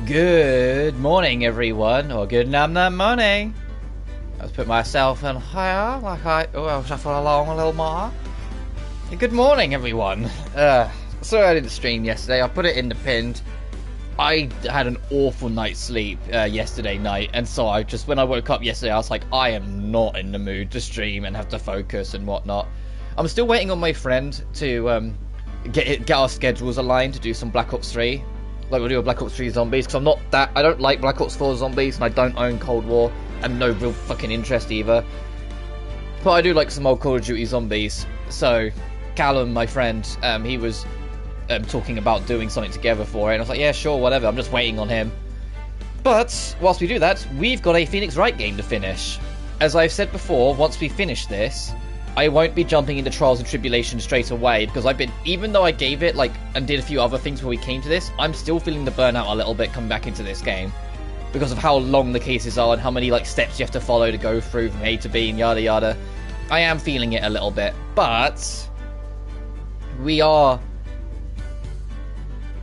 Good morning, everyone, or good morning. Let's put myself in higher, like I'll shuffle along a little more. Good morning, everyone. Sorry I didn't stream yesterday. I put it in the pinned. I had an awful night's sleep yesterday night, and so when I woke up yesterday, I was like, I am not in the mood to stream and have to focus and whatnot. I'm still waiting on my friend to get our schedules aligned to do some Black Ops 3. Like, we'll do a Black Ops 3 Zombies, because I don't like Black Ops 4 Zombies, and I don't own Cold War, and no real fucking interest either. But I do like some old Call of Duty Zombies. So, Callum, my friend, he was talking about doing something together for it, and I was like, yeah, sure, whatever, I'm just waiting on him. But, whilst we do that, we've got a Phoenix Wright game to finish. As I've said before, once we finish this, I won't be jumping into Trials and Tribulations straight away, because even though I gave it, and did a few other things before we came to this, I'm still feeling the burnout a little bit coming back into this game. Because of how long the cases are and how many, steps you have to follow to go through from A to B and yada yada. I am feeling it a little bit, but we are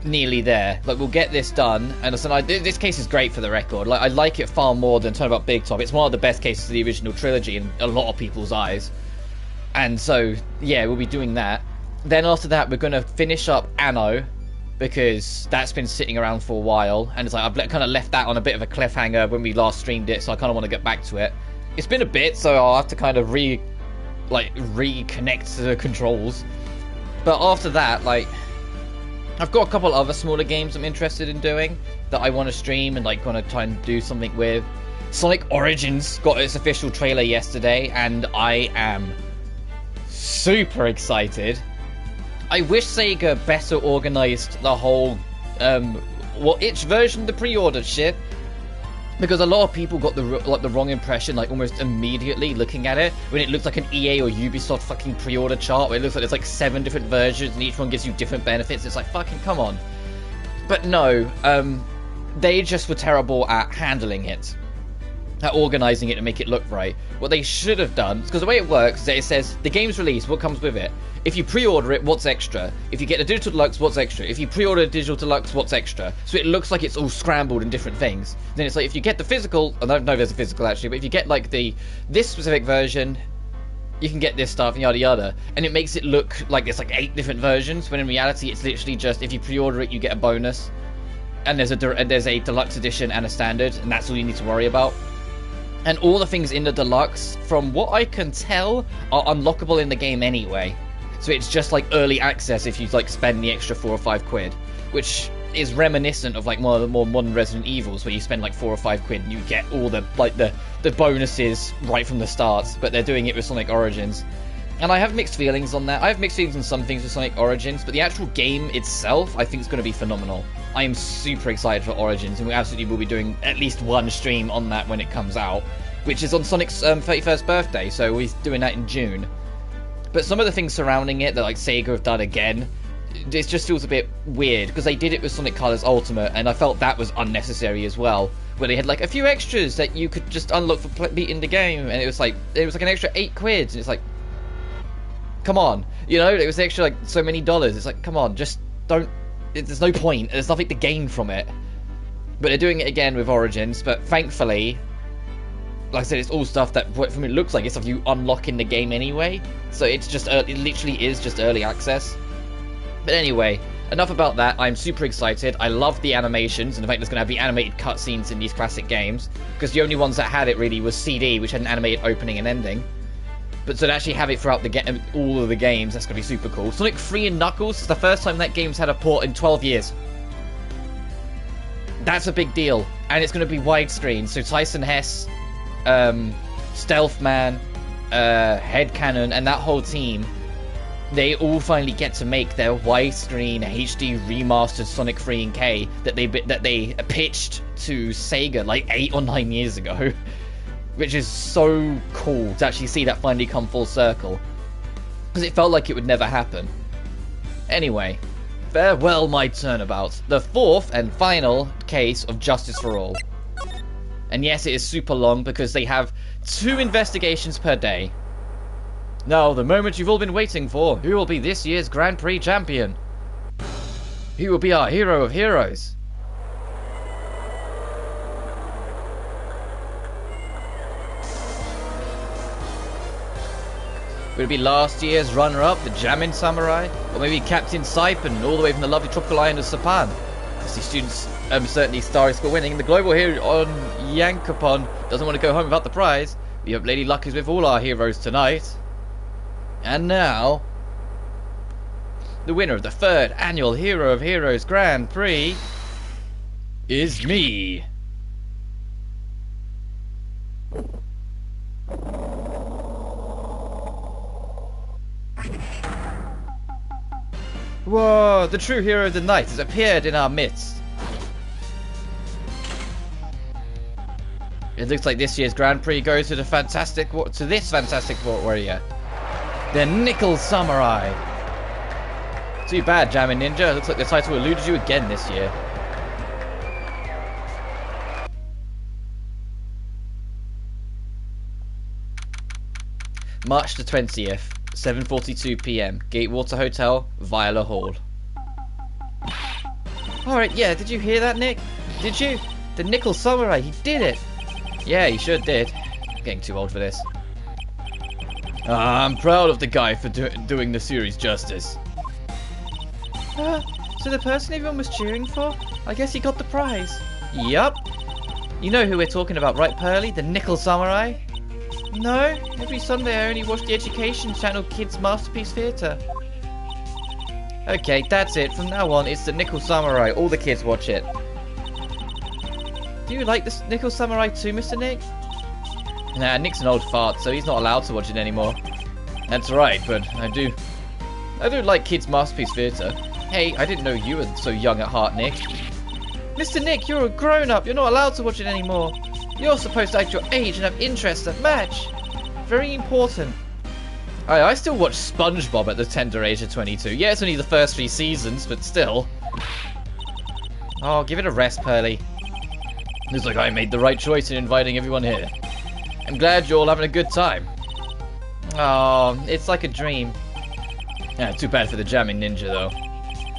nearly there. We'll get this done, and this case is great for the record. I like it far more than Turnabout Big Top. It's one of the best cases of the original trilogy in a lot of people's eyes. And so, yeah, we'll be doing that. Then after that, we're going to finish up Anno, because that's been sitting around for a while. And it's I've kind of left that on a bit of a cliffhanger when we last streamed it, so I kind of want to get back to it. It's been a bit, so I'll have to kind of reconnect to the controls. But after that, I've got a couple other smaller games I'm interested in doing that I want to stream and, want to try and do something with. Sonic Origins got its official trailer yesterday, and I am super excited. I wish Sega better organized the whole itch version of the pre-order shit, because a lot of people got the wrong impression almost immediately looking at it, when it looks like an EA or Ubisoft fucking pre-order chart where it looks like there's 7 different versions and each one gives you different benefits. It's fucking come on. But no, they just were terrible at handling it, at organising it to make it look right. What they should have done, because the way it works is that it says the game's released, what comes with it. If you pre-order it, what's extra? If you get a digital deluxe, what's extra? If you pre-order a digital deluxe, what's extra? So it looks like it's all scrambled in different things. Then it's if you get the physical, I don't know if there's a physical actually, but if you get this specific version, you can get this stuff and yada yada. And it makes it look like it's 8 different versions, when in reality it's literally just if you pre-order it, you get a bonus. And there's a deluxe edition and a standard, and that's all you need to worry about. And all the things in the deluxe, from what I can tell, are unlockable in the game anyway. So it's just early access if you spend the extra 4 or 5 quid, which is reminiscent of one of the more modern Resident Evils, where you spend 4 or 5 quid and you get all the the bonuses right from the start. But they're doing it with Sonic Origins, and I have mixed feelings on that. I have mixed feelings on some things with Sonic Origins, but the actual game itself, I think, is going to be phenomenal. I am super excited for Origins, and we absolutely will be doing at least one stream on that when it comes out, which is on Sonic's 31st birthday, so we're doing that in June. But some of the things surrounding it that Sega have done again, it just feels a bit weird, because they did it with Sonic Colors Ultimate, and I felt that was unnecessary as well, where they had a few extras that you could just unlock for beating the game, and it was an extra 8 quid, and it's come on, it was extra so many dollars. It's come on, just don't. There's no point. There's nothing to gain from it. But they're doing it again with Origins. But thankfully, like I said, it's all stuff that from it looks like it's stuff you unlock in the game anyway. So it's just it literally is just early access. But anyway, enough about that. I'm super excited. I love the animations, and the fact there's going to have the animated cutscenes in these classic games, because the only ones that had it really was CD, which had an animated opening and ending. But so to actually have it throughout all of the games, that's going to be super cool. Sonic 3 and Knuckles is the first time that game's had a port in 12 years. That's a big deal. And it's going to be widescreen. So Tyson Hess, Stealth Man, Headcanon, and that whole team, they all finally get to make their widescreen HD remastered Sonic 3 and K that they pitched to Sega 8 or 9 years ago. Which is so cool to actually see that finally come full circle, because it felt like it would never happen. Anyway, farewell my turnabout, the 4th and final case of Justice for All. And yes, it is super long, because they have 2 investigations per day. Now, the moment you've all been waiting for, who will be this year's Grand Prix champion? Who will be our hero of heroes? Would it be last year's runner-up, the Jamin Samurai? Or maybe Captain Saipan, all the way from the lovely tropical island of Sapan? As the students certainly starry for winning. The global hero on Yankapon doesn't want to go home without the prize. We hope Lady Luck is with all our heroes tonight. And now, the winner of the 3rd annual Hero of Heroes Grand Prix is me. Whoa, the true hero of the night has appeared in our midst. It looks like this year's Grand Prix goes to this fantastic warrior, the Nickel Samurai. Too bad, Jamin Ninja. Looks like the title eluded you again this year. March the 20th, 7:42 PM, Gatewater Hotel, Viola Hall. Alright, yeah, did you hear that, Nick? Did you? The Nickel Samurai, he did it! Yeah, he sure did. I'm getting too old for this. I'm proud of the guy for doing the series justice. So the person everyone was cheering for? I guess he got the prize. Yup. You know who we're talking about, right, Pearly? The Nickel Samurai? No, every Sunday I only watch the education channel Kids Masterpiece Theatre. Okay, that's it. From now on, it's the Nickel Samurai. All the kids watch it. Do you like the Nickel Samurai too, Mr. Nick? Nah, Nick's an old fart, so he's not allowed to watch it anymore. That's right, but I do like Kids Masterpiece Theatre. Hey, I didn't know you were so young at heart, Nick. Mr. Nick, you're a grown-up. You're not allowed to watch it anymore. You're supposed to act your age and have interests that match. Very important. I still watch SpongeBob at the tender age of 22. Yeah, it's only the first 3 seasons, but still. Oh, give it a rest, Pearly. Looks like I made the right choice in inviting everyone here. I'm glad you're all having a good time. Oh, it's like a dream. Yeah, too bad for the Jamming Ninja, though.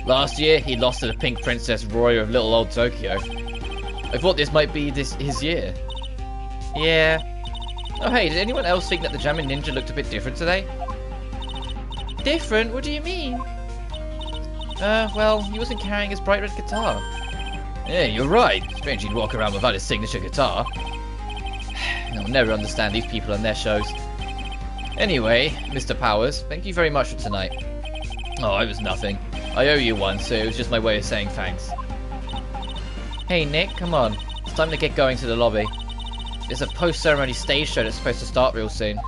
Last year, he lost to the Pink Princess Roy of Little Old Tokyo. I thought this might be his year. Yeah. Oh hey, did anyone else think that the Jamming Ninja looked a bit different today? Different? What do you mean? Well, he wasn't carrying his bright red guitar. Yeah, you're right. Strange he'd walk around without his signature guitar. I'll never understand these people and their shows. Anyway, Mr. Powers, thank you very much for tonight. Oh, it was nothing. I owe you one, so it was just my way of saying thanks. Hey Nick, come on. It's time to get going to the lobby. There's a post-ceremony stage show that's supposed to start real soon.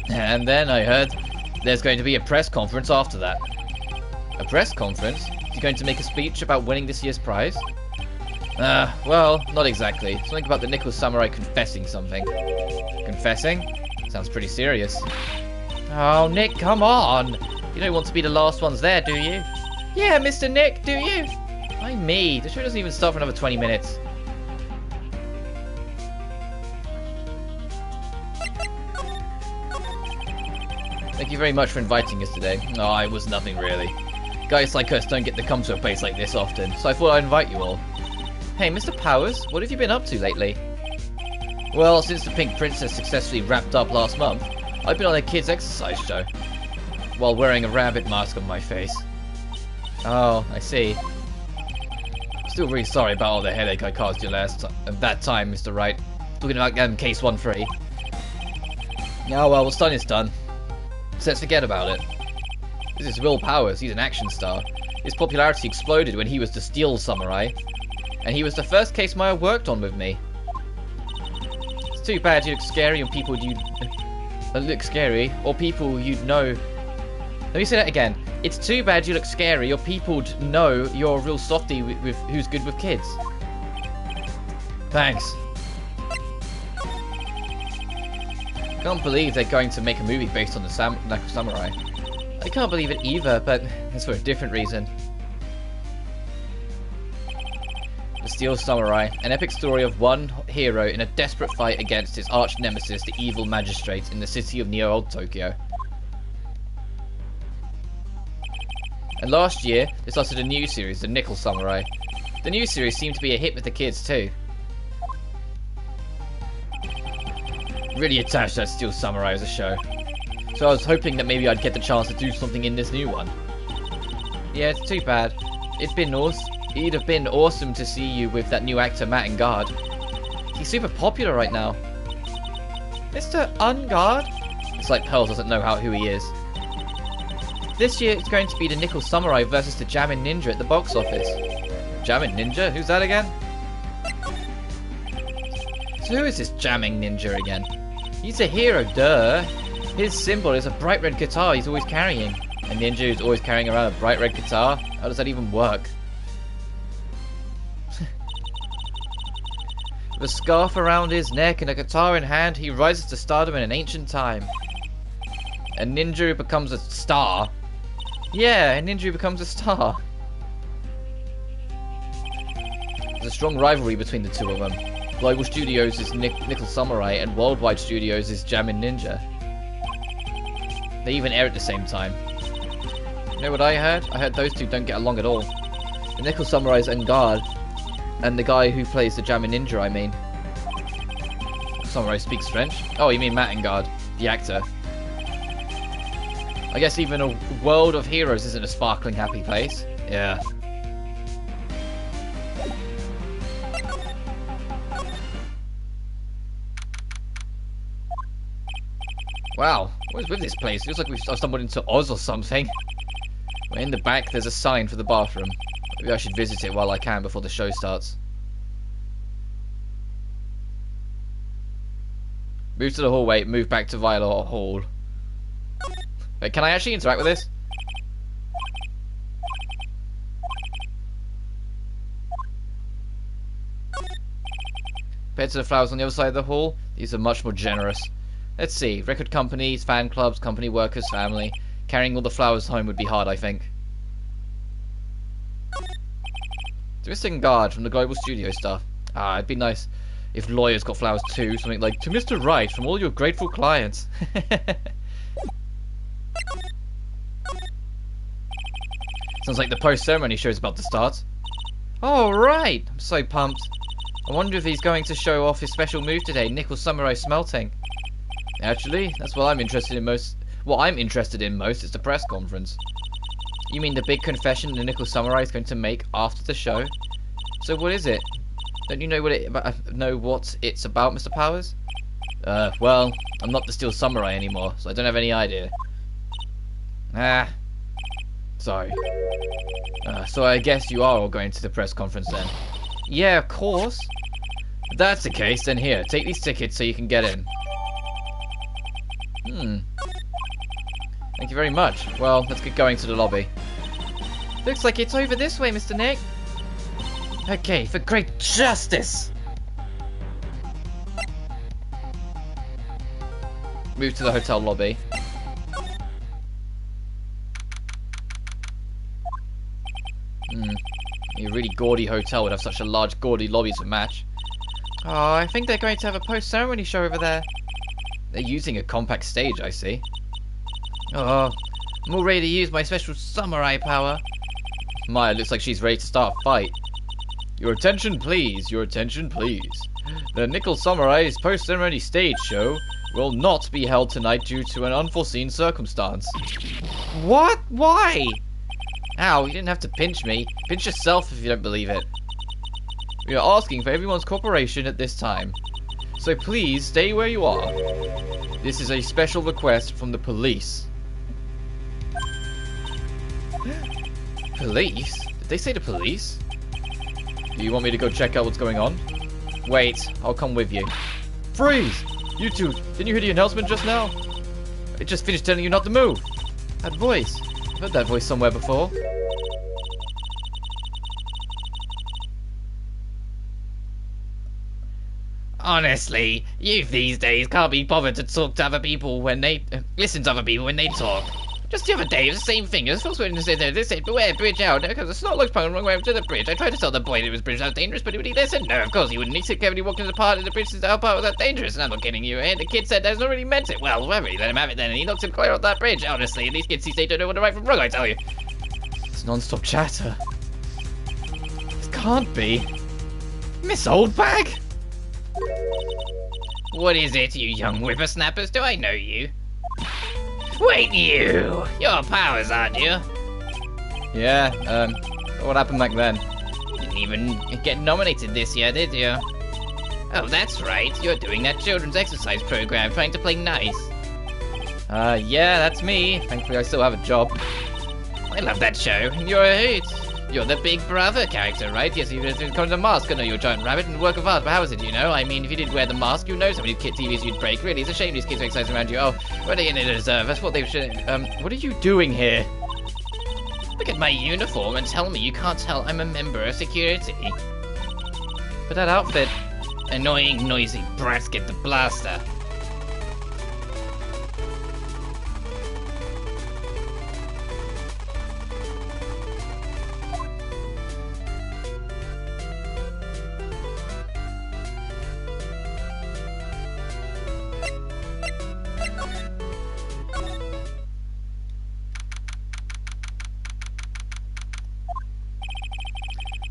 And then I heard there's going to be a press conference after that. A press conference? Is he going to make a speech about winning this year's prize? Well, not exactly. Something about the Nickel Samurai confessing something. Confessing? Sounds pretty serious. Oh, Nick, come on! You don't want to be the last ones there, do you? Yeah, Mr. Nick, do you? Why me? The show doesn't even start for another 20 minutes. Thank you very much for inviting us today. Oh, it was nothing really. Guys like us don't get to come to a place like this often, so I thought I'd invite you all. Hey, Mr. Powers, what have you been up to lately? Well, since the Pink Princess successfully wrapped up last month, I've been on a kids' exercise show, while wearing a rabbit mask on my face. Oh, I see. Still really sorry about all the headache I caused you that time, Mr. Wright. Talking about case 1-3. Oh well, what's done is done. So let's forget about it. This is Will Powers, he's an action star. His popularity exploded when he was the Steel Samurai, and he was the first case Maya worked on with me. It's too bad you look scary on people you'd know. Let me say that again. It's too bad you look scary or people'd know you're a real softie with who's good with kids. Thanks. Can't believe they're going to make a movie based on the Nickel Samurai. I can't believe it either, but that's for a different reason. The Steel Samurai, an epic story of one hero in a desperate fight against his arch nemesis, the evil magistrate in the city of Neo Old Tokyo. And last year, they started a new series, the Nickel Samurai. The new series seemed to be a hit with the kids too. Really attached to that Steel Samurai as a show. So I was hoping that maybe I'd get the chance to do something in this new one. Yeah, it's too bad. It'd have been awesome to see you with that new actor, Matt Engard. He's super popular right now. Mr. Ungard? It's like Pearl doesn't know who he is. This year it's going to be the Nickel Samurai versus the Jammin' Ninja at the box office. Jammin' Ninja? Who's that again? So who is this Jamming Ninja again? He's a hero, duh. His symbol is a bright red guitar he's always carrying. A ninja who's always carrying around a bright red guitar? How does that even work? With a scarf around his neck and a guitar in hand, he rises to stardom in an ancient time. A ninja who becomes a star? Yeah, a ninja who becomes a star. There's a strong rivalry between the two of them. Global Studios is Nickel Samurai and Worldwide Studios is Jammin' Ninja. They even air at the same time. You know what I heard? I heard those two don't get along at all. The Nickel Samurai's Engard, and the guy who plays the Jammin' Ninja, I mean. Samurai speaks French? Oh, you mean Matt Engard, the actor. I guess even a world of heroes isn't a sparkling happy place. Yeah. Wow, what is with this place? Feels like we've stumbled into Oz or something. In the back, there's a sign for the bathroom. Maybe I should visit it while I can before the show starts. Move to the hallway, move back to Viola Hall. Wait, can I actually interact with this? Compared to the flowers on the other side of the hall, these are much more generous. Let's see, record companies, fan clubs, company workers, family. Carrying all the flowers home would be hard, I think. To Mr. Engard from the Global Studio staff. Ah, it'd be nice if lawyers got flowers too. Something like, to Mr. Wright from all your grateful clients. Sounds like the post-ceremony show's about to start. Oh, right! I'm so pumped. I wonder if he's going to show off his special move today, Nickel Samurai Smelting. Actually, that's what I'm interested in most. What I'm interested in most is the press conference. You mean the big confession the Nickel Samurai is going to make after the show? So what is it? Don't you know what it's about, Mr. Powers? Well, I'm not the Steel Samurai anymore, so I don't have any idea. Ah. Sorry. So I guess you are all going to the press conference then? Yeah, of course. If that's the case, then here, take these tickets so you can get in. Thank you very much. Well, let's get going to the lobby. Looks like it's over this way, Mr. Nick. Okay, for great justice! Move to the hotel lobby. A really gaudy hotel would have such a large, gaudy lobby to match. Oh, I think they're going to have a post-ceremony show over there. They're using a compact stage, I see. Oh, I'm all ready to use my special samurai power. Maya looks like she's ready to start a fight. Your attention, please. Your attention, please. The Nickel Samurai's post-ceremony stage show will not be held tonight due to an unforeseen circumstance. What? Why? Ow, you didn't have to pinch me. Pinch yourself if you don't believe it. We are asking for everyone's cooperation at this time. So please, stay where you are. This is a special request from the police. Police? Did they say the police? Do you want me to go check out what's going on? Wait, I'll come with you. Freeze! You two, didn't you hear the announcement just now? I just finished telling you not to move. That voice. I've heard that voice somewhere before. Honestly, youth these days can't be bothered to talk to other people when they... listen to other people when they talk. Just the other day, it was the same thing. The first one said, they said, beware, bridge out, because the snot looks punk the wrong way up to the bridge. I tried to tell the boy that it was bridge that was dangerous, but they said, no, of course he wouldn't. He said Kevin walked into the part of the bridge since our part was that dangerous, and I'm not kidding you. And the kid said that's not really meant it. Well, whatever, he let him have it then, and he knocked him clear off that bridge. Honestly, and these kids, they don't know what to right from wrong, I tell you. It's non-stop chatter. This can't be. Miss Oldbag? What is it, you young whippersnappers? Do I know you? Wait, you're Powers, aren't you? Yeah, what happened back then? You didn't even get nominated this year, did you? Oh, that's right. You're doing that children's exercise program, trying to play nice. Yeah, that's me. Thankfully, I still have a job. I love that show. You're the Big Brother character, right? Yes, you come to the mask. I know you're a giant rabbit and work of art, but how is it, you know? I mean, if you didn't wear the mask, you know so many kid TVs you'd break. Really, it's a shame these kids are exercising around you. Oh, what are you going to deserve? That's what they should... What are you doing here? Look at my uniform and tell me you can't tell I'm a member of security. But that outfit... Annoying, noisy brats get the blaster.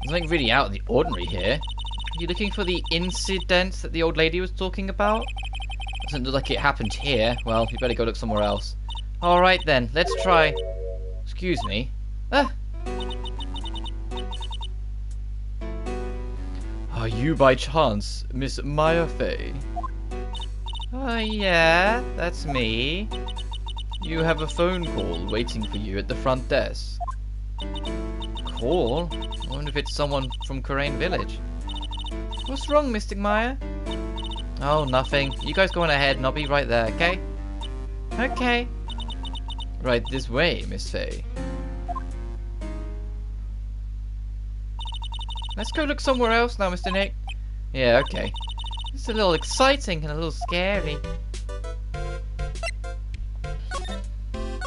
There's nothing really out of the ordinary here. Are you looking for the incident that the old lady was talking about? Doesn't look like it happened here. Well, you better go look somewhere else. Alright then, let's try... Excuse me. Ah! Are you by chance Miss Maya Fey? Yeah, that's me. You have a phone call waiting for you at the front desk. Call? I wonder if it's someone from Courtroom Village. What's wrong, Mr. Maya? Oh, nothing. You guys go on ahead and I'll be right there, okay? Okay. Right this way, Miss Fey. Let's go look somewhere else now, Mr. Nick. Yeah, okay. It's a little exciting and a little scary.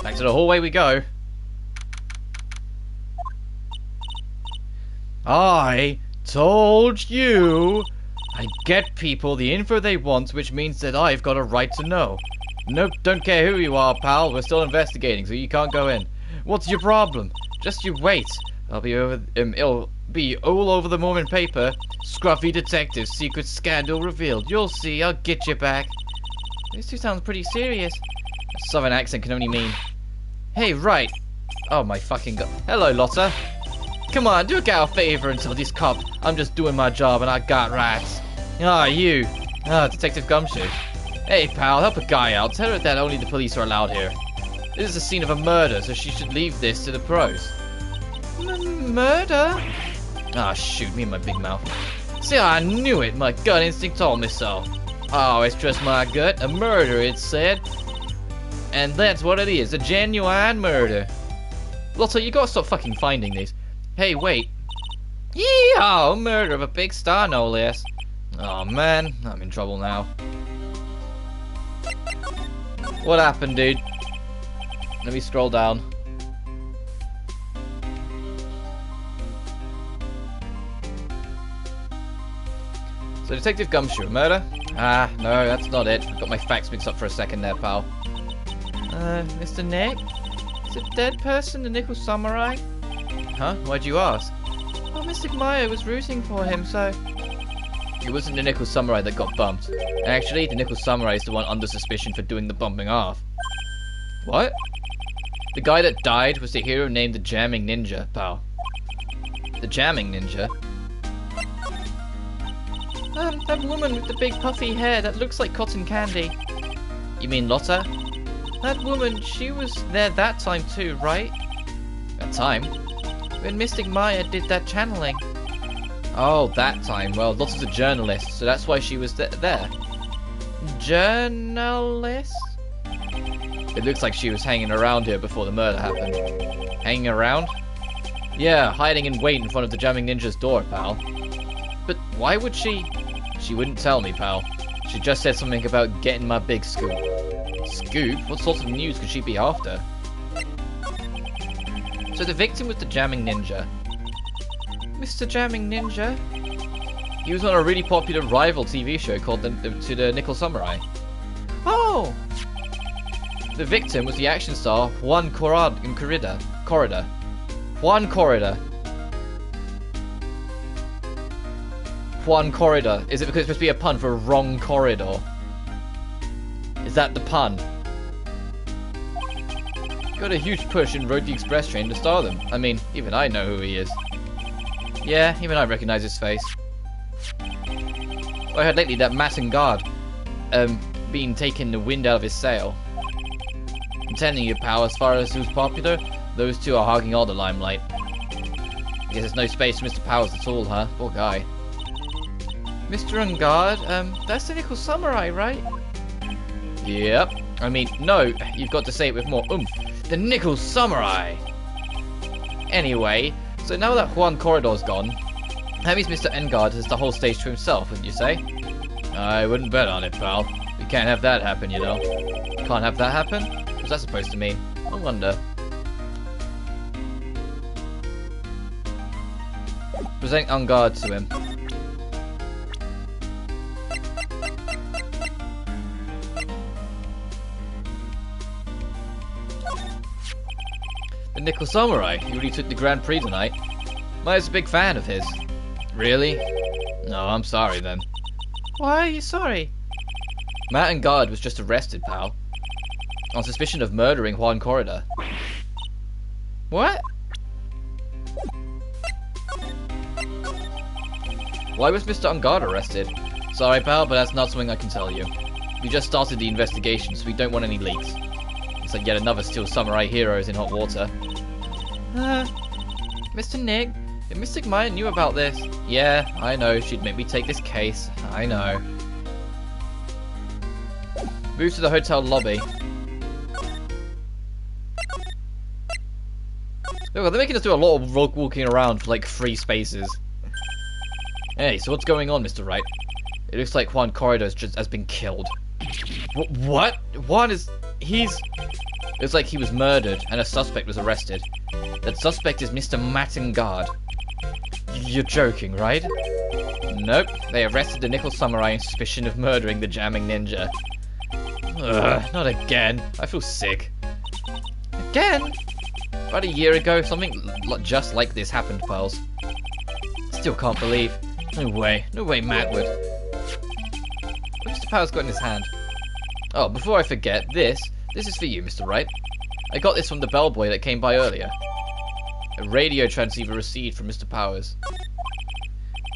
Back to the hallway we go. I told you I get people the info they want, which means that I've got a right to know. Nope, don't care who you are, pal. We're still investigating, so you can't go in. What's your problem? Just you wait. It'll be all over the morning paper. Scruffy detective, secret scandal revealed. You'll see, I'll get you back. These two sound pretty serious. A southern accent can only mean... Hey, Wright. Oh my fucking god. Hello, Lotta. Come on, do get a favor and tell this cop I'm just doing my job and I got rats. Ah, you. Ah, Detective Gumshoe. Hey, pal, help a guy out. Tell her that only the police are allowed here. This is the scene of a murder, so she should leave this to the pros. Murder? Ah, shoot, me and my big mouth. See, I knew it. My gut instinct told me so. I always trust my gut. A murder, it said. And that's what it is, a genuine murder. Lotta, you gotta stop fucking finding these. Hey, wait. Yeehaw! Murder of a big star, no less. Oh man, I'm in trouble now. What happened, dude? Let me scroll down. So, Detective Gumshoe, murder? Ah, no, that's not it. I got my facts mixed up for a second there, pal. Mr. Nick? Is a dead person the Nickel Samurai? Huh? Why'd you ask? Well, Mr. Maya was rooting for him, so... It wasn't the Nickel Samurai that got bumped. Actually, the Nickel Samurai is the one under suspicion for doing the bumping off. What? The guy that died was the hero named the Jamming Ninja, pal. The Jamming Ninja? That woman with the big puffy hair that looks like cotton candy. You mean Lotta? That woman, she was there that time too, right? That time? When Mystic Maya did that channeling. Oh, that time. Well, Lotta's a journalist, so that's why she was there. Journalist? It looks like she was hanging around here before the murder happened. Hanging around? Yeah, hiding in wait in front of the Jamming Ninja's door, pal. But why would she... She wouldn't tell me, pal. She just said something about getting my big scoop. Scoop? What sort of news could she be after? So the victim was the Jamming Ninja. Mr. Jamming Ninja? He was on a really popular rival TV show called To the Nickel Samurai. Oh! The victim was the action star Juan Corrida. Juan Corrida. Juan Corrida. Is it because it's supposed to be a pun for wrong corridor? Is that the pun? Got a huge push and rode the express train to star them. I mean, even I know who he is. Yeah, even I recognize his face. I heard lately that Matt and Guard, been taking the wind out of his sail. I'm telling you, pal, as far as who's popular, those two are hogging all the limelight. I guess there's no space for Mr. Powers at all, huh? Poor guy. Mr. Ungard, that's the Nickel Samurai, right? Yep. I mean, no, you've got to say it with more oomph. The Nickel Samurai! Anyway, so now that Juan Corridor's gone, that means Mr. Engard has the whole stage to himself, wouldn't you say? I wouldn't bet on it, pal. We can't have that happen, you know. Can't have that happen? What's that supposed to mean? I wonder. Present Ungard to him. The Nickel Samurai, he really took the Grand Prix tonight. Maya's a big fan of his. Really? No, I'm sorry then. Why are you sorry? Matt and Guard was just arrested, pal. On suspicion of murdering Juan Corridor. What? Why was Mr. Ungard arrested? Sorry, pal, but that's not something I can tell you. We just started the investigation, so we don't want any leaks. It's like yet another Steel Samurai hero is in hot water. Mr. Nick, if Mystic Maya knew about this... Yeah, I know, she'd make me take this case. I know. Move to the hotel lobby. Look, they're making us do a lot of walking around for like 3 spaces. Hey, so what's going on, Mr. Wright? It looks like Juan Corridor has been killed. What? Juan is... It's like he was murdered and a suspect was arrested. That suspect is Mr. Mattengard. You're joking, right? Nope. They arrested the Nickel Samurai on suspicion of murdering the jamming ninja. Ugh, not again. I feel sick. Again? About a year ago, something just like this happened, pals. Still can't believe. No way. No way Matt would. What's Mr. Powers got in his hand? Oh, before I forget, this is for you, Mr. Wright. I got this from the bellboy that came by earlier. A radio transceiver received from Mr. Powers.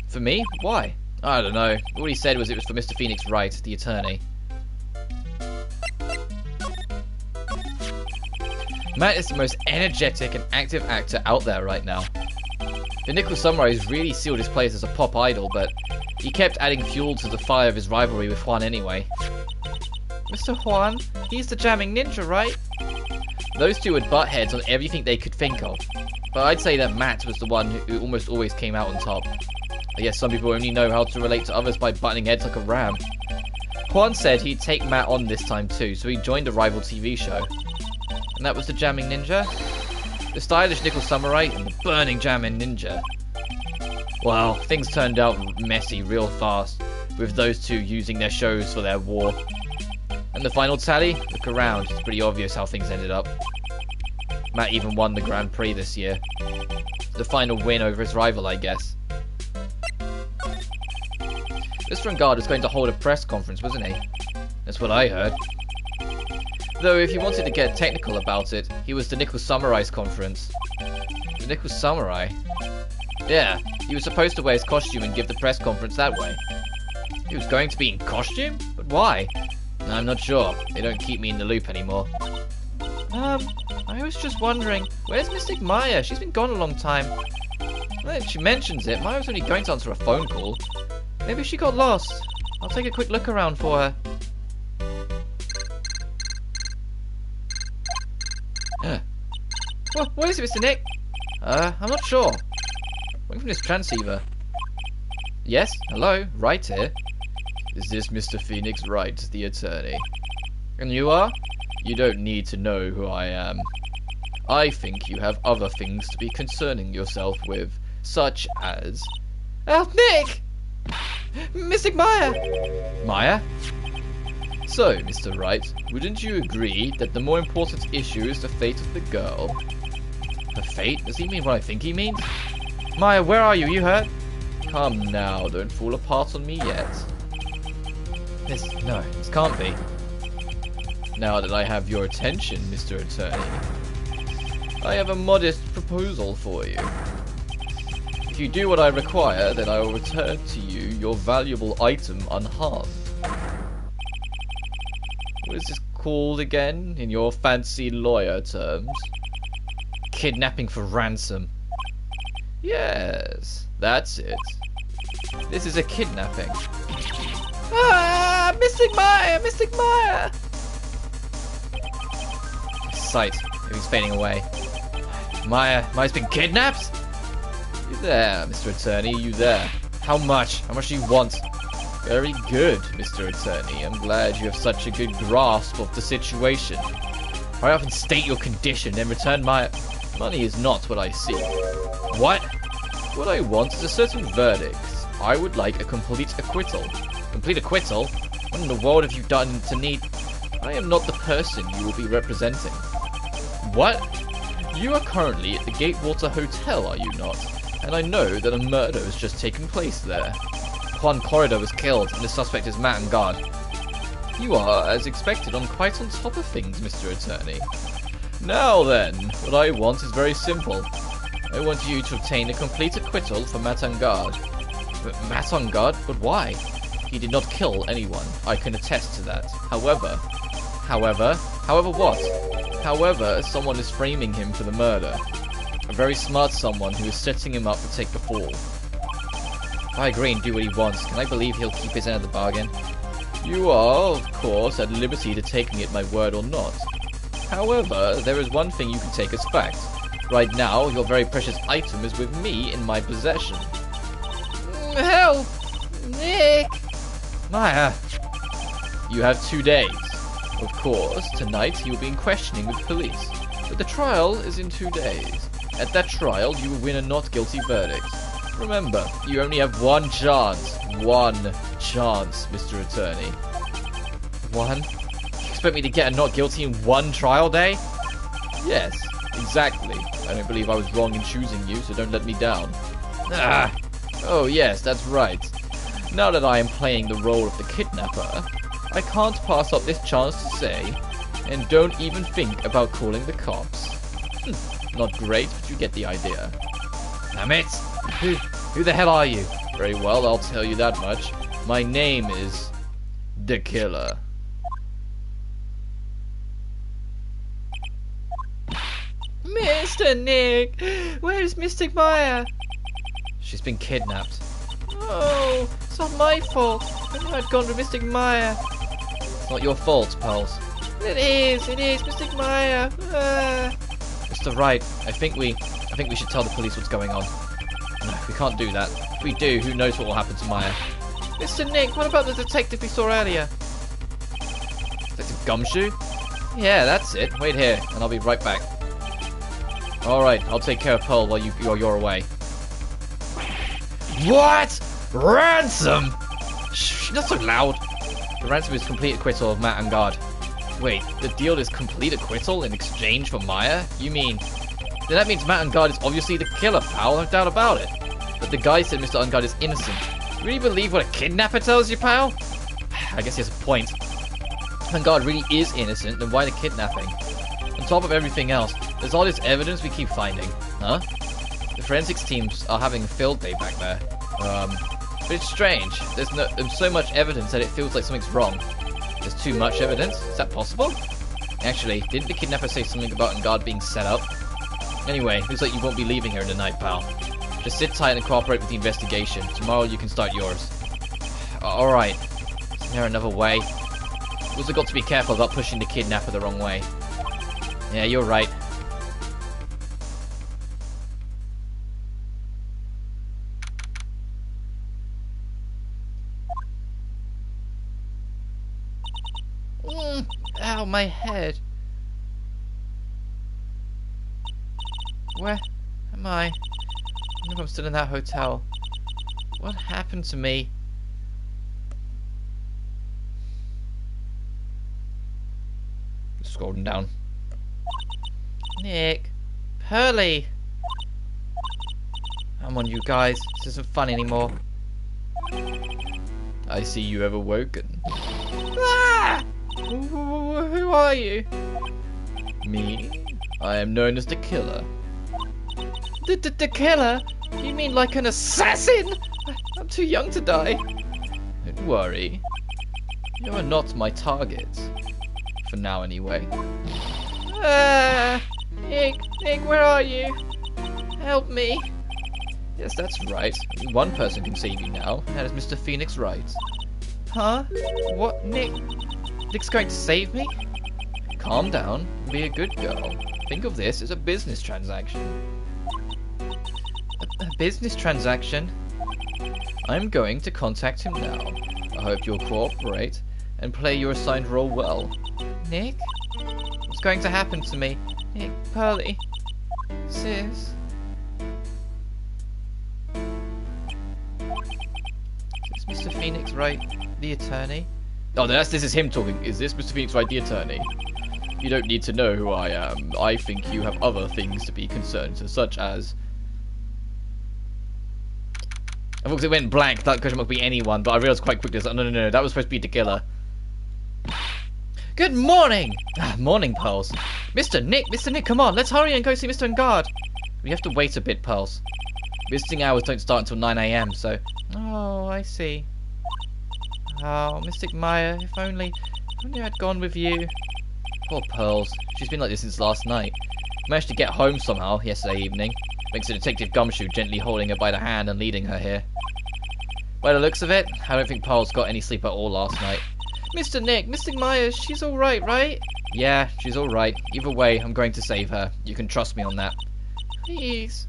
For me? Why? I don't know. All he said was it was for Mr. Phoenix Wright, the attorney. Matt is the most energetic and active actor out there right now. The Nickel Samurai has really sealed his place as a pop idol, but he kept adding fuel to the fire of his rivalry with Juan anyway. Mr. Juan, he's the jamming ninja, right? Those two would butt heads on everything they could think of. But I'd say that Matt was the one who almost always came out on top. I guess some people only know how to relate to others by butting heads like a ram. Juan said he'd take Matt on this time too, so he joined a rival TV show. And that was the jamming ninja? The stylish Nickel Samurai and the burning jamming ninja. Well, things turned out messy real fast, with those two using their shows for their war. And the final tally? Look around, it's pretty obvious how things ended up. Matt even won the Grand Prix this year. The final win over his rival, I guess. Mr. Ungard was going to hold a press conference, wasn't he? That's what I heard. Though if you wanted to get technical about it, he was the Nickel Samurai's conference. The Nickel Samurai? Yeah, he was supposed to wear his costume and give the press conference that way. He was going to be in costume? But why? I'm not sure. They don't keep me in the loop anymore. I was just wondering, where's Mystic Maya? She's been gone a long time. Well, she mentions it. Maya was only going to answer a phone call. Maybe she got lost. I'll take a quick look around for her. What is it, Mr. Nick? I'm not sure. Waiting from this transceiver. Yes? Hello? Wright here. Is this Mr. Phoenix Wright, the attorney? And you are? You don't need to know who I am. I think you have other things to be concerning yourself with, such as... Oh, Nick! Mystic Maya! Maya? So, Mr. Wright, wouldn't you agree that the more important issue is the fate of the girl? Her fate? Does he mean what I think he means? Maya, where are you? You hurt? Come now, don't fall apart on me yet. No, this can't be. Now that I have your attention, Mr. Attorney, I have a modest proposal for you. If you do what I require, then I will return to you your valuable item unharmed. What is this called again, in your fancy lawyer terms? Kidnapping for ransom. Yes, that's it. This is a kidnapping. Ah, Mystic Maya! Mystic Maya! Sight. He's fading away. Maya's been kidnapped? You there, Mr. Attorney, you there. How much? How much do you want? Very good, Mr. Attorney. I'm glad you have such a good grasp of the situation. I often state your condition, then return my... Money is not what I seek. What? What I want is a certain verdict. I would like a complete acquittal. Complete acquittal? What in the world have you done to need... I am not the person you will be representing. What? You are currently at the Gatewater Hotel, are you not? And I know that a murder has just taken place there. Juan Corridor was killed, and the suspect is Matt and Guard. You are, as expected, quite on top of things, Mr. Attorney. Now then, what I want is very simple. I want you to obtain a complete acquittal for Matt and Guard. Matt and Guard? But why? He did not kill anyone. I can attest to that. However what? However, someone is framing him for the murder. A very smart someone who is setting him up to take the fall. If I agree and do what he wants, can I believe he'll keep his end of the bargain? You are, of course, at liberty to take me at my word or not. However, there is one thing you can take as fact. Right now, your very precious item is with me in my possession. Help! Nick! Maya! You have 2 days. Of course, tonight you will be in questioning with police. But the trial is in 2 days. At that trial, you will win a not guilty verdict. Remember, you only have one chance. One chance, Mr. Attorney. One? You expect me to get a not guilty in one trial day? Yes, exactly. I don't believe I was wrong in choosing you, so don't let me down. Ah! Oh yes, that's right. Now that I am playing the role of the kidnapper, I can't pass up this chance to say, and don't even think about calling the cops. Not great, but you get the idea. Damn it! Who the hell are you? Very well, I'll tell you that much. My name is... The Killer. Mr. Nick! Where's Mystic Maya? She's been kidnapped. Oh, it's not my fault. I knew I'd gone to Mystic Maya. It's not your fault, pals. It is, Mystic Maya. Mr. Wright, I think we should tell the police what's going on. No, we can't do that. If we do, who knows what will happen to Maya. Mr. Nick, what about the detective we saw earlier? Detective Gumshoe? Yeah, that's it. Wait here, and I'll be right back. Alright, I'll take care of Pearl while you're away. What? Ransom? Shh, not so loud. The ransom is complete acquittal of Matt and Guard. Wait, the deal is complete acquittal in exchange for Maya? You mean... Then that means Matt and Guard is obviously the killer, pal, no doubt about it. But the guy said Mr. Ungard is innocent. You really believe what a kidnapper tells you, pal? I guess he has a point. Ungard really is innocent, then why the kidnapping? On top of everything else, there's all this evidence we keep finding. Huh? The forensics teams are having a field day back there. But it's strange. There's so much evidence that it feels like something's wrong. There's too much evidence? Is that possible? Actually, didn't the kidnapper say something about Ungard being set up? Anyway, looks like you won't be leaving here tonight, pal. Just sit tight and cooperate with the investigation. Tomorrow you can start yours. Alright. Is there another way? You've also got to be careful about pushing the kidnapper the wrong way. Yeah, you're right. Ow, my head. Where am I? I wonder if I'm still in that hotel. What happened to me? Scrolling down. Nick. Pearly. Come on, you guys. This isn't fun anymore. I see you have awoken. Ah! Who are you? Me? I am known as the Killer. The killer? You mean like an assassin? I'm too young to die. Don't worry. You are not my target. For now, anyway. Nick, where are you? Help me. Yes, that's right. Only one person can save you now. That is Mr. Phoenix Wright. Huh? What? Nick's going to save me? Calm down. Be a good girl. Think of this as a business transaction. A business transaction? I'm going to contact him now. I hope you'll cooperate and play your assigned role well. Nick? What's going to happen to me? Nick, Pearly, Sis. Is this Mr. Phoenix Wright, the attorney? Oh, this is him talking. Is this Mr. Phoenix Wright, the attorney? You don't need to know who I am. I think you have other things to be concerned, such as... I thought it went blank. That question might be anyone, but I realized quite quickly. No. That was supposed to be the Killer. Good morning! Morning, Pearls. Mr. Nick, come on. Let's hurry and go see Mr. Engard. We have to wait a bit, Pearls. Visiting hours don't start until 9 AM, so... Oh, I see. Oh, Mystic Maya, if only I'd gone with you. Poor Pearls. She's been like this since last night. Managed to get home somehow yesterday evening. Thanks to Detective Gumshoe gently holding her by the hand and leading her here. By the looks of it, I don't think Pearls got any sleep at all last night. Mr. Nick, Mystic Maya, she's alright, right? Yeah, she's alright. Either way, I'm going to save her. You can trust me on that. Please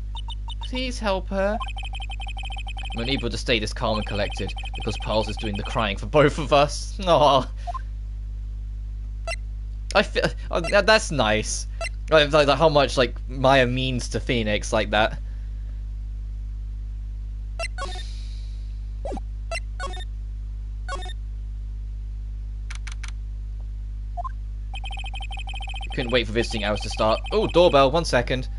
help her. I'm unable to stay this calm and collected because Pearls is doing the crying for both of us. Aww. I feel that's nice. Like how much like Maya means to Phoenix like that. Couldn't wait for visiting hours to start. Oh, doorbell. 1 second.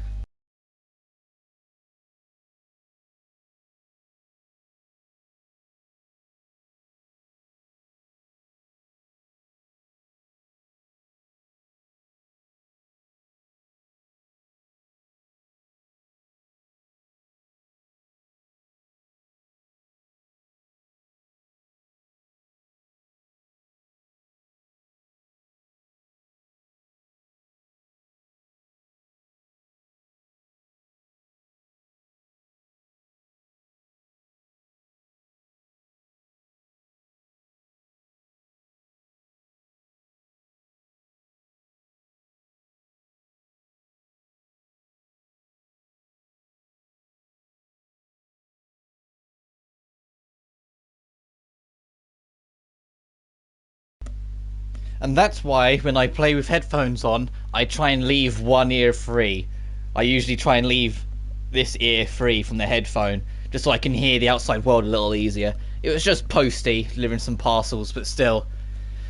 And that's why, when I play with headphones on, I try and leave one ear free. I usually try and leave this ear free from the headphone, just so I can hear the outside world a little easier. It was just Posty, delivering some parcels, but still.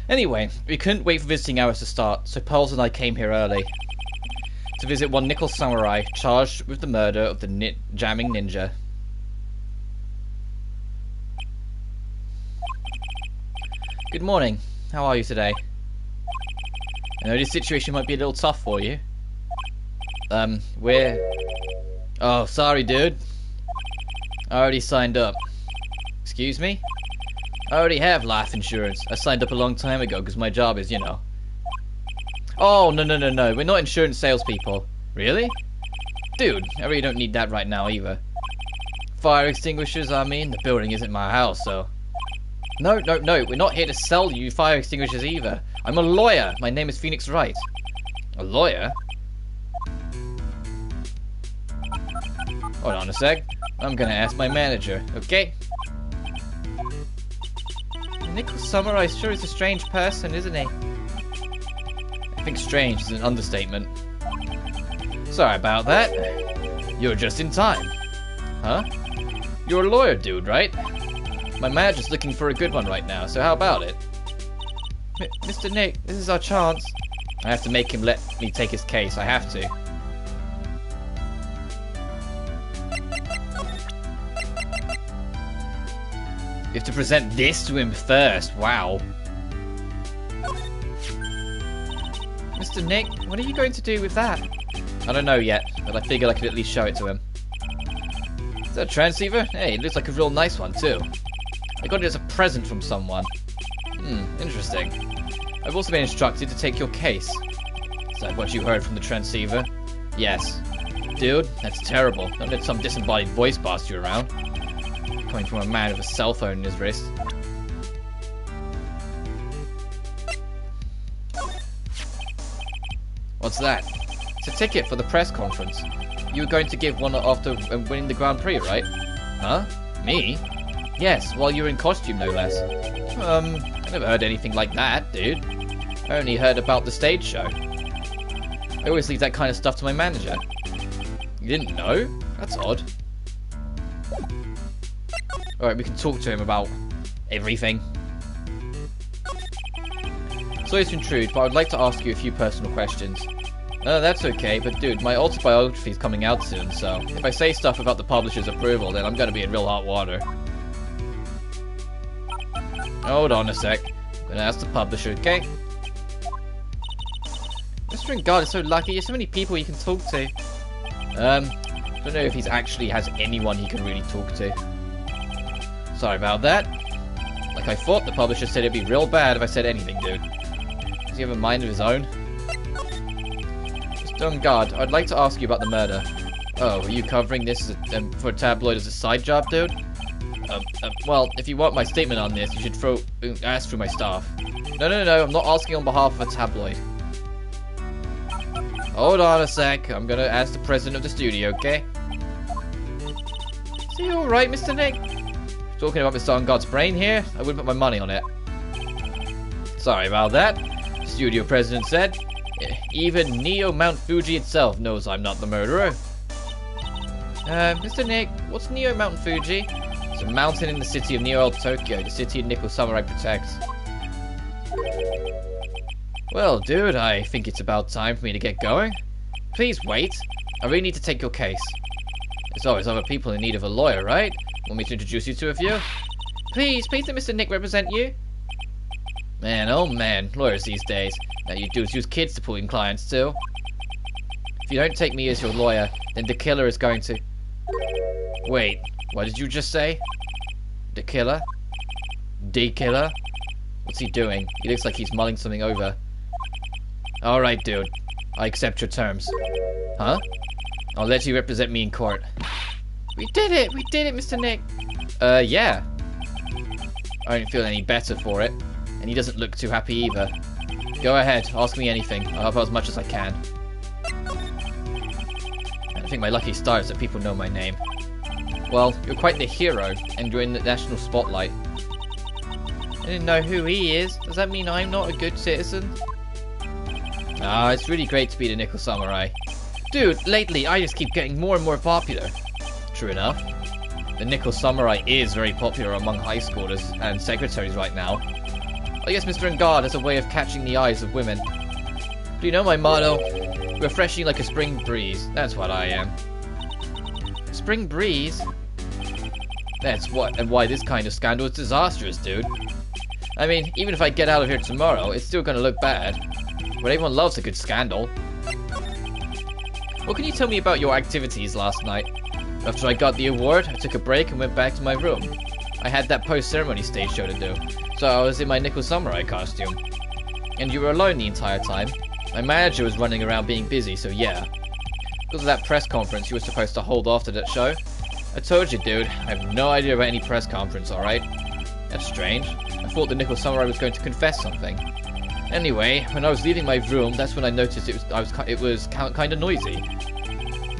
Anyway, we couldn't wait for visiting hours to start, so Pearls and I came here early. To visit one nickel samurai, charged with the murder of the jamming ninja. Good morning. How are you today? I know this situation might be a little tough for you. Oh, sorry, dude. I already signed up. Excuse me? I already have life insurance. I signed up a long time ago because my job is, you know. Oh, no. We're not insurance salespeople. Really? Dude, I really don't need that right now either. Fire extinguishers, I mean? The building isn't my house, so... No. We're not here to sell you fire extinguishers either. I'm a lawyer. My name is Phoenix Wright. A lawyer? Hold on a sec. I'm gonna ask my manager, okay? Nickel Samurai sure is a strange person, isn't he? I think strange is an understatement. Sorry about that. You're just in time. Huh? You're a lawyer, dude, right? My manager's looking for a good one right now, so how about it? Mr. Nick, this is our chance. I have to make him let me take his case. I have to. You have to present this to him first. Wow. Mr. Nick, what are you going to do with that? I don't know yet, but I figured I could at least show it to him. Is that a transceiver? Hey, it looks like a real nice one, too. I got it as a present from someone. Interesting. I've also been instructed to take your case. Is that what you heard from the transceiver? Yes. Dude, that's terrible. Don't let some disembodied voice boss you around. Coming from a man with a cell phone in his wrist. What's that? It's a ticket for the press conference. You were going to give one after winning the Grand Prix, right? Huh? Me? Yes, while you were in costume, no less. I never heard anything like that, dude. I only heard about the stage show. I always leave that kind of stuff to my manager. You didn't know? That's odd. Alright, we can talk to him about everything. Sorry to intrude, but I'd like to ask you a few personal questions. That's okay, but dude, my autobiography's coming out soon, so if I say stuff about the publisher's approval, then I'm gonna be in real hot water. Hold on a sec. I'm gonna ask the publisher, okay? Mr. God is so lucky, there's so many people you can talk to. Don't know if he actually has anyone he can really talk to. Sorry about that. Like I thought, the publisher said it'd be real bad if I said anything, dude. Does he have a mind of his own? Mr. Ungard, I'd like to ask you about the murder. Oh, are you covering this for a tabloid as a side job, dude? Well, if you want my statement on this, you should ask through my staff. No, I'm not asking on behalf of a tabloid. Hold on a sec, I'm gonna ask the president of the studio, okay? Is he alright, Mr. Nick? Talking about Mr. Ungard's brain here? I wouldn't put my money on it. Sorry about that, the studio president said. Even Neo Mount Fuji itself knows I'm not the murderer. Mr. Nick, what's Neo Mount Fuji? It's a mountain in the city of Neo Tokyo, the city Nickel Samurai protects. Well, dude, I think it's about time for me to get going. Please wait. I really need to take your case. There's always other people in need of a lawyer, right? Want me to introduce you to a few? Please let Mr. Nick represent you. Man, oh man, lawyers these days. Now you do is use kids to pull in clients too. If you don't take me as your lawyer, then the killer is going to... Wait, what did you just say? The killer? The killer? What's he doing? He looks like he's mulling something over. Alright, dude. I accept your terms. Huh? I'll let you represent me in court. We did it, Mr. Nick. Yeah. I don't feel any better for it. And he doesn't look too happy either. Go ahead, ask me anything. I'll help out as much as I can. I think my lucky star is that people know my name. Well, you're quite the hero, and you're in the national spotlight. I didn't know who he is. Does that mean I'm not a good citizen? Ah, it's really great to be the Nickel Samurai. Dude, lately I just keep getting more and more popular. True enough. The Nickel Samurai is very popular among high schoolers and secretaries right now. I guess Mr. Ungard has a way of catching the eyes of women. Do you know my motto? Refreshing like a spring breeze. That's what I am. Spring breeze? That's what and why this kind of scandal is disastrous, dude. I mean, even if I get out of here tomorrow, it's still gonna look bad. But everyone loves a good scandal. What can you tell me about your activities last night? After I got the award, I took a break and went back to my room. I had that post-ceremony stage show to do, so I was in my Nickel Samurai costume. And you were alone the entire time. My manager was running around being busy, so yeah. Because of that press conference you were supposed to hold after that show. I told you, dude, I have no idea about any press conference, alright? That's strange. I thought the Nickel Samurai was going to confess something. Anyway, when I was leaving my room, that's when I noticed it was kind of noisy.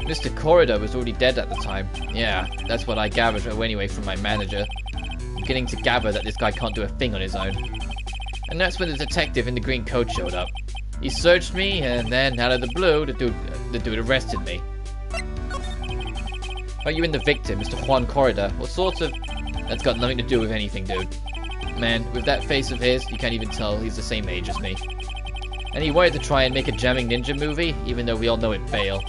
Mr. Corridor was already dead at the time. Yeah, that's what I gathered anyway from my manager. I'm beginning to gather that this guy can't do a thing on his own. And that's when the detective in the green coat showed up. He searched me, and then, out of the blue, the dude arrested me. Are you in the victim, Mr. Juan Corridor? What sort of... That's got nothing to do with anything, dude. Man, with that face of his, you can't even tell he's the same age as me. And he wanted to try and make a jamming ninja movie, even though we all know it failed.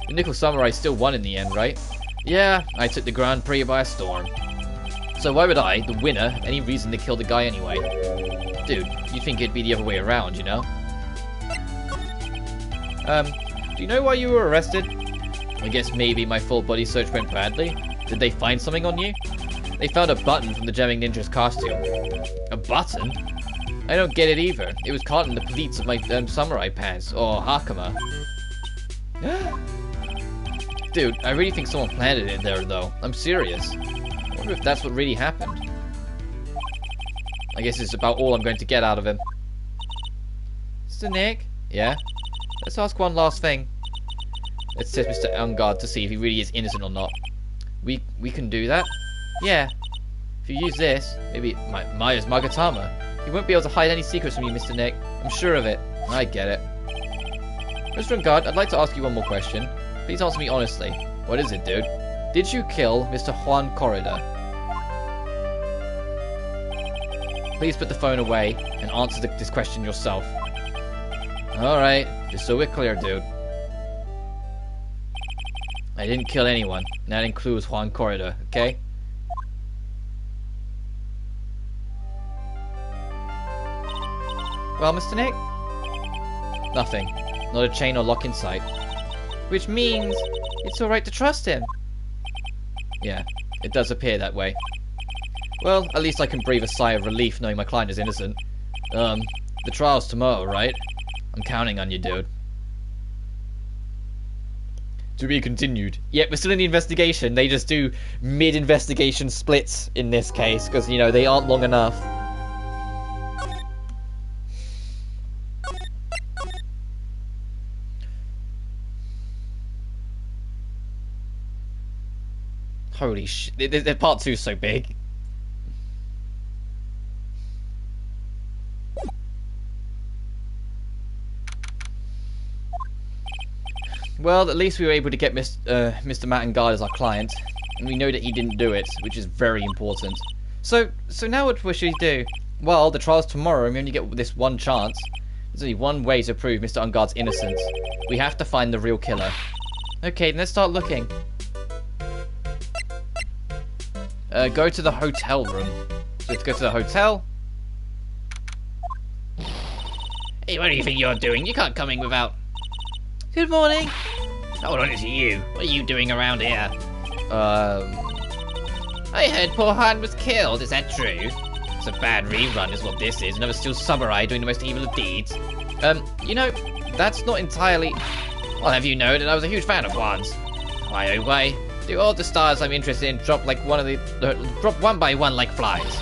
The Nickel Samurai still won in the end, right? Yeah, I took the Grand Prix by a storm. So why would I, the winner, have any reason to kill the guy anyway? Dude, you'd think it'd be the other way around, you know? Do you know why you were arrested? I guess maybe my full body search went badly. Did they find something on you? They found a button from the Gemming Ninja's costume. A button? I don't get it either. It was caught in the pleats of my samurai pants, or hakama. Dude, I really think someone planted it there, though. I'm serious. I wonder if that's what really happened. I guess it's about all I'm going to get out of him. Mr. Nick? Yeah? Let's ask one last thing. Let's test Mr. On guard to see if he really is innocent or not. We can do that? Yeah. If you use this, maybe Maya's Magatama, he won't be able to hide any secrets from you, Mr. Nick. I'm sure of it. I get it. Mr. On guard, I'd like to ask you one more question. Please answer me honestly. What is it, dude? Did you kill Mr. Juan Corrida? Please put the phone away and answer this question yourself. Alright, just so we're clear, dude. I didn't kill anyone, and that includes Juan Corrida, okay? Well, Mr. Nick? Nothing. Not a chain or lock in sight. Which means it's alright to trust him. Yeah, it does appear that way. Well, at least I can breathe a sigh of relief knowing my client is innocent. The trial's tomorrow, right? I'm counting on you, dude. To be continued. Yep, we're still in the investigation. They just do mid-investigation splits in this case, because, you know, they aren't long enough. Holy shit. Part 2 is so big. Well, at least we were able to get Mr. Matt and Guard as our client, and we know that he didn't do it, which is very important. So now what should we do? Well, the trial's tomorrow, and we only get this one chance. There's only one way to prove Mr. Unguard's innocence. We have to find the real killer. Okay, then let's start looking. Go to the hotel room. So let's go to the hotel. Hey, what do you think you're doing? You can't come in without... Good morning. Hold on, it's you. What are you doing around here? I heard poor Han was killed. Is that true? It's a bad rerun is what this is. Another still samurai doing the most evil of deeds. You know, that's not entirely... Well, have you known that I was a huge fan of Juan's? Why, oh why? Do all the stars I'm interested in drop like drop one by one like flies?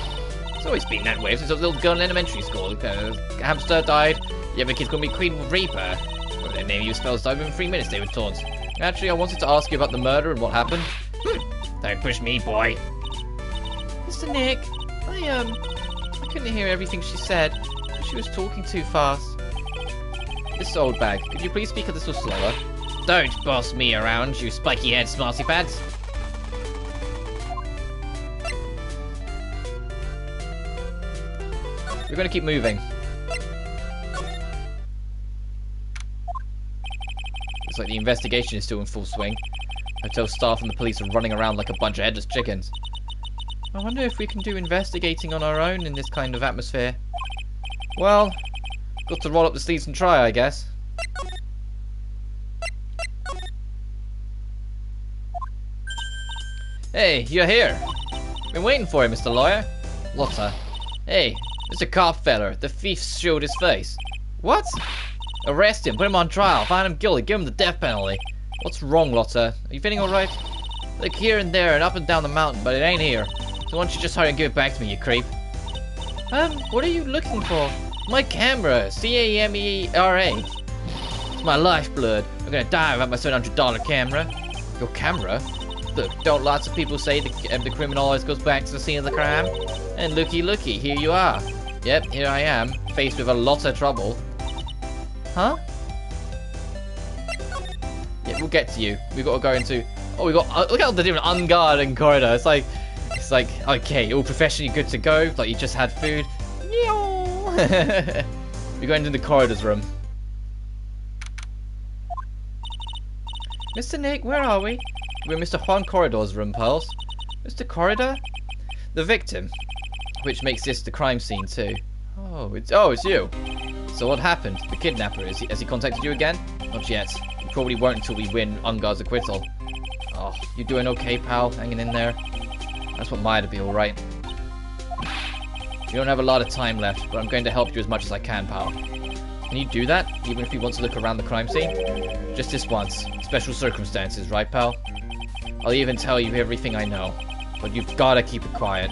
It's always been that way since I was a little girl in elementary school. Hamster died. The other kid's gonna be Queen Reaper. Well, their name you spells died within 3 minutes. They were taunt. Actually, I wanted to ask you about the murder and what happened. Don't push me, boy. Mr. Nick, I couldn't hear everything she said. She was talking too fast. This old bag. Could you please speak a little slower? Don't boss me around, you spiky-haired smarty pads. We're going to keep moving. Looks like the investigation is still in full swing. Hotel staff and the police are running around like a bunch of headless chickens. I wonder if we can do investigating on our own in this kind of atmosphere. Well, got to roll up the sleeves and try, I guess. Hey, you're here. Been waiting for you, Mr. Lawyer. Lotta. Hey, there's a cop feller. The thief showed his face. What? Arrest him, put him on trial, find him guilty, give him the death penalty. What's wrong, Lotta? Are you feeling alright? Look here and there and up and down the mountain, but it ain't here. So why don't you just hurry and give it back to me, you creep? What are you looking for? My camera, C-A-M-E-R-A. It's my lifeblood. I'm gonna die without my $700 camera. Your camera? Look, don't lots of people say the criminal always goes back to the scene of the crime? And looky, here you are. Yep, here I am, faced with a lot of trouble. Huh? Yeah, we'll get to you. We've got to go into... Oh, we got... look at all the different unguard and corridor. It's like, okay, all professionally good to go. Like you just had food. We're going into the corridors room. Mr. Nick, where are we? We're in Mr. Juan Corridor's room, pals. Mr. Corridor? The victim. Which makes this the crime scene too. Oh, it's you. So what happened? The kidnapper, has he contacted you again? Not yet. You probably won't until we win Ungar's acquittal. Oh, you doing okay, pal? Hanging in there? That's what might be alright. You don't have a lot of time left, but I'm going to help you as much as I can, pal. Can you do that, even if you want to look around the crime scene? Just this once. Special circumstances, right, pal? I'll even tell you everything I know, but you've gotta keep it quiet.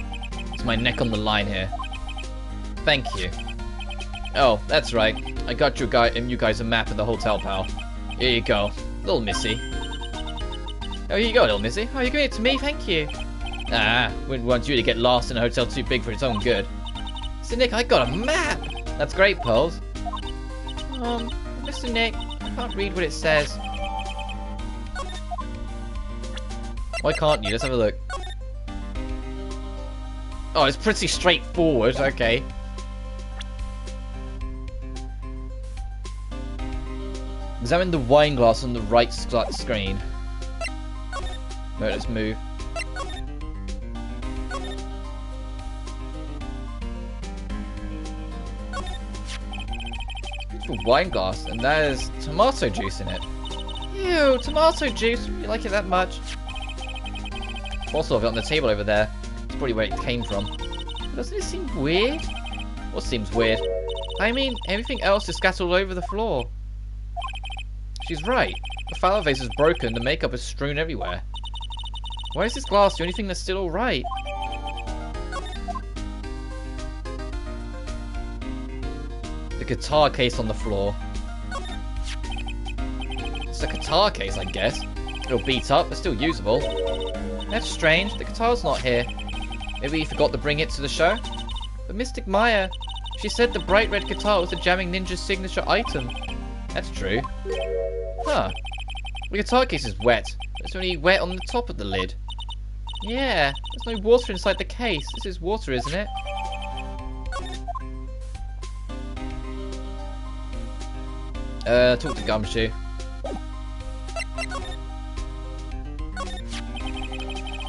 It's my neck on the line here. Thank you. Oh, that's right. I got you guys a map of the hotel, pal. Here you go, little missy. Oh, here you go, little missy. Oh, you're giving it to me? Thank you. Ah, wouldn't want you to get lost in a hotel too big for its own good. Mr. Nick, I got a map! That's great, Pearls. Mr. Nick, I can't read what it says. Why can't you? Let's have a look. Oh, it's pretty straightforward. Okay. Examine the wine glass on the right screen. No, let's move. Beautiful wine glass, and there's tomato juice in it. Ew, tomato juice. You like it that much? Also, of it on the table over there. It's probably where it came from. Doesn't it seem weird? What seems weird? I mean, everything else is scattered all over the floor. She's right. The flower vase is broken, the makeup is strewn everywhere. Why is this glass the only thing that's still alright? The guitar case on the floor. It's a guitar case, I guess. It'll beat up, but still usable. That's strange, the guitar's not here. Maybe he forgot to bring it to the show? But Mystic Maya, she said the bright red guitar was the Jamming Ninja's signature item. That's true. Huh. The guitar case is wet. It's only wet on the top of the lid. Yeah, there's no water inside the case. This is water, isn't it? Talk to Gumshoe.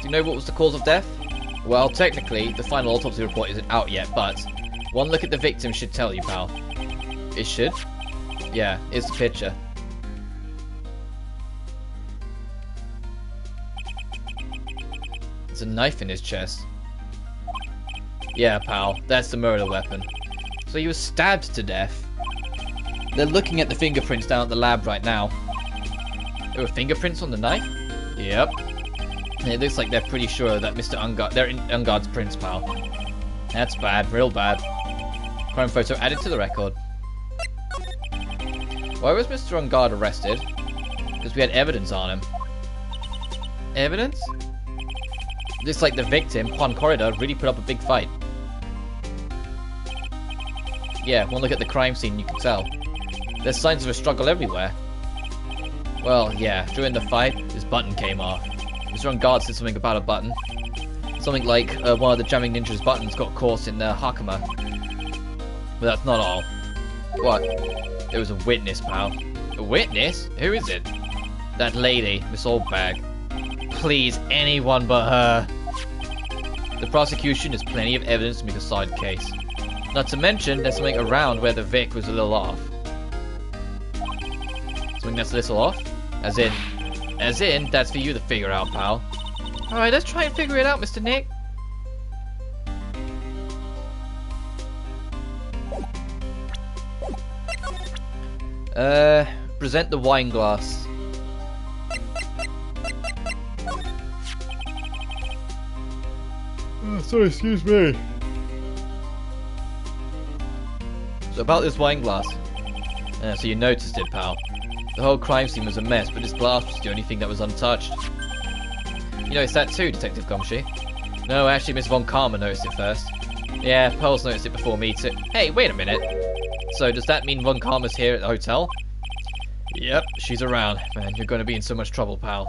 Do you know what was the cause of death? Well, technically, the final autopsy report isn't out yet, but one look at the victim should tell you, pal. It should? Yeah, it's the picture. There's a knife in his chest. Yeah, pal, that's the murder weapon. So he was stabbed to death. They're looking at the fingerprints down at the lab right now. There were fingerprints on the knife? Yep. And it looks like they're pretty sure that Mr. Ungard, they're in Ungard's prints, pal. That's bad, real bad. Crime photo added to the record. Why was Mr. Ungard arrested? Because we had evidence on him. Evidence? Looks like the victim, Juan Corridor, really put up a big fight. Yeah, one look at the crime scene, you can tell. There's signs of a struggle everywhere. Well, yeah, during the fight, his button came off. Mr. Ungard said something about a button. Something like one of the Jamming Ninja's buttons got caught in the Hakama. But that's not all. What? There was a witness, pal. A witness? Who is it? That lady, Miss Oldbag. Please, anyone but her. The prosecution has plenty of evidence to make a side case. Not to mention, there's something around where the Vic was a little off. Something that's a little off? As in, that's for you to figure out, pal. Alright, let's try and figure it out, Mr. Nick. Present the wine glass. Oh, sorry, excuse me. So about this wine glass. So you noticed it, pal. The whole crime scene was a mess, but this glass was the only thing that was untouched. You noticed that too, Detective Gumshoe? No, actually Miss Von Karma noticed it first. Yeah, Pearl's noticed it before me too. Hey, wait a minute. So does that mean Von Karma's here at the hotel? Yep, she's around. Man, you're going to be in so much trouble, pal.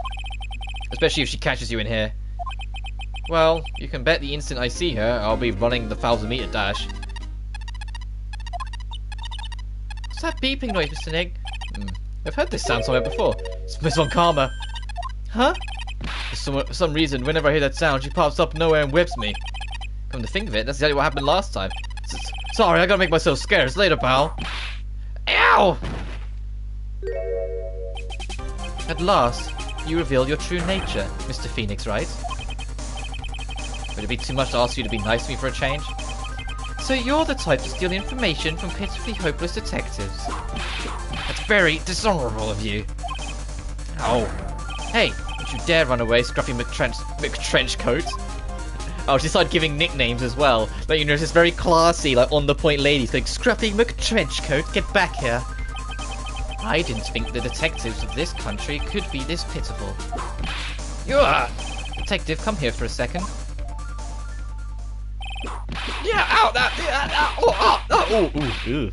Especially if she catches you in here. Well, you can bet the instant I see her, I'll be running the 1,000-meter dash. What's that beeping noise, Mr. Nick? I've heard this sound somewhere before. It's Miss Von Karma. Huh? For some reason, whenever I hear that sound, she pops up nowhere and whips me. Come to think of it, that's exactly what happened last time. Sorry, I gotta make myself scarce. Later, pal. Ow! At last, you reveal your true nature, Mr. Phoenix, Wright. Would it be too much to ask you to be nice to me for a change? So you're the type to steal information from pitifully hopeless detectives. That's very dishonorable of you. Ow. Hey, don't you dare run away, Scruffy McTrenchcoat. Oh, she started giving nicknames as well. But you know, it's very classy, like on-the-point ladies going, Scruffy McTrenchcoat, get back here. I didn't think the detectives of this country could be this pitiful. Detective, come here for a second. Yeah, ow, ooh.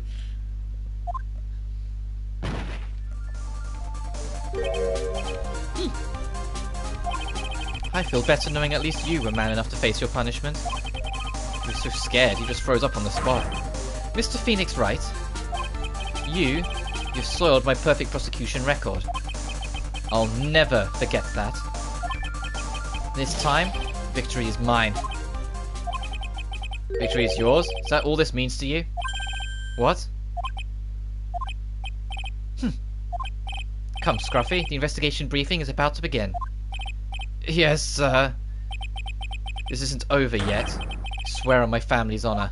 I feel better knowing at least you were man enough to face your punishment. He was so scared, he just froze up on the spot. Mr. Phoenix Wright, you've soiled my perfect prosecution record. I'll never forget that. This time, victory is mine. Victory is yours? Is that all this means to you? What? Come, Scruffy, the investigation briefing is about to begin. Yes, sir. This isn't over yet. I swear on my family's honor.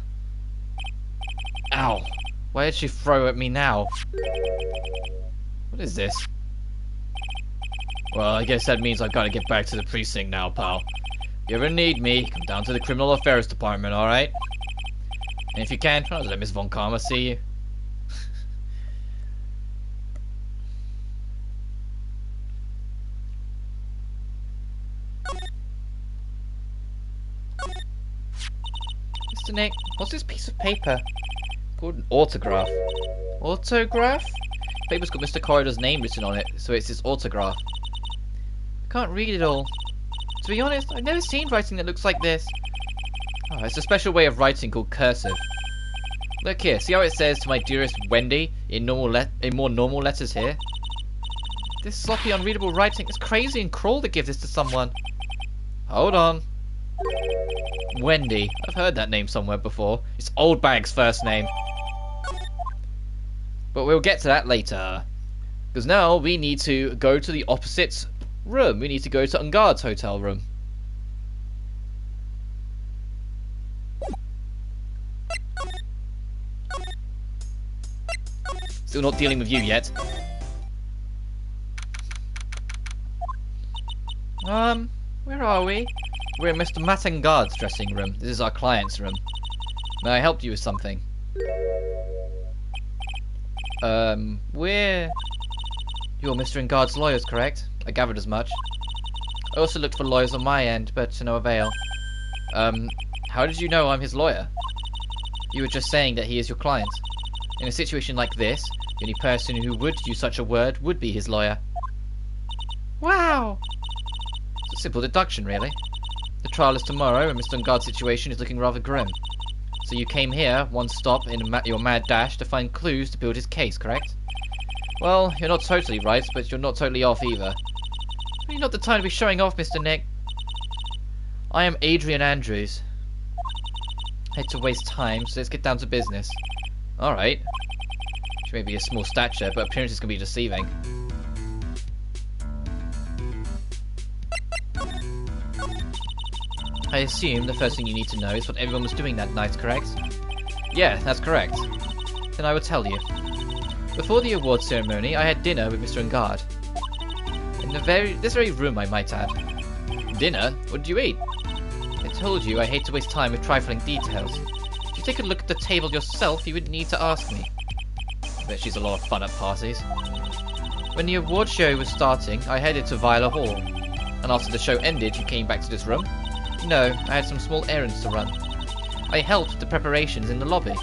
Ow. Why did she throw at me now? What is this? Well, I guess that means I've got to get back to the precinct now, pal. If you ever need me, come down to the Criminal Affairs Department, alright? And if you can, I'll let Miss Von Karma see you. Mr. Nick, what's this piece of paper? Called an autograph. Autograph? The paper's got Mr. Corridor's name written on it, so it's his autograph. I can't read it all. To be honest, I've never seen writing that looks like this. Oh, it's a special way of writing called cursive. Look here, see how it says to my dearest Wendy in more normal letters here? This sloppy, unreadable writing is crazy and cruel to give this to someone. Hold on. Wendy. I've heard that name somewhere before. It's Old Bag's first name. But we'll get to that later. Because now we need to go to the opposite room. We need to go to Ungard's hotel room. Still not dealing with you yet. Where are we? We're in Mr. Matengard's dressing room. This is our client's room. May I help you with something? You're Mr. Ngard's lawyers, correct? I gathered as much. I also looked for lawyers on my end, but to no avail. How did you know I'm his lawyer? You were just saying that he is your client. In a situation like this, the only person who would use such a word would be his lawyer. Wow! It's a simple deduction, really. The trial is tomorrow, and Mr. Ngard's situation is looking rather grim. So you came here, one stop in your mad dash, to find clues to build his case, correct? Well, you're not totally right, but you're not totally off either. You're not the time to be showing off, Mr. Nick. I am Adrian Andrews. I hate to waste time, so let's get down to business. Alright. She may be a small stature, but appearances can be deceiving. I assume the first thing you need to know is what everyone was doing that night, correct? Yeah, that's correct. Then I will tell you. Before the award ceremony, I had dinner with Mr. Ngard. In this very room, I might add. Dinner? What did you eat? I told you I hate to waste time with trifling details. If you take a look at the table yourself, you would need to ask me. I bet she's a lot of fun at parties. When the award show was starting, I headed to Viola Hall. And after the show ended, you came back to this room? No, I had some small errands to run. I helped with the preparations in the lobby.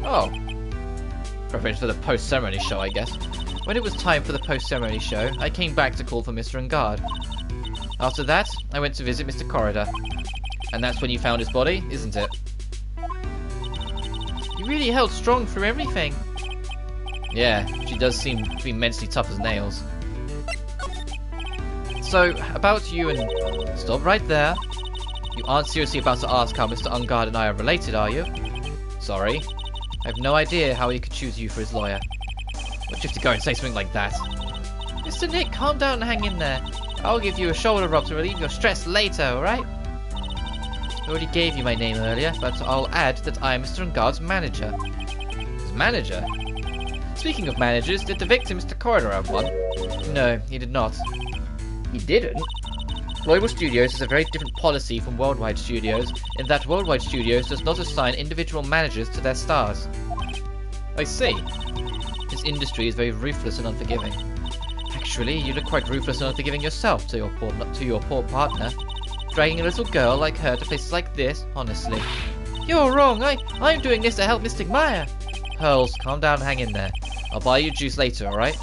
Oh. Preparations for the post-ceremony show, I guess. When it was time for the post-ceremony show, I came back to call for Mr. Ngard. After that, I went to visit Mr. Corridor. And that's when you found his body, isn't it? You really held strong through everything. Yeah, she does seem to be immensely tough as nails. So, about you and... Stop right there. You aren't seriously about to ask how Mr. Ngard and I are related, are you? Sorry. I have no idea how he could choose you for his lawyer. Why'd you have to go and say something like that? Mr. Nick, calm down and hang in there. I'll give you a shoulder rub to relieve your stress later, alright? I already gave you my name earlier, but I'll add that I'm Mr. Ungard's manager. His manager? Speaking of managers, did the victim, Mr. Corridor, have one? No, he did not. He didn't? Global Studios has a very different policy from Worldwide Studios, in that Worldwide Studios does not assign individual managers to their stars. I see. This industry is very ruthless and unforgiving. Actually, you look quite ruthless and unforgiving yourself to your poor partner. Dragging a little girl like her to places like this, honestly. You're wrong, I'm doing this to help Mystic Maya. Pearls, calm down and hang in there. I'll buy you juice later, alright?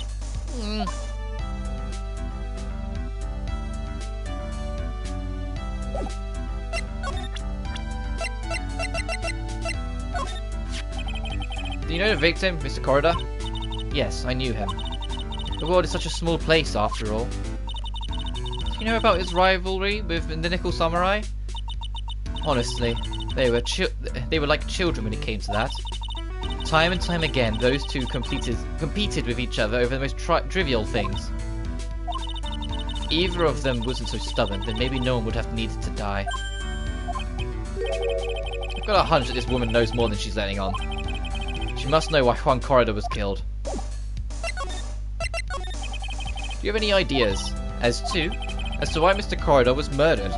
Do you know the victim, Mr. Corridor? Yes, I knew him. The world is such a small place, after all. Do you know about his rivalry with the Nickel Samurai? Honestly, they were like children when it came to that. Time and time again, those two competed with each other over the most trivial things. If either of them wasn't so stubborn, then maybe no one would have needed to die. I've got a hunch that this woman knows more than she's letting on. She must know why Juan Corridor was killed. Do you have any ideas as to why Mr. Corridor was murdered?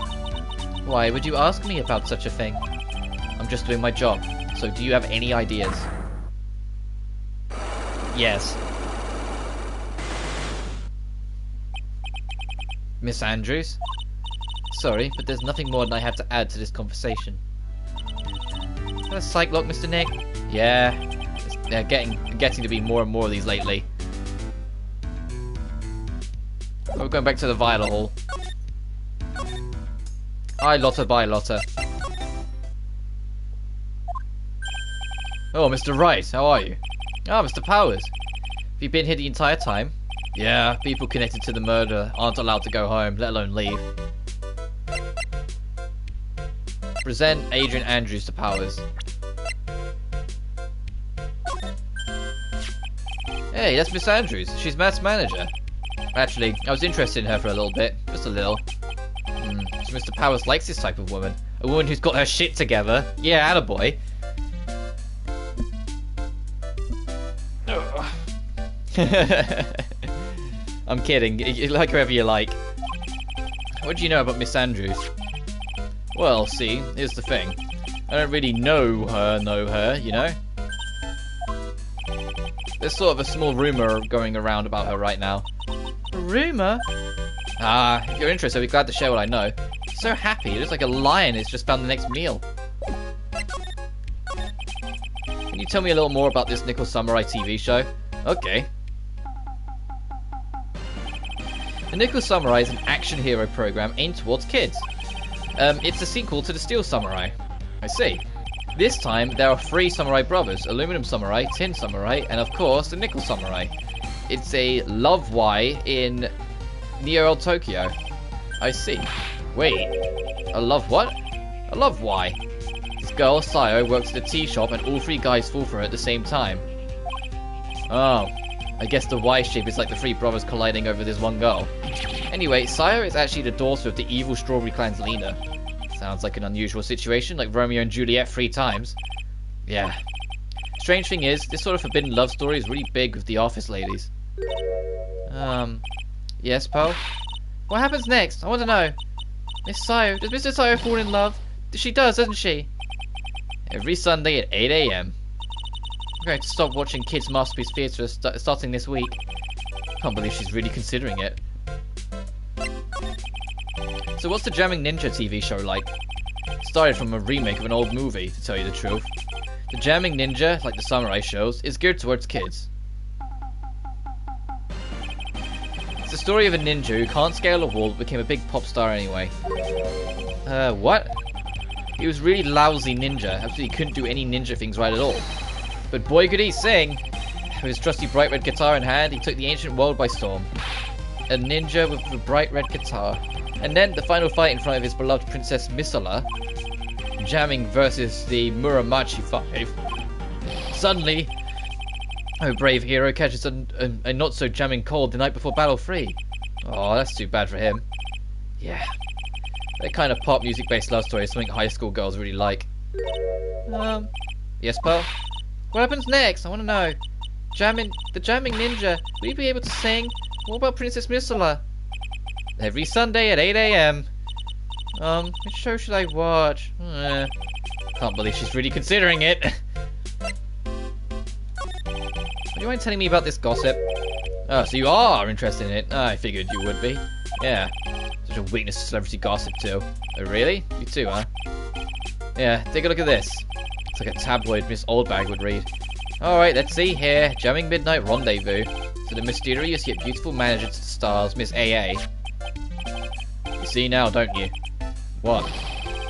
Why would you ask me about such a thing? I'm just doing my job, so do you have any ideas? Yes. Miss Andrews? Sorry, but there's nothing more than I have to add to this conversation. Is that a psych lock, Mr. Nick? Yeah. They're getting to be more and more of these lately. We're going back to the Violet Hall. Hi, Lotta, bye, Lotta. Oh, Mr. Wright, how are you? Ah, Mr. Powers. Have you been here the entire time? Yeah, people connected to the murder aren't allowed to go home, let alone leave. Present Adrian Andrews to Powers. Hey, that's Miss Andrews. She's Matt's manager. Actually, I was interested in her for a little bit. Just a little. So Mr. Powers likes this type of woman. A woman who's got her shit together. Yeah, attaboy. I'm kidding. You like whoever you like. What do you know about Miss Andrews? Well, see, here's the thing. I don't really know her, you know? There's sort of a small rumour going around about her right now. A rumour? Ah, if you're interested, I'd be glad to share what I know. So happy, it looks like a lion has just found the next meal. Can you tell me a little more about this Nickel Samurai TV show? Okay. The Nickel Samurai is an action hero program aimed towards kids. It's a sequel to the Steel Samurai. I see. This time, there are 3 samurai brothers, Aluminum Samurai, Tin Samurai, and of course, the Nickel Samurai. It's a Love Y in Neo Tokyo. I see. Wait, a Love what? A Love Y. This girl, Sayo, works at a tea shop and all 3 guys fall for her at the same time. Oh, I guess the Y shape is like the 3 brothers colliding over this one girl. Anyway, Sayo is actually the daughter of the evil Strawberry Clan's leader. Sounds like an unusual situation, like Romeo and Juliet 3 times. Yeah. Strange thing is, this sort of forbidden love story is really big with the office ladies. Yes, Pearl? What happens next? I want to know. Miss Sayo, does Mr. Sayo fall in love? She does, doesn't she? Every Sunday at 8 AM. I'm going to stop watching Kids Masterpiece Theatre starting this week. Can't believe she's really considering it. So what's the Jamming Ninja TV show like? It started from a remake of an old movie, to tell you the truth. The Jamming Ninja, like the samurai shows, is geared towards kids. It's the story of a ninja who can't scale a wall but became a big pop star anyway. What? He was really lousy ninja, absolutely couldn't do any ninja things right at all. But boy could he sing! With his trusty bright red guitar in hand, he took the ancient world by storm. A ninja with a bright red guitar. And then the final fight in front of his beloved Princess Misala, jamming versus the Muramachi 5. Suddenly, A brave hero catches a not-so-jamming cold the night before Battle 3. Oh, that's too bad for him. Yeah. That kind of pop music-based love story is something high school girls really like. Yes, Pearl? What happens next? I want to know. The jamming ninja. Will you be able to sing? What about Princess Missula? Every Sunday at 8 AM. Which show should I watch? Can't believe she's really considering it. Would you mind telling me about this gossip? Oh, so you are interested in it. I figured you would be. Yeah. Such a weakness to celebrity gossip too. Oh, really? You too, huh? Yeah, take a look at this. It's like a tabloid Miss Oldbag would read. Alright, let's see here. Jamming Midnight Rendezvous. So the mysterious yet beautiful manager to the stars, Miss AA. You see now, don't you? What?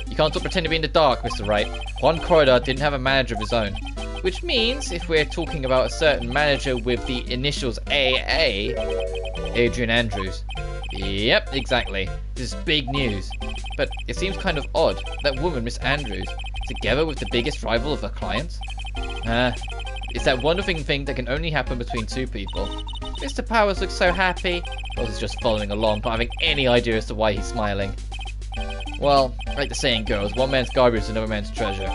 You can't still pretend to be in the dark, Mr. Wright. Juan Corridor didn't have a manager of his own. Which means, if we're talking about a certain manager with the initials AA, Adrian Andrews. Yep, exactly. This is big news. But it seems kind of odd. That woman, Miss Andrews, together with the biggest rival of her clients? It's that wonderful thing that can only happen between two people. Mr. Powers looks so happy. Powers is just following along, not having any idea as to why he's smiling. Well, like the saying goes, one man's garbage is another man's treasure.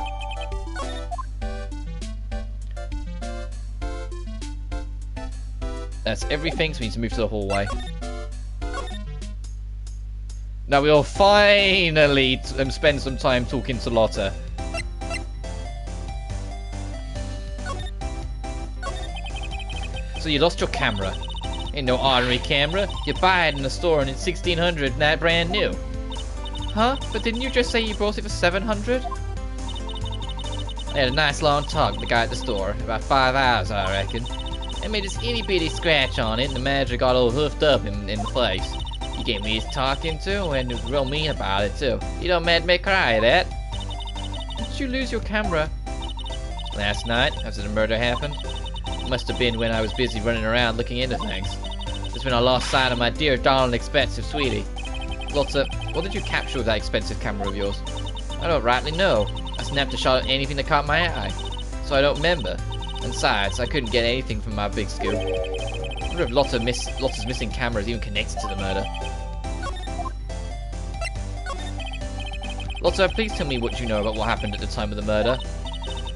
That's everything, so we need to move to the hallway. Now we'll finally spend some time talking to Lotta. So you lost your camera. Ain't no ordinary camera. You buy it in the store and it's 1600, not brand new. Huh? But didn't you just say you bought it for 700? I had a nice long talk with the guy at the store. About 5 hours, I reckon. I made this itty bitty scratch on it and the manager got all hoofed up in the face. He gave me his talking to and was real mean about it too. You don't made me cry, that. Did you lose your camera? Last night, after the murder happened. It must have been when I was busy running around looking into things. Just when I lost sight of my dear darling expensive sweetie. Lotta, what did you capture with that expensive camera of yours? I don't rightly know. I snapped a shot at anything that caught my eye. So I don't remember. And besides, I couldn't get anything from my big scoop. I wonder if Lotta's missing camera is even connected to the murder. Lotta, please tell me what you know about what happened at the time of the murder.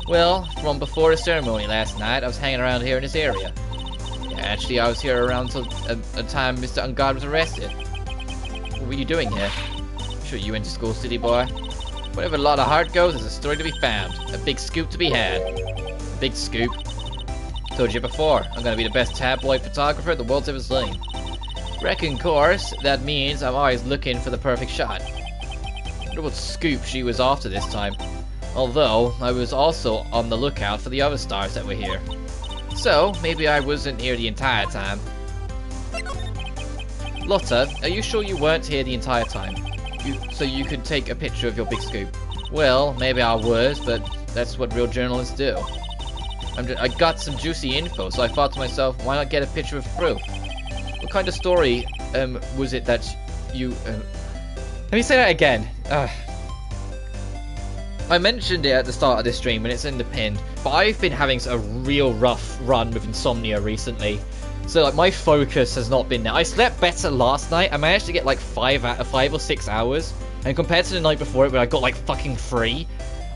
Well, from before the ceremony last night, I was hanging around here in this area. Yeah, actually, I was here around until the time Mr. Ungard was arrested. What were you doing here? Sure you went to school, city boy. Wherever Lotta Hart goes, there's a story to be found. A big scoop to be had. A big scoop. Told you before, I'm gonna be the best tabloid photographer the world's ever seen. Reckon, course, that means I'm always looking for the perfect shot. Wonder what scoop she was after this time. Although, I was also on the lookout for the other stars that were here. So, maybe I wasn't here the entire time. Lotta, are you sure you weren't here the entire time? So you could take a picture of your big scoop? Well, maybe I was, but that's what real journalists do. I got some juicy info, so I thought to myself, why not get a picture of proof? What kind of story was it that you... Let me say that again. I mentioned it at the start of this stream, and it's in the pin, but I've been having a real rough run with insomnia recently. So, like, my focus has not been there. I slept better last night. I managed to get, like, 5 or 6 hours. And compared to the night before it, where I got, like, fucking 3,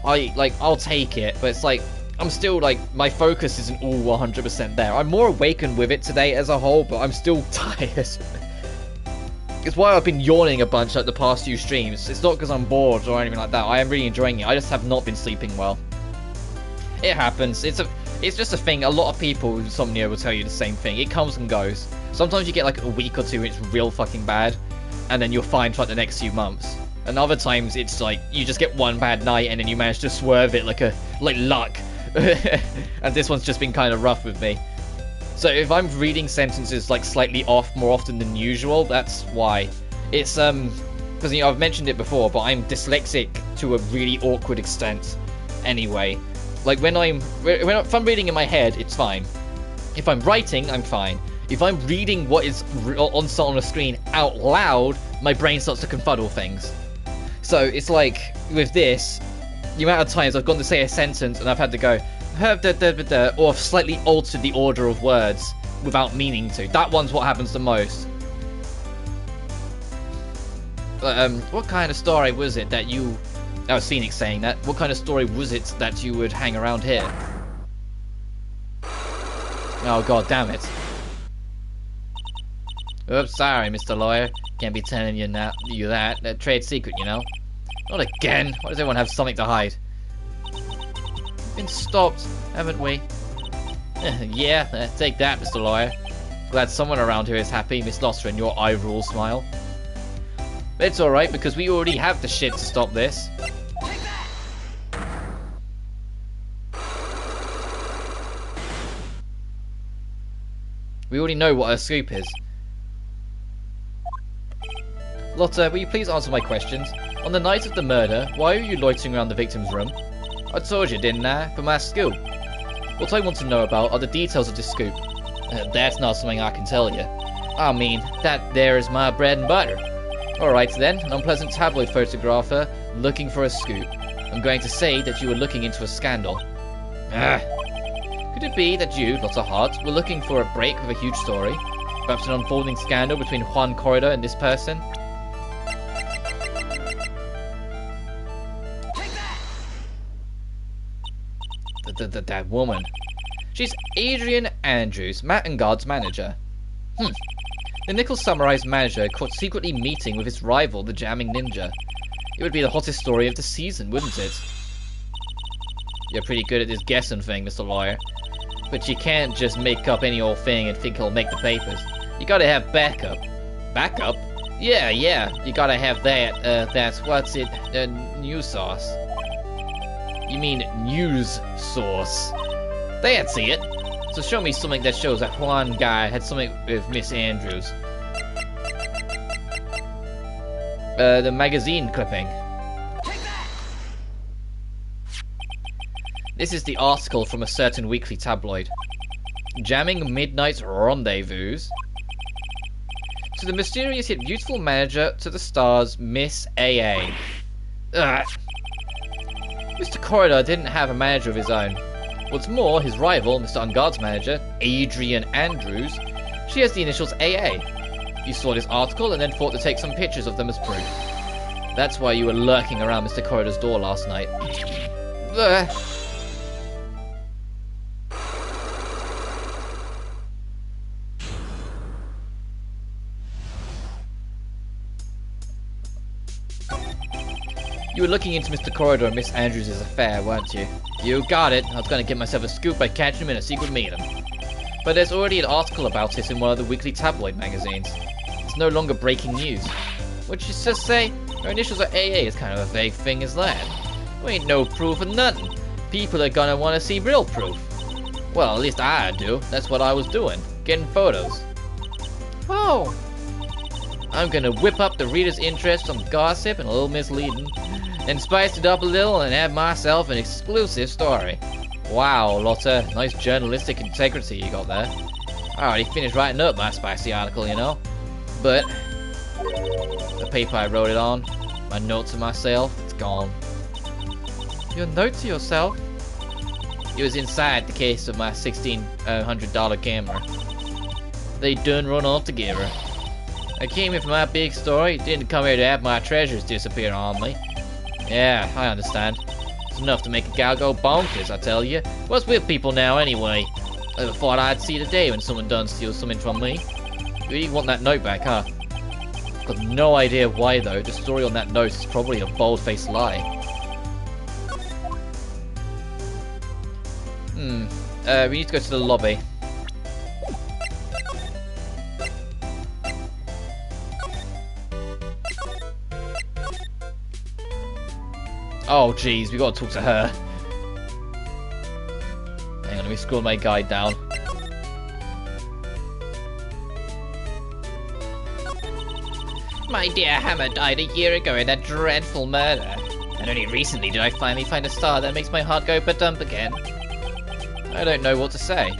I'll take it. But it's like, I'm still, like, my focus isn't all 100% there. I'm more awakened with it today as a whole, but I'm still tired. It's why I've been yawning a bunch like the past few streams. It's not because I'm bored or anything like that. I am really enjoying it. I just have not been sleeping well. It happens. It's just a thing. A lot of people with insomnia will tell you the same thing. It comes and goes. Sometimes you get like a week or two and it's real fucking bad, and then you're fine for like the next few months. And other times it's like you just get one bad night and then you manage to swerve it like luck. And this one's just been kind of rough with me. So if I'm reading sentences like slightly off more often than usual, that's why. It's because you know I've mentioned it before, but I'm dyslexic to a really awkward extent. Anyway, like if I'm reading in my head, it's fine. If I'm writing, I'm fine. If I'm reading what is on a screen out loud, my brain starts to confuddle things. So it's like with this, the amount of times I've gone to say a sentence and I've had to go, Or slightly altered the order of words without meaning to. That one's what happens the most. What kind of story was it that you... That was Scenic saying that. What kind of story was it that you would hang around here? Oh, god damn it. Oops, sorry, Mr. Lawyer. Can't be telling you that. Trade secret, you know. Not again. Why does everyone have something to hide? Been stopped, haven't we? Yeah, take that, Mr. Lawyer. Glad someone around here is happy, Miss Losser, and your eye-roll smile. But it's alright, because we already have the shit to stop this. We already know what her scoop is. Lotta, will you please answer my questions? On the night of the murder, why were you loitering around the victim's room? I told you, didn't I? For my scoop. What I want to know about are the details of this scoop. That's not something I can tell you. I mean, that there is my bread and butter. Alright then, an unpleasant tabloid photographer looking for a scoop. I'm going to say that you were looking into a scandal. Could it be that you, Lotta Hart, were looking for a break with a huge story? Perhaps an unfolding scandal between Juan Corridor and this person? That woman. She's Adrian Andrews, Matt and Guard's manager. The Nickel Summarized manager caught secretly meeting with his rival, the Jamming Ninja. It would be the hottest story of the season, wouldn't it? You're pretty good at this guessing thing, Mr. Lawyer. But you can't just make up any old thing and think it'll make the papers. You gotta have backup. Backup? Yeah. You gotta have that, that's, what's it, news source. You mean news source. That's it. So show me something that shows that Juan guy had something with Miss Andrews. The magazine clipping. This is the article from a certain weekly tabloid. Jamming Midnight Rendezvous. To the mysterious yet beautiful manager to the stars, Miss AA. Mr. Corridor didn't have a manager of his own. What's more, his rival, Mr. Unguard's manager, Adrian Andrews, she has the initials AA. You saw this article and then thought to take some pictures of them as proof. That's why you were lurking around Mr. Corridor's door last night. You were looking into Mr. Corridor and Miss Andrews' affair, weren't you? You got it. I was going to get myself a scoop by catching him in a secret meeting. But there's already an article about it in one of the weekly tabloid magazines. It's no longer breaking news. What'd you just say? Her initials are AA is kind of a vague thing as that. We ain't no proof of nothing. People are gonna want to see real proof. Well, at least I do. That's what I was doing. Getting photos. Oh! I'm gonna whip up the reader's interest on gossip and a little misleading. And spice it up a little and have myself an exclusive story. Wow, Lotta, nice journalistic integrity you got there. I already finished writing up my spicy article, you know. But the paper I wrote it on, my note to myself, it's gone. Your note to yourself? It was inside the case of my $1,600 camera. They done run off together. I came here for my big story, didn't come here to have my treasures disappear on me. Yeah, I understand. It's enough to make a gal go bonkers, I tell you. What's with people now, anyway? I never thought I'd see the day when someone done steals something from me. You really want that note back, huh? Got no idea why, though. The story on that note is probably a bold-faced lie. We need to go to the lobby. Oh, jeez, we gotta talk to her. Hang on, let me scroll my guide down. My dear Hammer died a year ago in that dreadful murder. And only recently did I finally find a star that makes my heart go ba-dump again. I don't know what to say.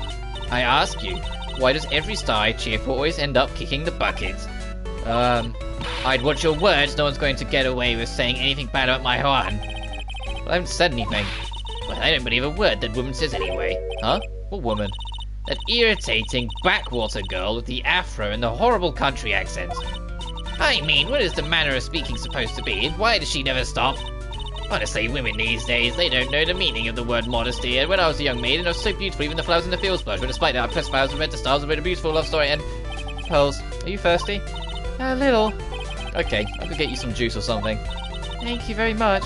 I ask you, why does every star I cheer for always end up kicking the bucket? I'd watch your words, no one's going to get away with saying anything bad about my Juan. Well, I haven't said anything. Well, I don't believe a word that woman says anyway. Huh? What woman? That irritating backwater girl with the afro and the horrible country accent. I mean, what is the manner of speaking supposed to be, and why does she never stop? Honestly, women these days, they don't know the meaning of the word modesty, and when I was a young maiden, I was so beautiful even the flowers in the fields blushed, but despite that, I pressed flowers and read the stars and wrote a beautiful love story, and... Pearls, are you thirsty? A little. Okay, I could get you some juice or something. Thank you very much.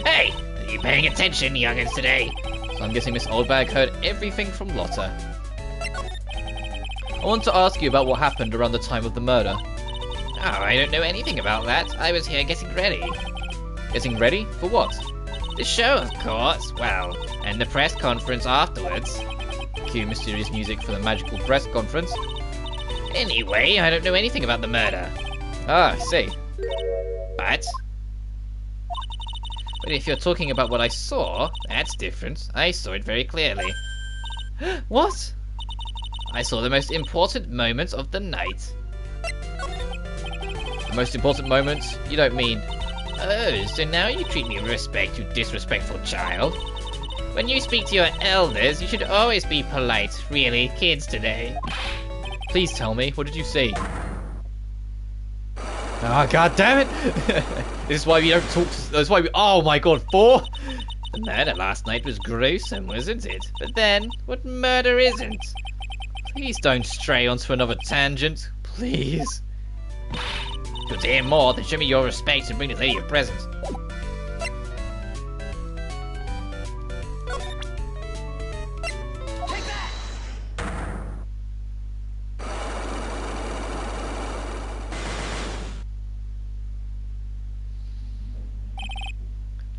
Hey! Are you paying attention, youngins, today? So I'm guessing Miss Oldbag heard everything from Lotta. I want to ask you about what happened around the time of the murder. Oh, I don't know anything about that. I was here getting ready. Getting ready? For what? The show, of course. Well, and the press conference afterwards. Cue mysterious music for the magical press conference. Anyway, I don't know anything about the murder. Ah, I see. But if you're talking about what I saw, that's different. I saw it very clearly. What? I saw the most important moments of the night. The most important moments? You don't mean... Oh, so now you treat me with respect, you disrespectful child. When you speak to your elders, you should always be polite. Really, kids today. Please tell me, what did you see? Ah, god damn it! This is why we don't talk to... That's why we... Oh my god, 4? The murder last night was gruesome, wasn't it? But then, what murder isn't? Please don't stray onto another tangent. Please. To hear more, then show me your respect and bring this lady a present.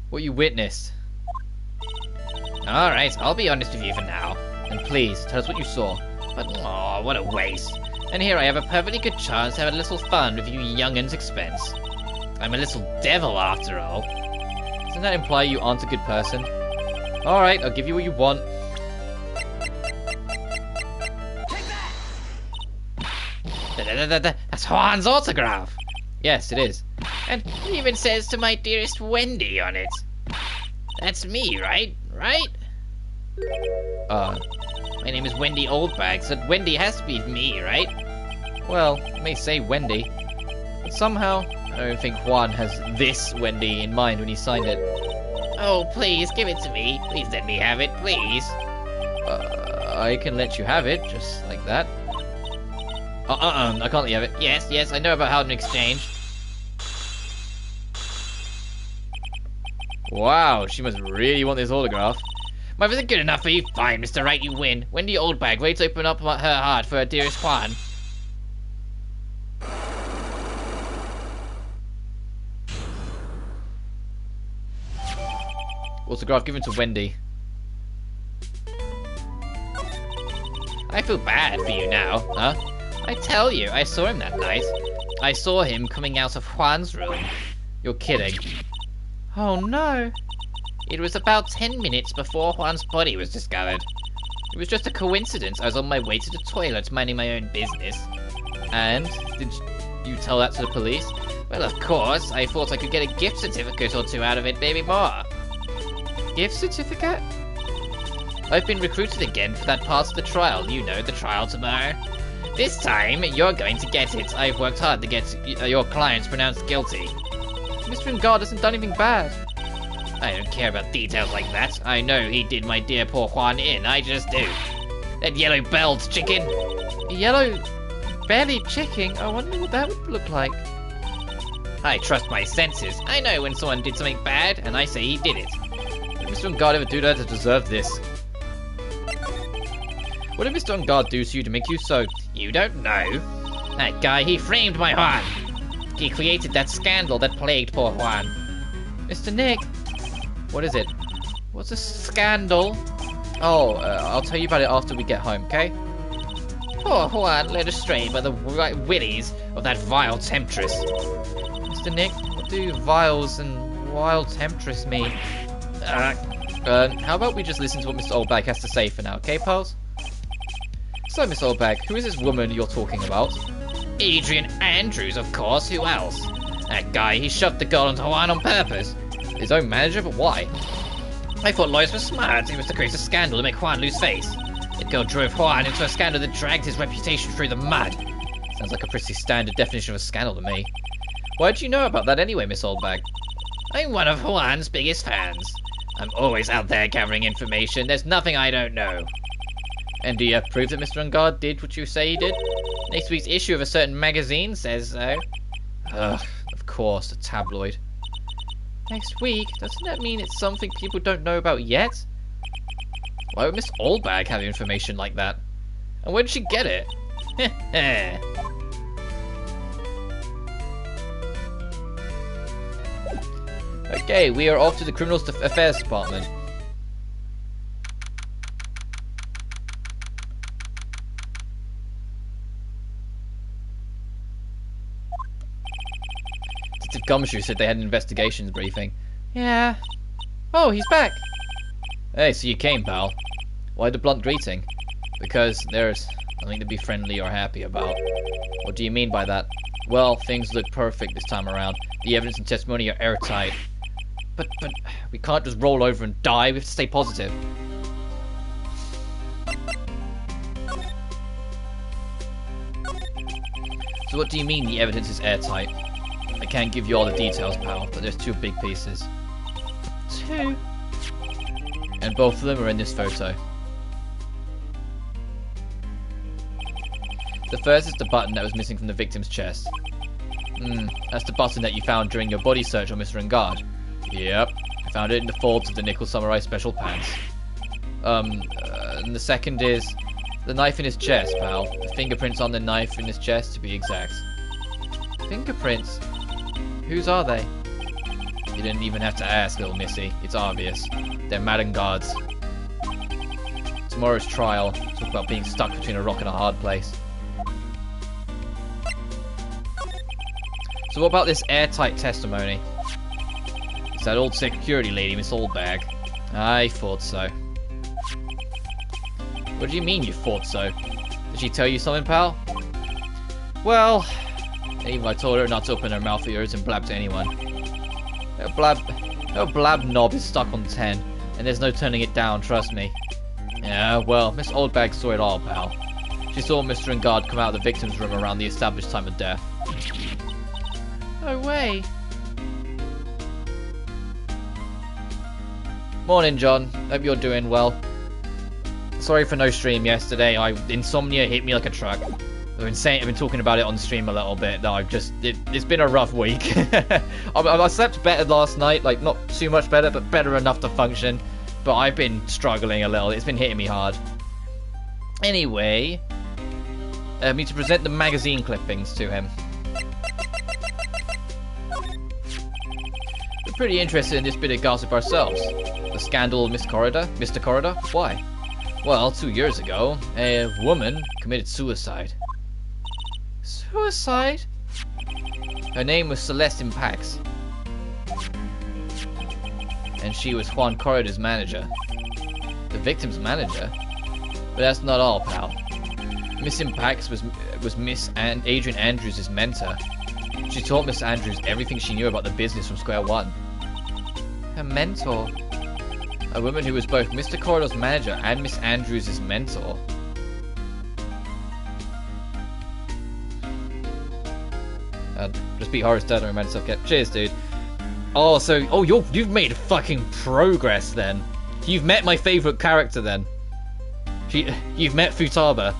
What you witnessed. Alright, I'll be honest with you for now. And please, tell us what you saw. But, oh, what a waste. And here I have a perfectly good chance to have a little fun with you young'uns' expense. I'm a little devil after all. Doesn't that imply you aren't a good person? Alright, I'll give you what you want. That's Juan's autograph. Yes, it is. And it even says to my dearest Wendy on it. That's me, right? Right? My name is Wendy Oldbag, so Wendy has to be me, right? Well, it may say Wendy, but somehow I don't think Juan has this Wendy in mind when he signed it. Oh, please, give it to me. Please let me have it, please. I can let you have it, just like that. I can't let you have it. Yes, I know about how to exchange. Wow, she must really want this autograph. Well, if it's good enough for you, fine, Mr. Wright, you win. Wendy Oldbag, ready to open up her heart for her dearest Juan. Autograph given to Wendy. I feel bad for you now, huh? I tell you, I saw him that night. I saw him coming out of Juan's room. You're kidding. Oh no. It was about 10 minutes before Juan's body was discovered. It was just a coincidence. I was on my way to the toilet minding my own business. And? Did you tell that to the police? Well, of course. I thought I could get a gift certificate or two out of it, maybe more. Gift certificate? I've been recruited again for that part of the trial. You know, the trial tomorrow. This time, you're going to get it. I've worked hard to get your clients pronounced guilty. Mr. Ingard hasn't done anything bad. I don't care about details like that. I know he did my dear poor Juan in. I just do. That yellow-belled chicken. A yellow-bellied chicken? I wonder what that would look like. I trust my senses. I know when someone did something bad, and I say he did it. Did Mr. Ingard ever do that to deserve this? What did Mr. Ingard do to you to make you so... You don't know. That guy, he framed my Juan. He created that scandal that plagued poor Juan. Mr. Nick! What is it? What's a scandal? Oh, I'll tell you about it after we get home, okay? Poor Juan led astray by the willies of that vile temptress. Mr. Nick, what do vials and wild temptress mean? How about we just listen to what Mr. Oldbag has to say for now, okay, pals? So, Miss Oldbag, who is this woman you're talking about? Adrian Andrews, of course. Who else? That guy, he shoved the girl onto Juan on purpose. His own manager, but why? I thought lawyers were smart. It was to create a scandal to make Juan lose face. The girl drove Juan into a scandal that dragged his reputation through the mud. Sounds like a pretty standard definition of a scandal to me. Why did you know about that anyway, Miss Oldbag? I'm one of Juan's biggest fans. I'm always out there gathering information. There's nothing I don't know. And do you have proof that Mr. Ungard did what you say he did? Next week's issue of a certain magazine says so. Ugh, of course, a tabloid. Next week? Doesn't that mean it's something people don't know about yet? Why would Miss Oldbag have information like that? And where did she get it? Okay, we are off to the Criminal Affairs Department. Detective Gumshoe said they had an investigations briefing. Yeah. Oh, he's back. Hey, so you came, pal. Why the blunt greeting? Because there's nothing to be friendly or happy about. What do you mean by that? Well, things look perfect this time around. The evidence and testimony are airtight. But we can't just roll over and die. We have to stay positive. So what do you mean the evidence is airtight? I can't give you all the details, pal, but there's two big pieces. Two? And both of them are in this photo. The first is the button that was missing from the victim's chest. That's the button that you found during your body search on Mr. Ungard. Yep, I found it in the folds of the Nickel Samurai Special Pants. And the second is the knife in his chest, pal. The fingerprints on the knife in his chest, to be exact. Fingerprints? Whose are they? You didn't even have to ask, little missy. It's obvious. They're Madden Guards. Tomorrow's trial. Talk about being stuck between a rock and a hard place. So what about this airtight testimony? It's that old security lady, Miss Oldbag. I thought so. What do you mean you thought so? Did she tell you something, pal? Well, even I told her not to open her mouth of yours and blab to anyone. Her blab knob is stuck on 10, and there's no turning it down, trust me. Yeah, well, Miss Oldbag saw it all, pal. She saw Mr. Ungard come out of the victim's room around the established time of death. No way. Morning, John. Hope you're doing well. Sorry for no stream yesterday. Insomnia hit me like a truck. I've been talking about it on stream a little bit. Though it's been a rough week. I slept better last night, like not too much better, but better enough to function. But I've been struggling a little. It's been hitting me hard. Anyway, I need to present the magazine clippings to him. We're pretty interested in this bit of gossip ourselves. The scandal of Mr. Corridor. Why? Well, 2 years ago, a woman committed suicide. Suicide? Her name was Celestine Pax. And she was Juan Corridor's manager. The victim's manager? But that's not all, pal. Miss Pax was Miss Adrian Andrews' mentor. She taught Miss Andrews everything she knew about the business from square one. Her mentor? A woman who was both Mr. Corridor's manager and Miss Andrews' mentor. Just beat Horace Dad and remind yourself. Cheers, dude. Oh, so you've made fucking progress then. You've met my favorite character then. You've met Futaba.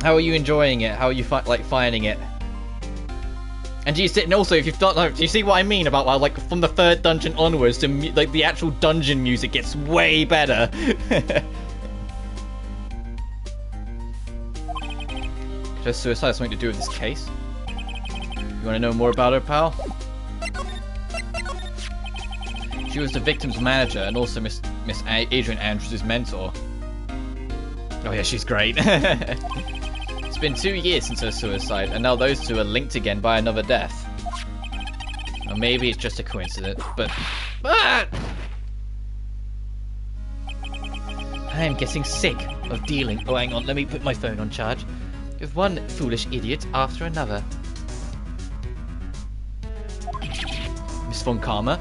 How are you enjoying it? How are you finding it? And do you see? And also, if you've done, do you see what I mean about how, like, from the third dungeon onwards, to like the actual dungeon music gets way better. Does suicide have something to do with this case? You want to know more about her, pal? She was the victim's manager and also Miss Adrian Andrews' mentor. Oh yeah, she's great. It's been 2 years since her suicide, and now those two are linked again by another death. Or maybe it's just a coincidence, but... I am getting sick of dealing... Oh, hang on, let me put my phone on charge. With one foolish idiot after another. Miss Von Karma.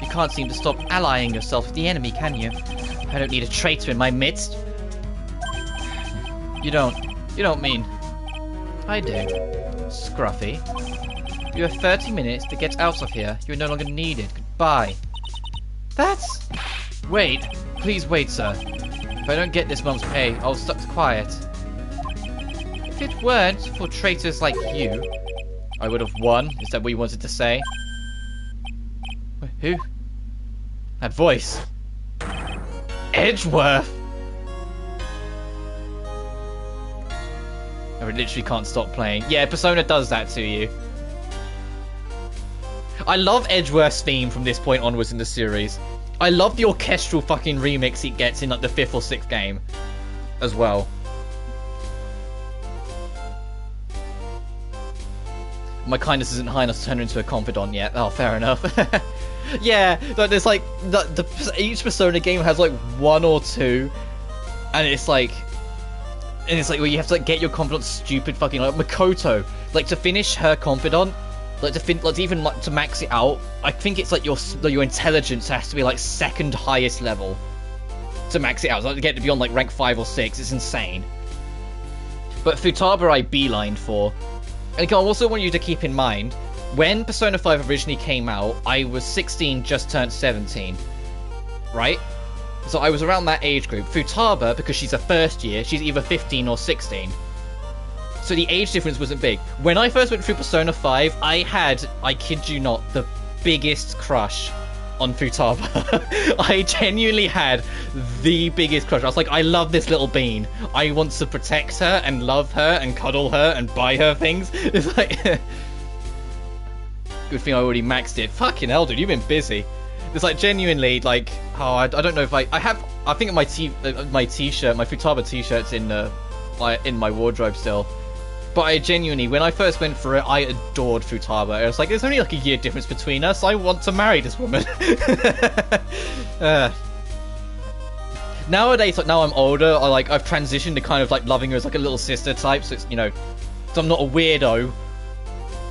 You can't seem to stop allying yourself with the enemy, can you? I don't need a traitor in my midst. You don't mean... I do. Scruffy. You have 30 minutes to get out of here. You are no longer needed. Goodbye. That's... Wait. Please wait, sir. If I don't get this month's pay, I'll stop quiet. If it weren't for traitors like you, I would have won. Is that what you wanted to say? Wait, who? That voice. Edgeworth! I literally can't stop playing. Yeah, Persona does that to you. I love Edgeworth's theme from this point onwards in the series. I love the orchestral fucking remix it gets in like the 5th or 6th game as well. My kindness isn't high enough to turn her into a confidant yet. Oh, fair enough. Yeah, but there's like each Persona game has like 1 or 2, and it's like where you have to like get your confidant stupid fucking like Makoto, like to finish her confidant, like to max it out. I think it's like your intelligence has to be like 2nd highest level to max it out. So like to get to be on like rank 5 or 6. It's insane. But Futaba I beelined for. And I also want you to keep in mind, when Persona 5 originally came out, I was 16, just turned 17. Right? So I was around that age group. Futaba, because she's a first year, she's either 15 or 16. So the age difference wasn't big. When I first went through Persona 5, I had, I kid you not, the biggest crush on Futaba. I genuinely had the biggest crush. I was like, I love this little bean. I want to protect her and love her and cuddle her and buy her things. It's like... Good thing I already maxed it. Fucking hell, dude, you've been busy. It's like genuinely, like, oh, I don't know if I think my t-shirt, my Futaba t-shirt's in my wardrobe still. But I genuinely, when I first went for it, I adored Futaba. I was like, there's only like a year difference between us. I want to marry this woman. Nowadays, like now I'm older, I've transitioned to kind of like loving her as like a little sister type. So it's, you know, so I'm not a weirdo.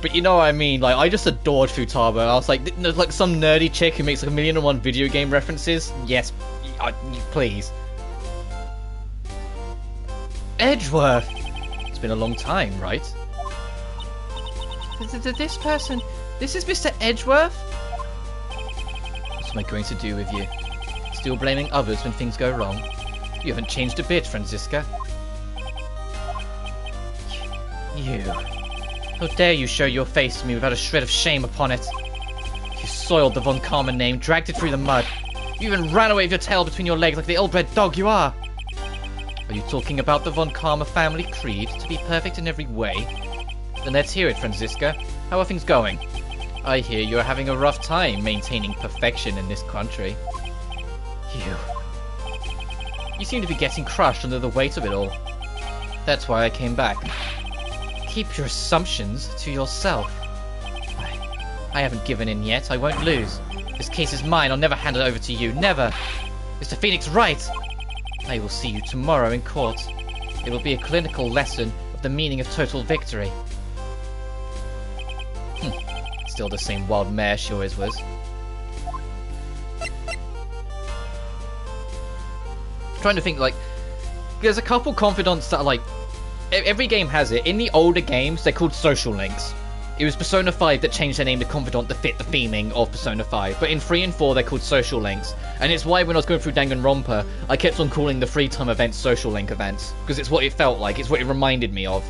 But you know what I mean? Like, I just adored Futaba. I was like, there's like some nerdy chick who makes like 1,000,001 video game references. Yes, please. Edgeworth. It's been a long time, right? This person, this is Mr. Edgeworth? What am I going to do with you? Still blaming others when things go wrong? You haven't changed a bit, Franziska. You... How dare you show your face to me without a shred of shame upon it? You soiled the Von Karma name, dragged it through the mud. You even ran away with your tail between your legs like the ill-bred dog you are. Are you talking about the Von Karma family creed, to be perfect in every way? Then let's hear it, Franziska. How are things going? I hear you're having a rough time maintaining perfection in this country. You seem to be getting crushed under the weight of it all. That's why I came back. Keep your assumptions to yourself. I haven't given in yet. I won't lose. This case is mine. I'll never hand it over to you. Never. Mr. Phoenix Wright. I will see you tomorrow in court. It will be a clinical lesson of the meaning of total victory. Still the same wild mare she always was. Trying to think, like, there's a couple confidants that are like, every game has it. In the older games, they're called social links. It was Persona 5 that changed their name to Confidant to fit the theming of Persona 5. But in 3 and 4, they're called social links. And it's why when I was going through Danganronpa, I kept on calling the free time events social link events. Because it's what it felt like. It's what it reminded me of.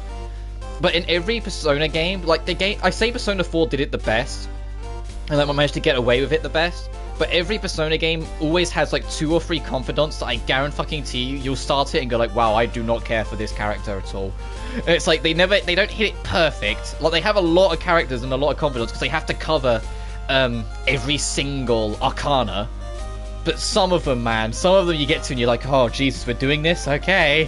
But in every Persona game, like I say Persona 4 did it the best. And like, I managed to get away with it the best. But every Persona game always has like 2 or 3 confidants that I guarantee you'll start it and go like, wow, I do not care for this character at all. And it's like they don't hit it perfect. Like, they have a lot of characters and a lot of confidants because they have to cover every single arcana. But some of them, man, some of them you get to and you're like, oh Jesus, we're doing this? Okay.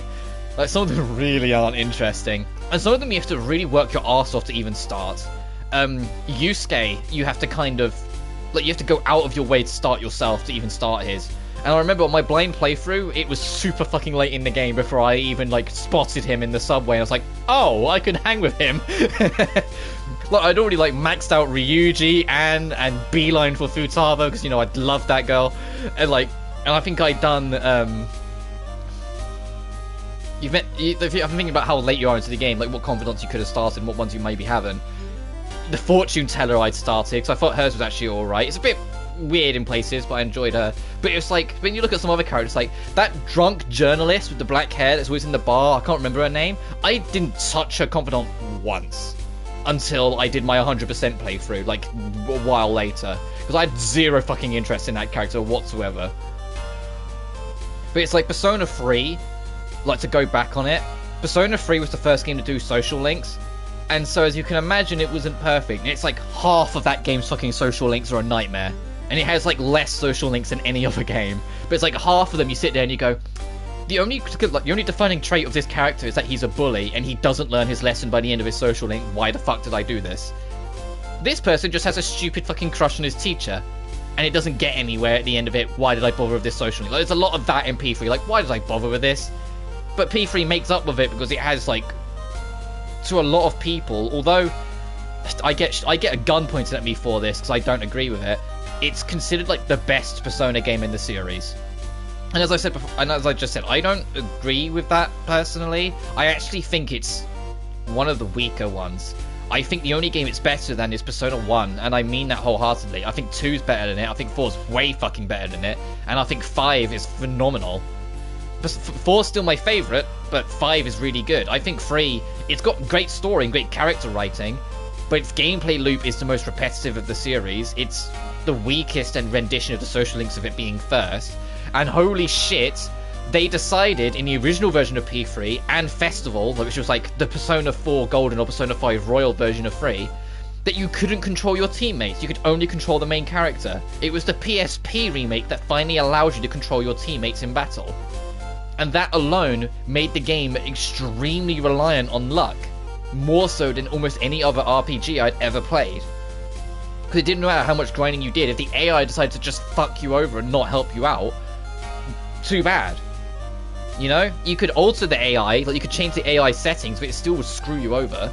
Like, some of them really aren't interesting. And some of them you have to really work your arse off to even start. Yusuke, you have to kind of, like, you have to go out of your way to start yourself to even start his. And I remember on my blind playthrough, it was super fucking late in the game before I even, like, spotted him in the subway. And I was like, oh, I can hang with him. Like, I'd already like maxed out Ryuji and beeline for Futaba because, you know, I'd love that girl, and I think I'd done I'm thinking about how late you are into the game, like what confidants you could have started and what ones you may be having. The fortune teller I'd started because I thought hers was actually all right. It's a bit weird in places, but I enjoyed her. But it's like when you look at some other characters, like that drunk journalist with the black hair that's always in the bar, I can't remember her name. I didn't touch her confidant once until I did my 100% playthrough, like a while later, because I had zero fucking interest in that character whatsoever. But it's like Persona 3, like, to go back on it, Persona 3 was the first game to do social links, and so as you can imagine, it wasn't perfect. It's like half of that game's fucking social links are a nightmare, and it has like less social links than any other game, but it's like half of them you sit there and you go, the only defining trait of this character is that he's a bully and he doesn't learn his lesson by the end of his social link. Why the fuck did I do this? This person just has a stupid fucking crush on his teacher, and it doesn't get anywhere at the end of it. Why did I bother with this social link? Like, there's a lot of that in P3. Like, why did I bother with this? But P3 makes up with it because it has, like, to a lot of people, although I get a gun pointed at me for this because I don't agree with it, it's considered like the best Persona game in the series. And as I said before, and as I just said, I don't agree with that personally. I actually think it's one of the weaker ones. I think the only game it's better than is Persona 1, and I mean that wholeheartedly. I think 2's better than it, I think 4's way fucking better than it, and I think 5 is phenomenal. 4's still my favourite, but 5 is really good. I think 3, it's got great story and great character writing, but its gameplay loop is the most repetitive of the series. It's the weakest and rendition of the social links of it being first, and holy shit, they decided in the original version of P3 and Festival, which was like the Persona 4 Golden or Persona 5 Royal version of 3, that you couldn't control your teammates, you could only control the main character. It was the PSP remake that finally allowed you to control your teammates in battle. And that alone made the game extremely reliant on luck, more so than almost any other RPG I'd ever played. Because it didn't matter how much grinding you did, if the AI decided to just fuck you over and not help you out, too bad. You know? You could alter the AI, like you could change the AI settings, but it still would screw you over.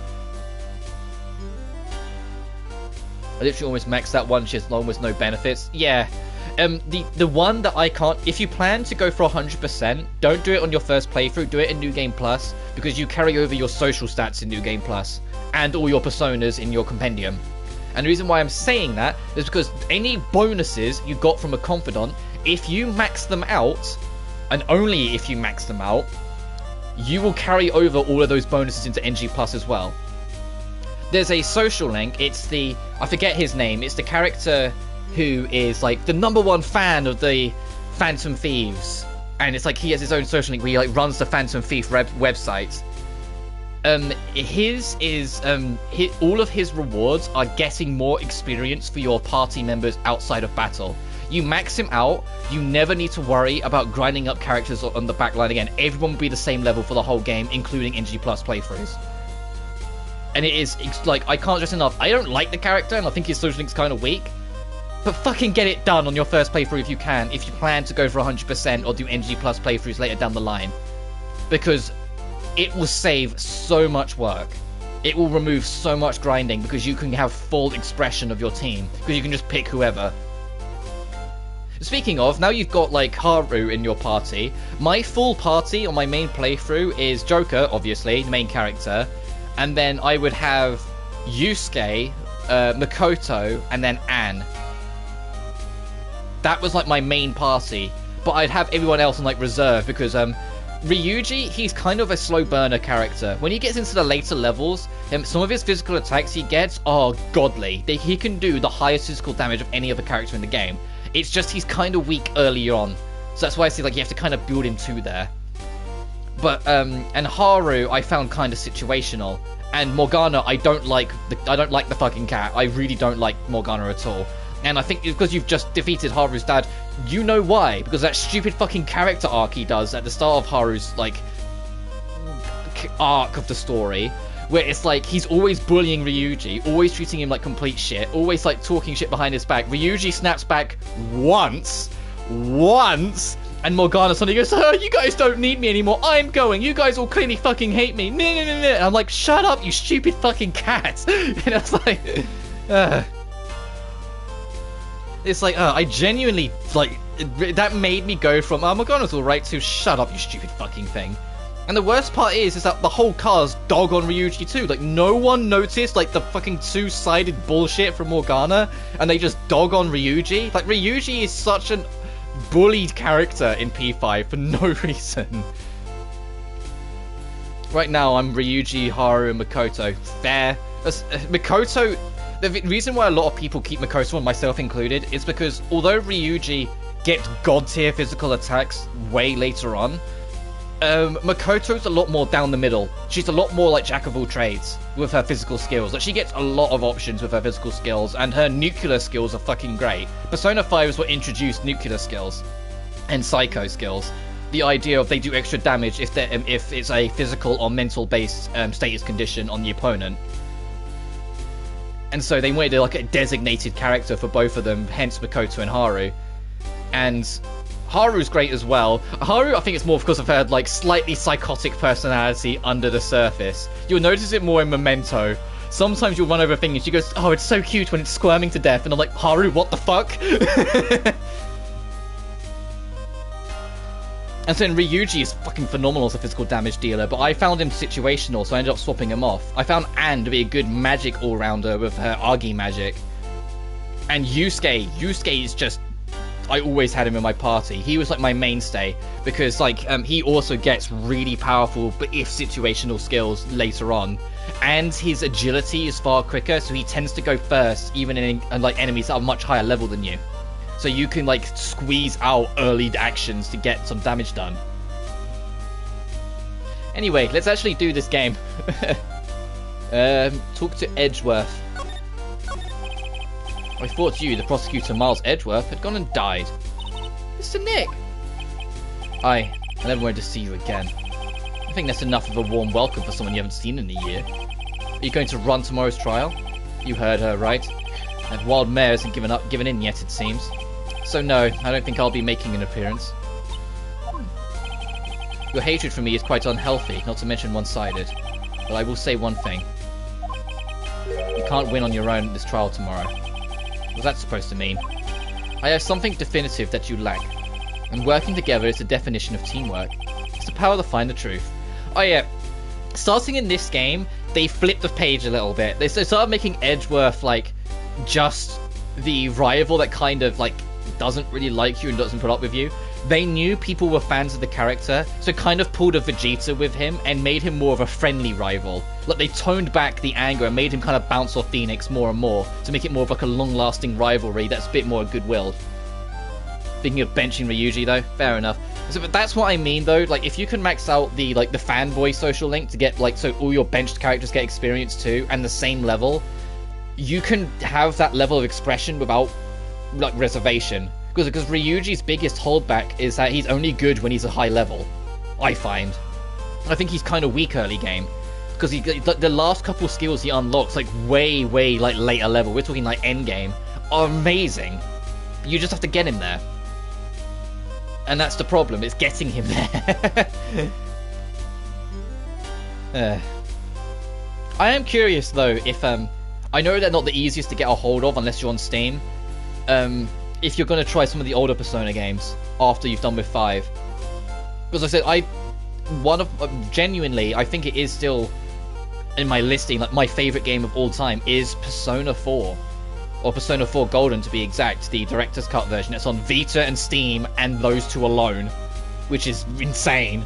I literally almost maxed that one, she has almost no benefits. Yeah. The one that I can't... If you plan to go for 100%, don't do it on your first playthrough, do it in New Game Plus, because you carry over your social stats in New Game Plus, and all your personas in your compendium. And the reason why I'm saying that is because any bonuses you got from a confidant, if you max them out, and only if you max them out, you will carry over all of those bonuses into NG Plus as well. There's a social link, it's the... I forget his name, it's the character who is like the #1 fan of the Phantom Thieves, and it's like he has his own social link where he like runs the Phantom Thief website. All of his rewards are getting more experience for your party members outside of battle. You max him out, you never need to worry about grinding up characters on the backline again. Everyone will be the same level for the whole game, including NG Plus playthroughs. And it's like, I can't stress enough, I don't like the character and I think his social link's kind of weak, but fucking get it done on your first playthrough if you can, if you plan to go for 100% or do NG Plus playthroughs later down the line. Because it will save so much work. It will remove so much grinding because you can have full expression of your team, because you can just pick whoever. Speaking of, now you've got like Haru in your party, my full party on my main playthrough is Joker, obviously, the main character, and then I would have Yusuke, Makoto, and then Anne. That was like my main party, but I'd have everyone else on like reserve because Ryuji, he's kind of a slow burner character. When he gets into the later levels, some of his physical attacks he gets are godly. He can do the highest physical damage of any other character in the game. It's just he's kind of weak early on, so that's why I say like you have to kind of build him to there. But and Haru I found kind of situational, and Morgana I don't like the fucking cat. I really don't like Morgana at all. And I think because you've just defeated Haru's dad, you know why. Because that stupid fucking character arc he does at the start of Haru's, like, arc of the story, where it's like, he's always bullying Ryuji, always treating him like complete shit, always, like, talking shit behind his back. Ryuji snaps back once, And Morgana suddenly goes, oh, you guys don't need me anymore. I'm going. You guys all clearly fucking hate me. And I'm like, shut up, you stupid fucking cat. And it's like, I genuinely, like, that made me go from, oh, Morgana's alright, to shut up, you stupid fucking thing. And the worst part is that the whole car's dog on Ryuji too. Like, no one noticed, like, the fucking two-sided bullshit from Morgana, and they just dog on Ryuji. Like, Ryuji is such an bullied character in P5 for no reason. Right now, I'm Ryuji, Haru, and Makoto. Fair. Makoto... The reason why a lot of people keep Makoto, and myself included, is because although Ryuji gets god-tier physical attacks way later on, Makoto's a lot more down the middle. She's a lot more like jack of all trades with her physical skills. Like, she gets a lot of options with her physical skills, and her nuclear skills are fucking great. Persona 5 is what introduced nuclear skills and psycho skills. The idea of they do extra damage if it's a physical or mental based status condition on the opponent. And so they made like a designated character for both of them, hence Makoto and Haru. And Haru's great as well. Haru, I think it's more because of her like slightly psychotic personality under the surface. You'll notice it more in Memento. Sometimes you'll run over a thing and she goes, oh, it's so cute when it's squirming to death. And I'm like, Haru, what the fuck? And so Ryuji is fucking phenomenal as a physical damage dealer, but I found him situational, so I ended up swapping him off. I found Anne to be a good magic all-rounder with her Agi magic. And Yusuke is just... I always had him in my party. He was like my mainstay, because like he also gets really powerful, but if situational skills later on. And his agility is far quicker, so he tends to go first, even in like enemies that are much higher level than you. So you can like squeeze out early actions to get some damage done. Anyway, let's actually do this game. Talk to Edgeworth. I thought you, the prosecutor Miles Edgeworth, had gone and died. Mr. Nick! I never wanted to see you again. I think that's enough of a warm welcome for someone you haven't seen in a year. Are you going to run tomorrow's trial? You heard her, right? That wild mare hasn't given in yet, it seems. So no, I don't think I'll be making an appearance. Your hatred for me is quite unhealthy, not to mention one-sided. But I will say one thing. You can't win on your own at this trial tomorrow. What's that supposed to mean? I have something definitive that you lack. And working together is the definition of teamwork. It's the power to find the truth. Oh yeah, starting in this game, they flipped the page a little bit. They started making Edgeworth, like, just the rival that kind of, like, doesn't really like you and doesn't put up with you. They knew people were fans of the character, so kind of pulled a Vegeta with him and made him more of a friendly rival. Like, they toned back the anger and made him kind of bounce off Phoenix more and more to make it more of like a long-lasting rivalry that's a bit more goodwill. Speaking of benching Ryuji though, fair enough. So, but that's what I mean though, like if you can max out the like the fanboy social link to get like so all your benched characters get experience too and the same level, you can have that level of expression without like reservation. Because Ryuji's biggest holdback is that he's only good when he's a high level, I find. I think he's kind of weak early game. Because the last couple skills he unlocks, like way like later level, we're talking like end game, are amazing. You just have to get him there. And that's the problem, it's getting him there. I am curious though if, I know they're not the easiest to get a hold of unless you're on Steam. If you're going to try some of the older Persona games after you've done with 5. Because I said, genuinely, I think it is still in my listing, like my favourite game of all time is Persona 4. Or Persona 4 Golden to be exact, the Director's Cut version. It's on Vita and Steam and those two alone, which is insane.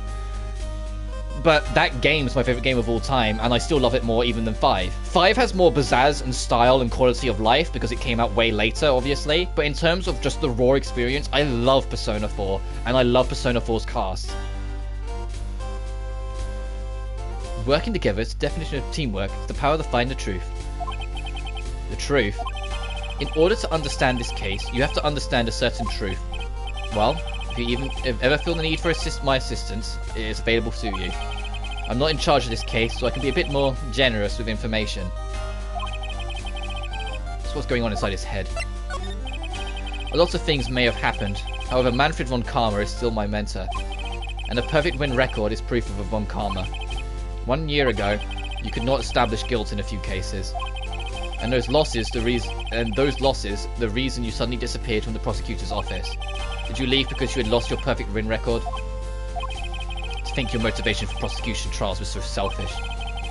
But that game's my favourite game of all time, and I still love it more even than 5. 5 has more pizzazz and style and quality of life because it came out way later, obviously. But in terms of just the raw experience, I love Persona 4, and I love Persona 4's cast. Working together is the definition of teamwork. It's the power to find the truth. The truth? In order to understand this case, you have to understand a certain truth. Well, if you ever feel the need for my assistance, it is available to you. I'm not in charge of this case, so I can be a bit more generous with information. That's what's going on inside his head. A lot of things may have happened. However, Manfred von Karma is still my mentor. And a perfect win record is proof of a von Karma. 1 year ago, you could not establish guilt in a few cases. And those losses, the reason you suddenly disappeared from the prosecutor's office. Did you leave because you had lost your perfect win record? To think your motivation for prosecution trials was so selfish.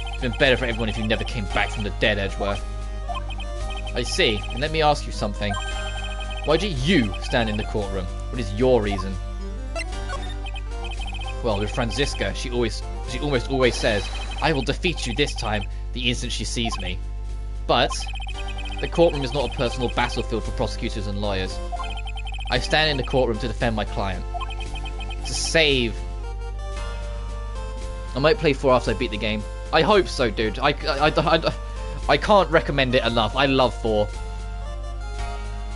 It'd been better for everyone if you never came back from the dead, Edgeworth. I see, and let me ask you something. Why do you stand in the courtroom? What is your reason? Well, with Franziska, she almost always says, I will defeat you this time, the instant she sees me. But the courtroom is not a personal battlefield for prosecutors and lawyers. I stand in the courtroom to defend my client. To save... I might play 4 after I beat the game. I hope so, dude. I can't recommend it enough. I love 4.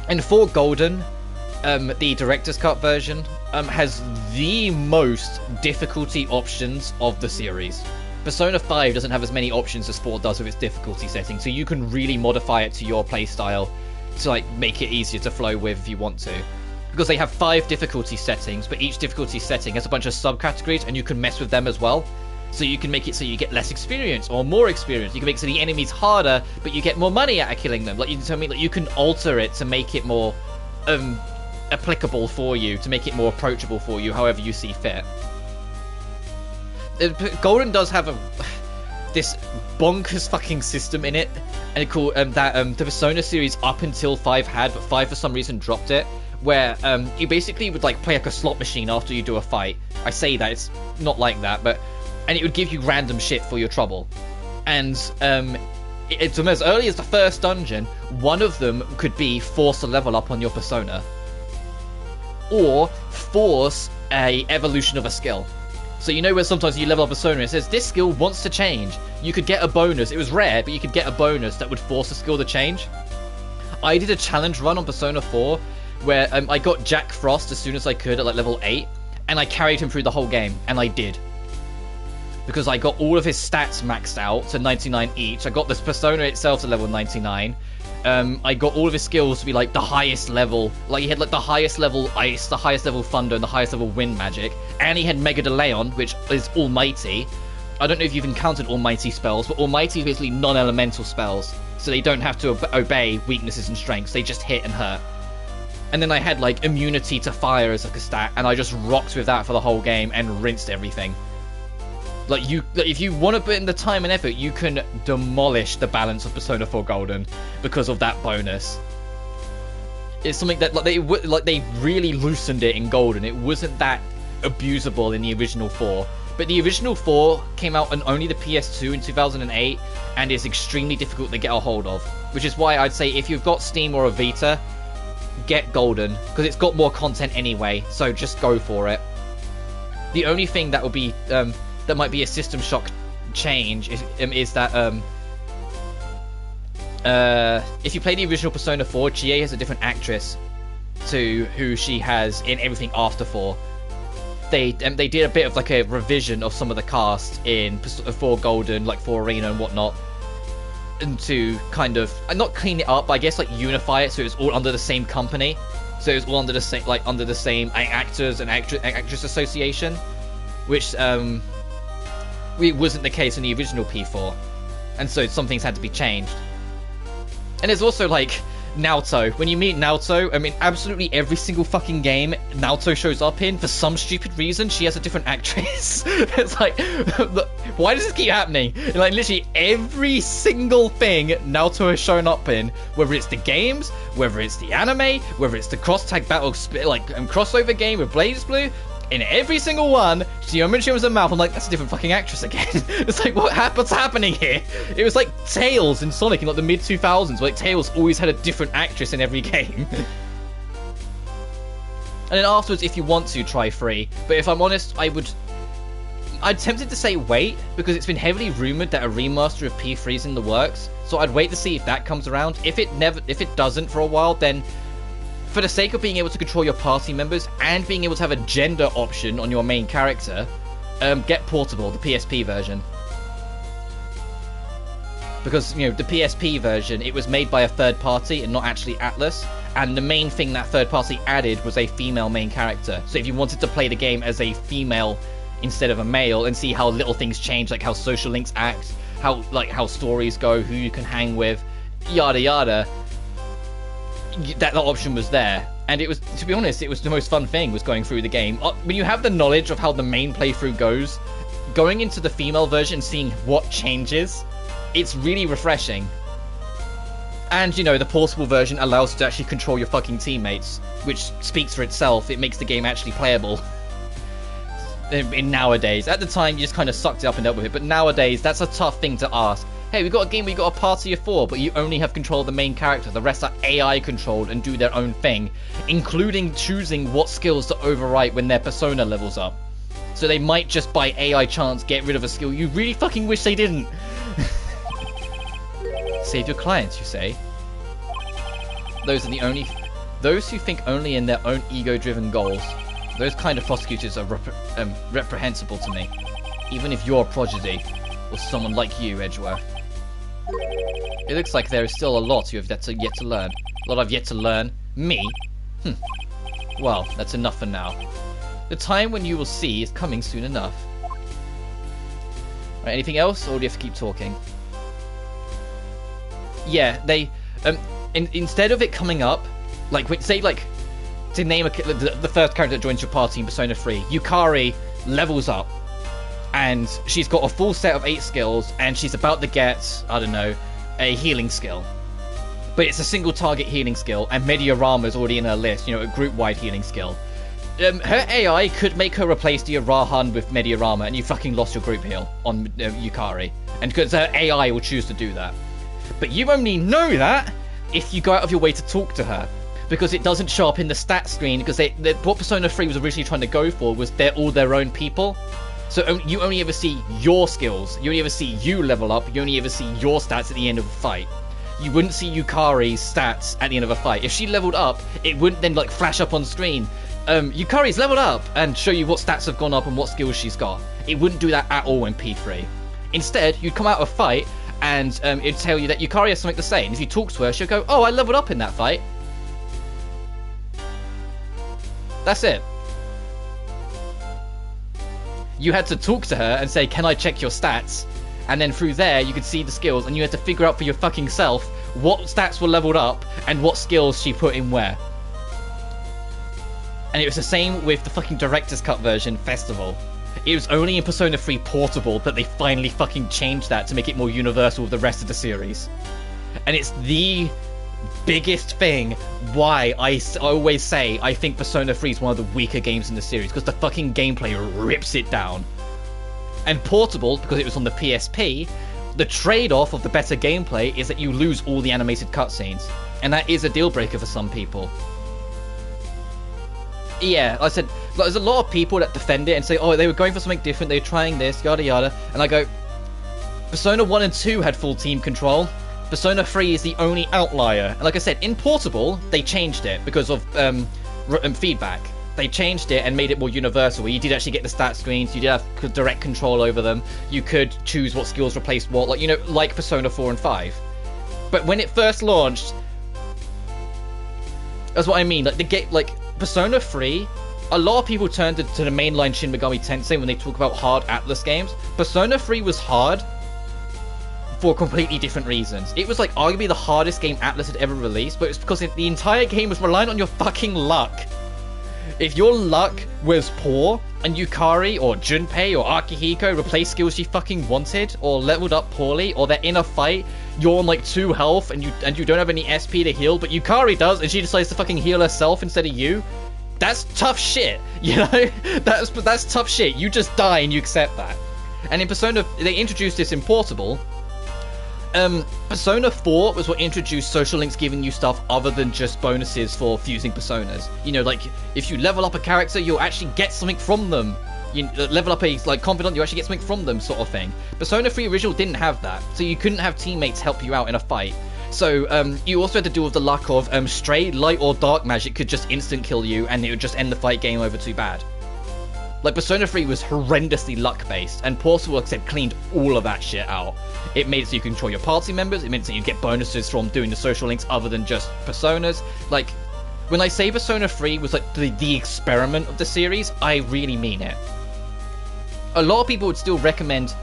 And 4 Golden, the director's cut version, has the most difficulty options of the series. Persona 5 doesn't have as many options as 4 does with its difficulty setting, so you can really modify it to your playstyle to like make it easier to flow with if you want to. Because they have 5 difficulty settings, but each difficulty setting has a bunch of subcategories, and you can mess with them as well. So you can make it so you get less experience or more experience. You can make it so the enemy's harder, but you get more money out of killing them. Like you tell me, like you can alter it to make it more applicable for you, to make it more approachable for you, however you see fit. Golden does have this bonkers fucking system in it, and it called the Persona series up until 5 had, but 5 for some reason dropped it. Where you basically would like play like a slot machine after you do a fight. I say that it's not like that, but. And it would give you random shit for your trouble. And it's as early as the first dungeon, one of them could be force a level up on your persona. Or force a evolution of a skill. So you know where sometimes you level up a persona and it says, this skill wants to change. You could get a bonus. It was rare, but you could get a bonus that would force a skill to change. I did a challenge run on Persona 4 where I got Jack Frost as soon as I could at like level 8. And I carried him through the whole game. And I did. Because I got all of his stats maxed out to 99 each. I got this persona itself to level 99. I got all of his skills to be like the highest level. Like he had like the highest level ice, the highest level thunder, and the highest level wind magic. And he had Mega de Leon, which is almighty. I don't know if you've encountered almighty spells, but almighty is basically non-elemental spells. So they don't have to obey weaknesses and strengths. They just hit and hurt. And then I had like immunity to fire as like a stat. And I just rocked with that for the whole game and rinsed everything. Like if you want to put in the time and effort, you can demolish the balance of Persona 4 Golden because of that bonus. It's something that they really loosened it in Golden. It wasn't that abusable in the original 4, but the original 4 came out on only the PS2 in 2008, and is extremely difficult to get a hold of. Which is why I'd say if you've got Steam or a Vita, get Golden because it's got more content anyway. So just go for it. The only thing that would be that might be a system shock change is that if you play the original Persona 4, GA has a different actress to who she has in everything after 4. They did a bit of like a revision of some of the cast in 4 Golden, like 4 Arena and whatnot, and to kind of not clean it up, but I guess like unify it so it's all under the same company. So it's all under the same actors and actress association, which it wasn't the case in the original P4, and so some things had to be changed. And there's also like Naoto. When you meet Naoto, I mean, absolutely every single fucking game Naoto shows up in, for some stupid reason, she has a different actress. It's like, why does this keep happening? Like, literally every single thing Naoto has shown up in, whether it's the games, whether it's the anime, whether it's the cross-tag battle, like, crossover game with BlazBlue, in every single one, the moment she opens her mouth, I'm like, that's a different fucking actress again. It's like, what's happening here? It was like Tails in Sonic in like the mid-2000s, where like Tails always had a different actress in every game. And then afterwards, if you want to, try 3. But if I'm honest, I'm tempted to say wait, because it's been heavily rumored that a remaster of P3 is in the works. So I'd wait to see if that comes around. If it doesn't for a while, then for the sake of being able to control your party members and being able to have a gender option on your main character, get Portable, the PSP version. Because, you know, the PSP version, it was made by a third party and not actually Atlus. And the main thing that third party added was a female main character. So if you wanted to play the game as a female instead of a male and see how little things change, like how social links act, how stories go, who you can hang with, yada yada, that option was there. And it was, to be honest, it was the most fun thing, was going through the game. When you have the knowledge of how the main playthrough goes, going into the female version, seeing what changes, it's really refreshing. And, you know, the portable version allows you to actually control your fucking teammates, which speaks for itself. It makes the game actually playable. In nowadays. At the time, you just kind of sucked it up and dealt with it, but nowadays, that's a tough thing to ask. Hey, we've got a game where you've got a party of 4, but you only have control of the main character. The rest are AI controlled and do their own thing, including choosing what skills to overwrite when their persona levels up. So they might just by AI chance get rid of a skill you really fucking wish they didn't. Save your clients, you say? Those who think only in their own ego-driven goals. Those kind of prosecutors are reprehensible to me. Even if you're a prodigy, or someone like you, Edgeworth. It looks like there is still a lot you have yet to learn. A lot I've yet to learn? Me? Well, that's enough for now. The time when you will see is coming soon enough. Right, anything else, or do you have to keep talking? Yeah, they... instead of it coming up, like, say, like, to name the first character that joins your party in Persona 3, Yukari levels up, and she's got a full set of 8 skills, and she's about to get, I don't know, a healing skill. But it's a single target healing skill, and Mediorama's already in her list, you know, a group-wide healing skill. Her AI could make her replace the Arahan with Mediorama, and you fucking lost your group heal on Yukari. And because her AI will choose to do that. But you only know that if you go out of your way to talk to her. Because it doesn't show up in the stat screen, because what Persona 3 was originally trying to go for was they're all their own people. So you only ever see your skills, you only ever see you level up, you only ever see your stats at the end of a fight. You wouldn't see Yukari's stats at the end of a fight. If she leveled up, it wouldn't then like flash up on screen. Yukari's leveled up and show you what stats have gone up and what skills she's got. It wouldn't do that at all in P3. Instead, you'd come out of a fight and it'd tell you that Yukari has something to say. And if you talk to her, she'll go, oh, I leveled up in that fight. That's it. You had to talk to her and say, can I check your stats? And then through there, you could see the skills, and you had to figure out for your fucking self what stats were leveled up and what skills she put in where. And it was the same with the fucking Director's Cut version, Festival. It was only in Persona 3 Portable that they finally fucking changed that to make it more universal with the rest of the series. And it's the biggest thing why I always say I think Persona 3 is one of the weaker games in the series, because the fucking gameplay rips it down. And Portable, because it was on the PSP, the trade-off of the better gameplay is that you lose all the animated cutscenes. And that is a deal breaker for some people. Yeah, like I said, there's a lot of people that defend it and say, oh, they were going for something different, they were trying this, yada yada. And I go, Persona 1 and 2 had full team control. Persona 3 is the only outlier. And like I said, in Portable, they changed it because of feedback. They changed it and made it more universal, where you did actually get the stat screens, you did have direct control over them, you could choose what skills replaced what, like, you know, like Persona 4 and 5. But when it first launched, that's what I mean, like, Persona 3, a lot of people turned to the mainline Shin Megami Tensei when they talk about hard Atlas games. Persona 3 was hard for completely different reasons. It was, like, arguably the hardest game Atlas had ever released, but it's because the entire game was reliant on your fucking luck. If your luck was poor, and Yukari or Junpei or Akihiko replaced skills she fucking wanted, or leveled up poorly, or they're in a fight, you're on like 2 health, and you don't have any SP to heal, but Yukari does, and she decides to fucking heal herself instead of you, that's tough shit, you know? That's tough shit. You just die and you accept that. And in Persona, they introduced this in Portable. Persona 4 was what introduced social links giving you stuff other than just bonuses for fusing personas. You know, like, if you level up a character, you'll actually get something from them. You level up a, like, confidant, you actually get something from them, sort of thing. Persona 3 Original didn't have that, so you couldn't have teammates help you out in a fight. So, you also had to deal with the luck of stray, light, or dark magic could just instant kill you, and it would just end the fight, game over, too bad. Like, Persona 3 was horrendously luck-based, and Portable, like I said, cleaned all of that shit out. It made it so you can control your party members, it made it so you get bonuses from doing the social links other than just personas. Like, When I say Persona 3 was like the experiment of the series, I really mean it. A lot of people would still recommend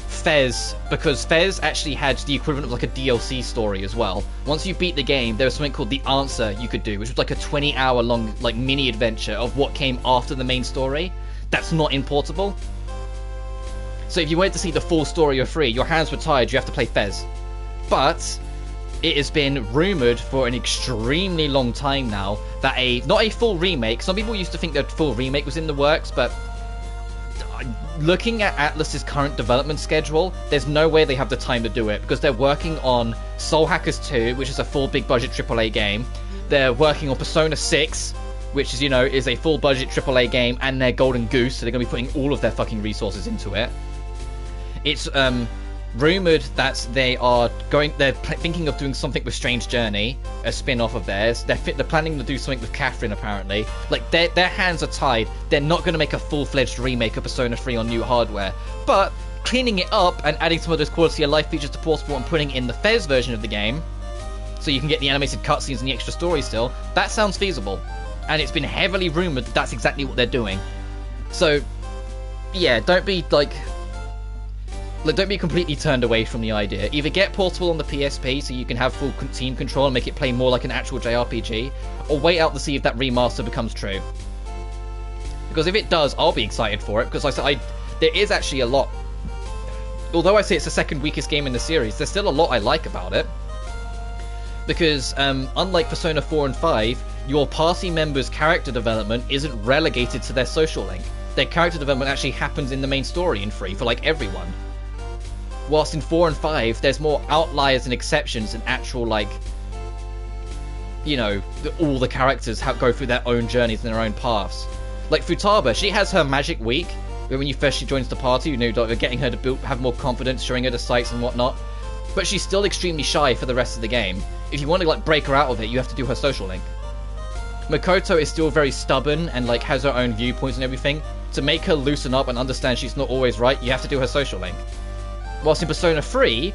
Fez, because Fez actually had the equivalent of like a DLC story as well. Once you beat the game, there was something called The Answer you could do, which was like a 20-hour long like mini adventure of what came after the main story. That's not in Portable. So if you wanted to see the full story of 3, your hands were tied, you have to play Fez. But it has been rumoured for an extremely long time now that not a full remake, some people used to think that full remake was in the works, but looking at Atlus's current development schedule, there's no way they have the time to do it, because they're working on Soul Hackers 2, which is a full big budget AAA game. They're working on Persona 6, which is, you know, is a full budget AAA game, and their Golden Goose, so they're going to be putting all of their fucking resources into it. It's rumored that they're thinking of doing something with Strange Journey, a spin-off of theirs. They're planning to do something with Catherine, apparently. Like, their hands are tied. They're not going to make a full-fledged remake of Persona 3 on new hardware. But cleaning it up and adding some of those quality of life features to Portable and putting in the Fez version of the game, so you can get the animated cutscenes and the extra story still, that sounds feasible. And it's been heavily rumored that that's exactly what they're doing. So, yeah, don't be completely turned away from the idea. Either get Portable on the PSP so you can have full team control and make it play more like an actual JRPG, or wait out to see if that remaster becomes true. Because if it does, I'll be excited for it, because there is actually a lot. Although I say it's the second weakest game in the series, there's still a lot I like about it. Because, unlike Persona 4 and 5, your party members' character development isn't relegated to their social link. Their character development actually happens in the main story in 3 for, like, everyone. Whilst in 4 and 5, there's more outliers and exceptions than actual, like, you know, all the characters go through their own journeys and their own paths. Like Futaba, she has her magic week, where when she joins the party, you know, getting her to have more confidence, showing her the sights and whatnot. But she's still extremely shy for the rest of the game. If you want to, like, break her out of it, you have to do her social link. Makoto is still very stubborn and, like, has her own viewpoints and everything. To make her loosen up and understand she's not always right, you have to do her social link. Whilst in Persona 3,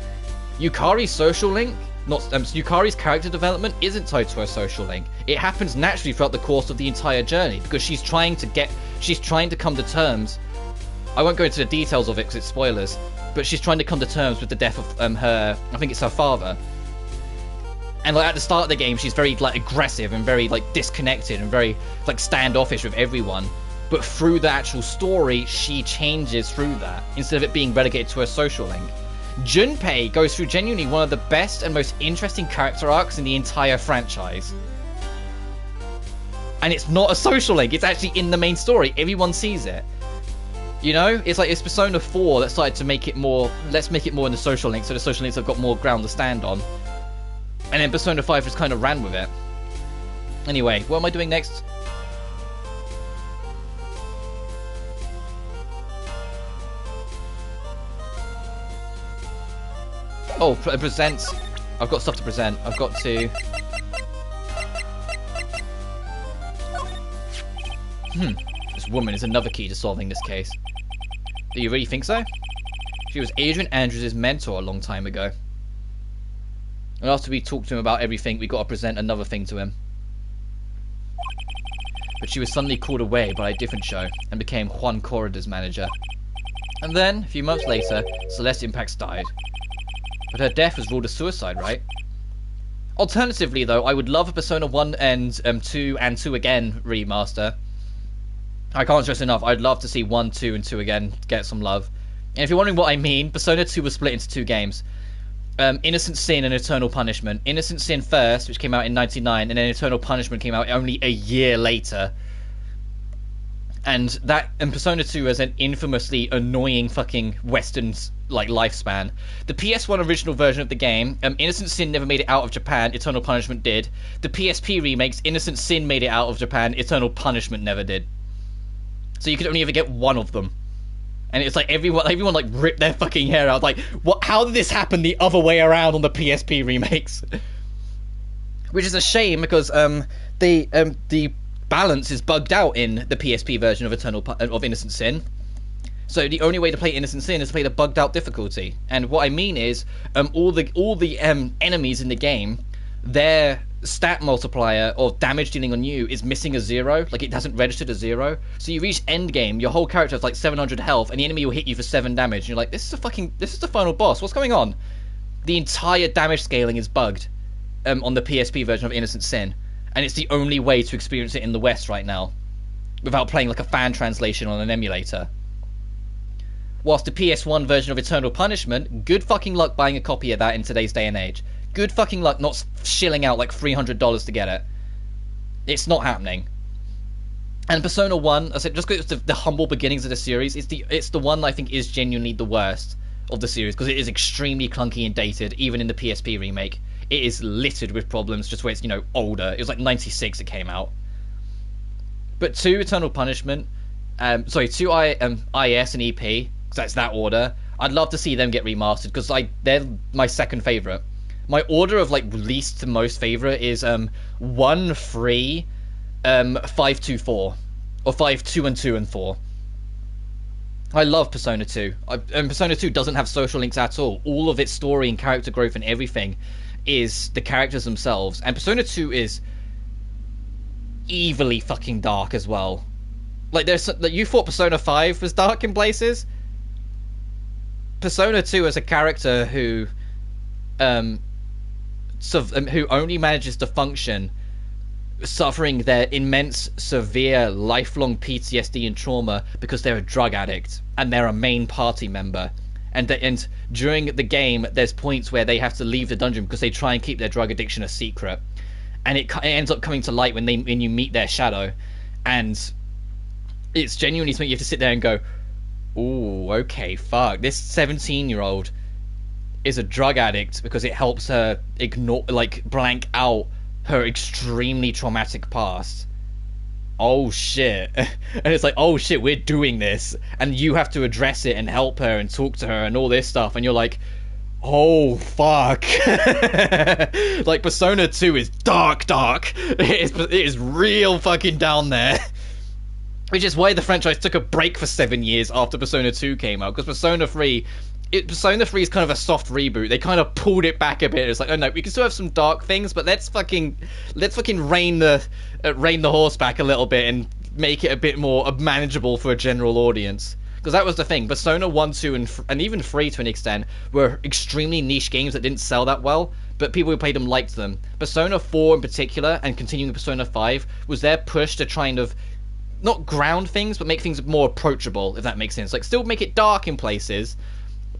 Yukari's social link, Yukari's character development isn't tied to her social link. It happens naturally throughout the course of the entire journey, because she's trying to come to terms. I won't go into the details of it because it's spoilers, but she's trying to come to terms with the death of I think it's her father. And like at the start of the game, she's very like aggressive and very like disconnected and very like standoffish with everyone. But through the actual story, she changes through that, instead of it being relegated to her social link. Junpei goes through genuinely one of the best and most interesting character arcs in the entire franchise. And it's not a social link, it's actually in the main story. Everyone sees it. You know? It's like, it's Persona 4 that started to make it more, let's make it more in the social link, so the social links have got more ground to stand on. And then Persona 5 just kind of ran with it. Anyway, what am I doing next? Oh, presents. I've got stuff to present. I've got to... This woman is another key to solving this case. Do you really think so? She was Adrian Andrews' mentor a long time ago. And after we talked to him about everything, we got to present another thing to him. But she was suddenly called away by a different show and became Juan Corrida's manager. And then, a few months later, Celeste Impacts died. But her death was ruled a suicide, right? Alternatively, though, I would love a Persona 1 and 2 and 2 Again remaster. I can't stress enough, I'd love to see 1, 2, and 2 Again get some love. And if you're wondering what I mean, Persona 2 was split into 2 games. Innocent Sin and Eternal Punishment. Innocent Sin first, which came out in 1999, and then Eternal Punishment came out only a year later. And Persona 2 has an infamously annoying fucking Western like lifespan. The PS1 original version of the game, Innocent Sin never made it out of Japan, Eternal Punishment did. The PSP remakes, Innocent Sin made it out of Japan, Eternal Punishment never did. So you could only ever get one of them. And it's like everyone like ripped their fucking hair out. Like, what? How did this happen the other way around on the PSP remakes? Which is a shame, because the balance is bugged out in the PSP version of Innocent Sin. So the only way to play Innocent Sin is to play the bugged out difficulty. And what I mean is, all the enemies in the game their stat multiplier or damage dealing on you is missing a 0. Like, it hasn't registered a 0. So you reach end game, your whole character has like 700 health, and the enemy will hit you for 7 damage. And you're like, this is the final boss. What's going on? The entire damage scaling is bugged on the PSP version of Innocent Sin, and it's the only way to experience it in the West right now, without playing like a fan translation on an emulator. Whilst the PS1 version of Eternal Punishment, good fucking luck buying a copy of that in today's day and age. Good fucking luck not shilling out like $300 to get it. It's not happening. And Persona 1, I said, just because it's the humble beginnings of the series, it's the one that I think is genuinely the worst of the series, because it is extremely clunky and dated, even in the PSP remake. It is littered with problems, just where it's, older. It was like 96 it came out. But 2 Eternal Punishment, 2 IS and EP, because that's that order, I'd love to see them get remastered, because they're my second favourite. My order of like least to most favourite is 1, 3, 5, 2, 4. Or 5, 2, and 2, and 4. I love Persona 2. And Persona 2 doesn't have social links at all. All of its story and character growth and everything is the characters themselves. And Persona 2 is evilly fucking dark as well. Like, you thought Persona 5 was dark in places? Persona 2 is a character who only manages to function suffering their immense, severe, lifelong PTSD and trauma because they're a drug addict and they're a main party member. And during the game, there's points where they have to leave the dungeon because they try and keep their drug addiction a secret. And it ends up coming to light when you meet their shadow. And it's genuinely something you have to sit there and go, ooh, okay, fuck. This 17-year-old is a drug addict because it helps her blank out her extremely traumatic past. Oh shit. And it's like, oh shit, we're doing this, and you have to address it and help her and talk to her and all this stuff, and you're like, oh fuck. Like, Persona 2 is dark. It is real fucking down there. Which is why the franchise took a break for 7 years after Persona 2 came out, because Persona 3 is kind of a soft reboot. They kind of pulled it back a bit. It's like, oh no, we can still have some dark things, but let's fucking rein the horse back a little bit and make it a bit more manageable for a general audience. Because that was the thing. Persona 1, 2, and even 3 to an extent were extremely niche games that didn't sell that well, but people who played them liked them. Persona 4 in particular, and continuing Persona 5, was their push to kind of not ground things, but make things more approachable, if that makes sense. Like, still make it dark in places,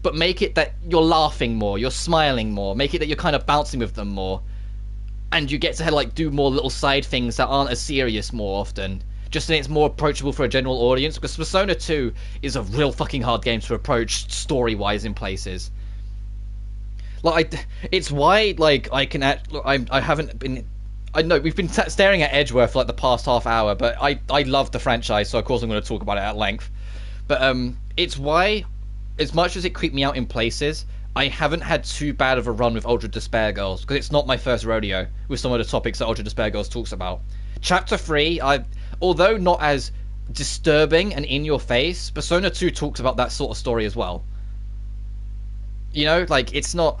but make it that you're laughing more, you're smiling more, make it that you're kind of bouncing with them more, and you get to do more little side things that aren't as serious more often, just so it's more approachable for a general audience. Because Persona 2 is a real fucking hard game to approach story-wise in places. It's why I haven't been. I know we've been staring at Edgeworth for the past half hour, but I love the franchise, so of course I'm going to talk about it at length. But it's why, as much as it creeped me out in places, I haven't had too bad of a run with Ultra Despair Girls, because it's not my first rodeo with some of the topics that Ultra Despair Girls talks about. Chapter 3, although not as disturbing and in your face, Persona 2 talks about that sort of story as well. It's not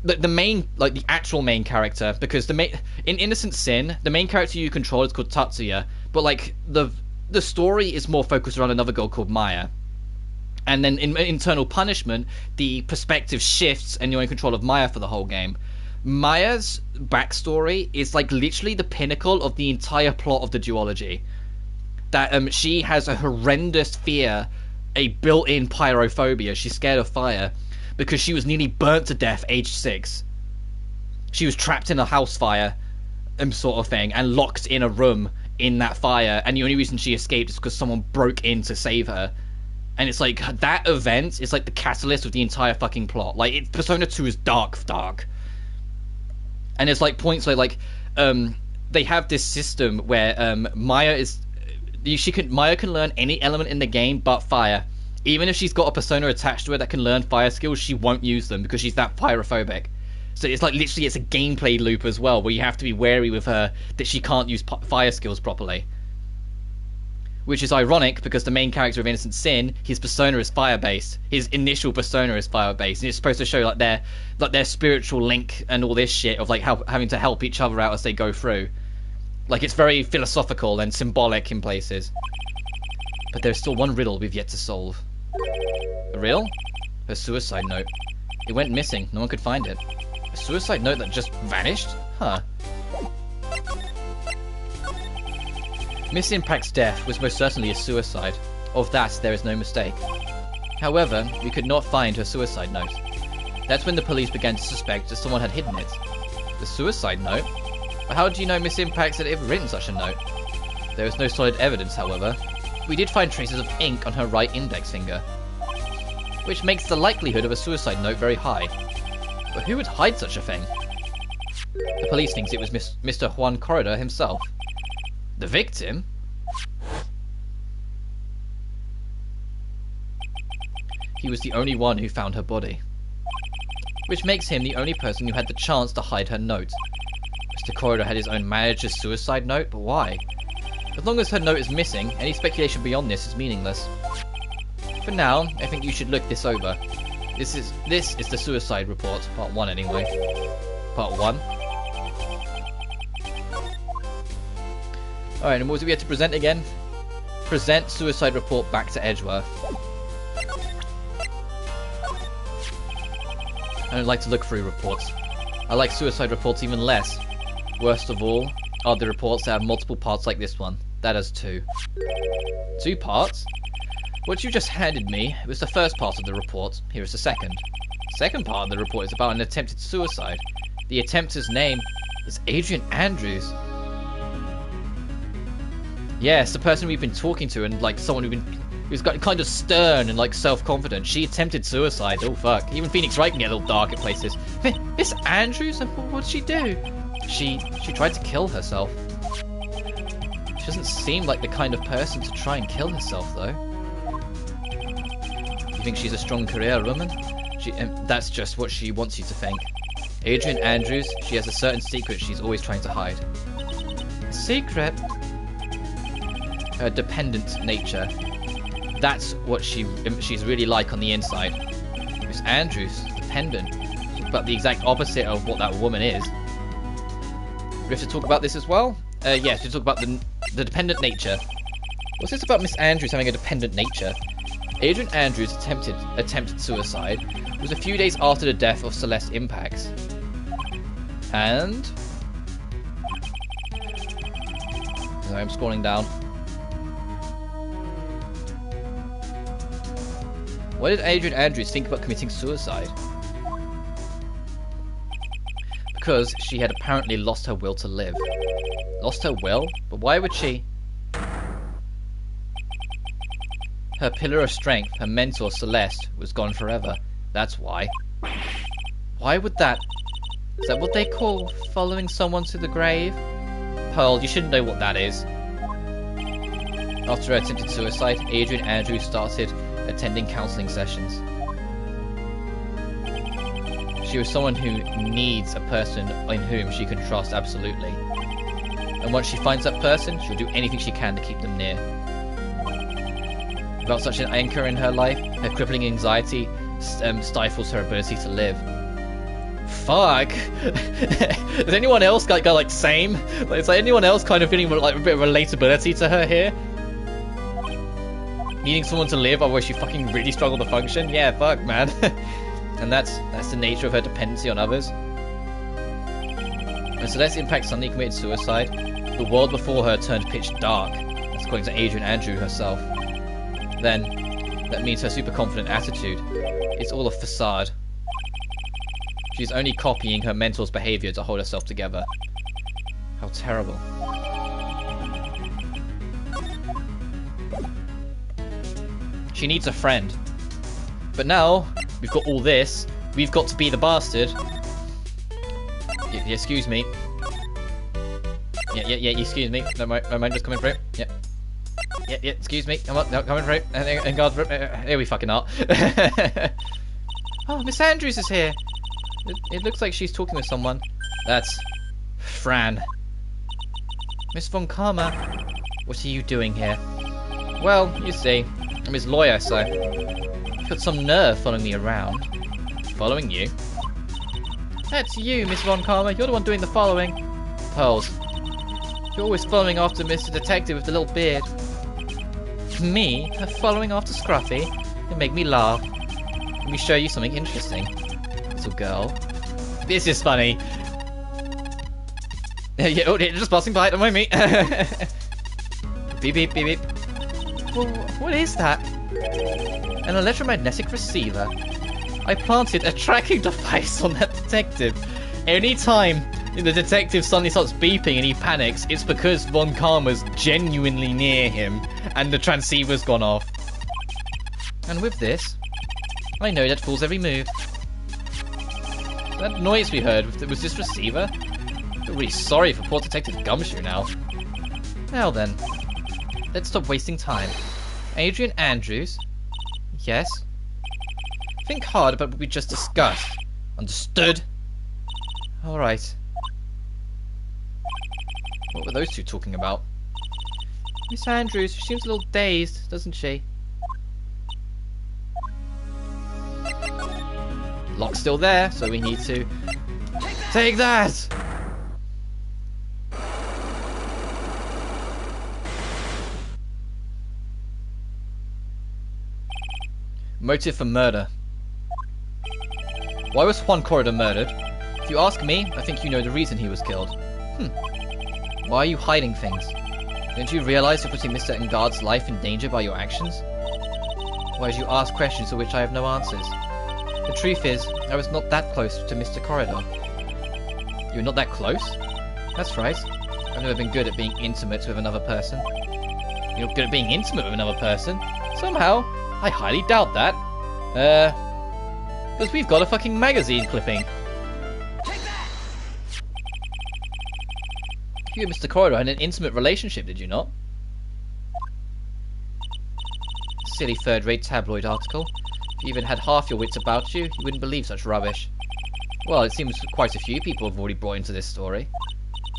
the actual main character, because in Innocent Sin, the main character you control is called Tatsuya, but the story is more focused around another girl called Maya. And then in Eternal Punishment, the perspective shifts and you're in control of Maya for the whole game. Maya's backstory is literally the pinnacle of the entire plot of the duology. That she has a horrendous fear, a built-in pyrophobia. She's scared of fire because she was nearly burnt to death aged 6. She was trapped in a house fire sort of thing and locked in a room in that fire, and the only reason she escaped is because someone broke in to save her. And it's that event is the catalyst of the entire fucking plot. Persona 2 is dark. And it's points they have this system where Maya can learn any element in the game but fire. Even if she's got a persona attached to her that can learn fire skills, she won't use them because she's that pyrophobic. So it's literally it's a gameplay loop as well, where you have to be wary with her that she can't use fire skills properly. Which is ironic because the main character of Innocent Sin, his persona is fire-based. His initial persona is fire-based, and it's supposed to show like their spiritual link and all this shit of like having to help each other out as they go through. Like it's very philosophical and symbolic in places. But there's still one riddle we've yet to solve. A riddle? Her suicide note. It went missing. No one could find it. A suicide note that just vanished? Huh. Miss Impact's death was most certainly a suicide. Of that, there is no mistake. However, we could not find her suicide note. That's when the police began to suspect that someone had hidden it. The suicide note? But how do you know Miss Impacts had ever written such a note? There is no solid evidence, however. We did find traces of ink on her right index finger, which makes the likelihood of a suicide note very high. But who would hide such a thing? The police thinks it was Mr. Juan Corridor himself. The victim? He was the only one who found her body, which makes him the only person who had the chance to hide her note. Mr. Corridor had his own manager's suicide note, but why? As long as her note is missing, any speculation beyond this is meaningless. For now, I think you should look this over. This is the suicide report, part 1 anyway. Part 1. Alright, and what was it we had to present again? Present suicide report back to Edgeworth. I don't like to look through reports. I like suicide reports even less. Worst of all are the reports that have multiple parts like this one. That has 2. 2 parts? What you just handed me was the first part of the report. Here is the second. The second part of the report is about an attempted suicide. The attempter's name is Adrian Andrews. Yes, the person we've been talking to, and like someone who's got kind of stern and like self-confident. She attempted suicide. Oh fuck! Even Phoenix Wright can get a little dark at places. Miss Andrews, what did she do? She tried to kill herself. She doesn't seem like the kind of person to try and kill herself, though. You think she's a strong career woman? That's just what she wants you to think. Adrian Andrews, she has a certain secret she's always trying to hide. Secret? Her dependent nature. That's what she's really like on the inside. Miss Andrews, dependent. But the exact opposite of what that woman is. We have to talk about this as well? Yes, we talk about the dependent nature. What's this about Miss Andrews having a dependent nature? Adrian Andrews' attempted suicide was a few days after the death of Celeste Impacts. And... I'm scrolling down. What did Adrian Andrews think about committing suicide? Because she had apparently lost her will to live. Lost her will? But why would she? Her pillar of strength, her mentor Celeste, was gone forever. That's why. Why would that... Is that what they call following someone to the grave? Pearl, you shouldn't know what that is. After her attempted suicide, Adrian Andrews started attending counselling sessions. She was someone who needs a person in whom she can trust absolutely. And once she finds that person, she'll do anything she can to keep them near. Without such an anchor in her life, her crippling anxiety stifles her ability to live. Fuck! Is anyone else like same? Like, is anyone else kind of feeling like a bit of relatability to her here? Needing someone to live, otherwise you fucking really struggle to function? Yeah, fuck, man. And that's the nature of her dependency on others. When Celeste Impact suddenly committed suicide, the world before her turned pitch dark. That's according to Adrian Andrews herself. Then, that means her super confident attitude. It's all a facade. She's only copying her mentor's behavior to hold herself together. How terrible. She needs a friend. But now, we've got all this. We've got to be the bastard. Yeah, excuse me. Yeah, excuse me. No, my mind just coming through. Yeah, excuse me. Come on, no, coming through. And God, here we fucking are. Oh, Miss Andrews is here. It looks like she's talking with someone. That's Fran. Miss Von Karma, what are you doing here? Well, you see, I'm his lawyer, so he's got some nerve following me around. Following you? That's you, Miss Von Karma. You're the one doing the following. Pearls. You're always following after Mr. Detective with the little beard. Me? Following after Scruffy? It make me laugh. Let me show you something interesting. Little girl. This is funny. Yeah, oh, just passing by, don't mind me. Beep, beep, beep, beep. Well, what is that? An electromagnetic receiver. I planted a tracking device on that detective. Any time the detective suddenly starts beeping and he panics, it's because Von Karma's genuinely near him and the transceiver's gone off. And with this, I know that fool's every move. That noise we heard, was this receiver? I'm really sorry for poor Detective Gumshoe now. Now then, let's stop wasting time. Adrian Andrews? Yes? Think hard about what we just discussed. Understood? Alright. What were those two talking about? Miss Andrews, she seems a little dazed, doesn't she? Lock's still there, so we need to... Take that! Motive for murder. Why was Juan Corridor murdered? If you ask me, I think you know the reason he was killed. Why are you hiding things? Don't you realize you're putting Mr. Engard's life in danger by your actions? Why do you ask questions to which I have no answers? The truth is, I was not that close to Mr. Corridor. You're not that close? That's right. I've never been good at being intimate with another person. You're good at being intimate with another person? Somehow, I highly doubt that. Because we've got a fucking magazine clipping. You and Mr. Corridor had an intimate relationship, did you not? Silly third-rate tabloid article. If you even had half your wits about you, you wouldn't believe such rubbish. Well, it seems quite a few people have already brought into this story.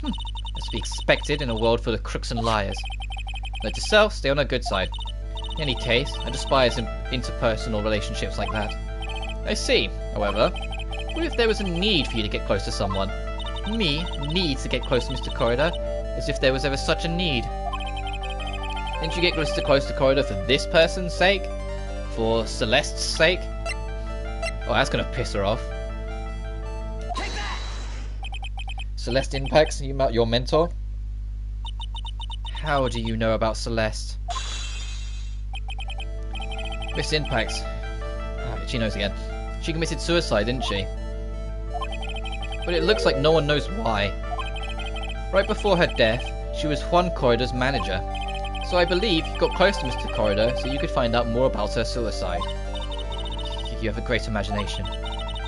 That's to be expected in a world full of crooks and liars. Let yourself stay on her good side. In any case, I despise interpersonal relationships like that. I see, however. What if there was a need for you to get close to someone? Me needs to get close to Mr. Corridor, as if there was ever such a need. Didn't you get close to Corridor for this person's sake? For Celeste's sake? Oh, that's gonna piss her off. Celeste Impacts, your mentor? How do you know about Celeste? Miss Impacts. She knows again. She committed suicide, didn't she? But it looks like no one knows why. Right before her death, she was Juan Corridor's manager. So I believe you got close to Mr. Corridor so you could find out more about her suicide. You have a great imagination.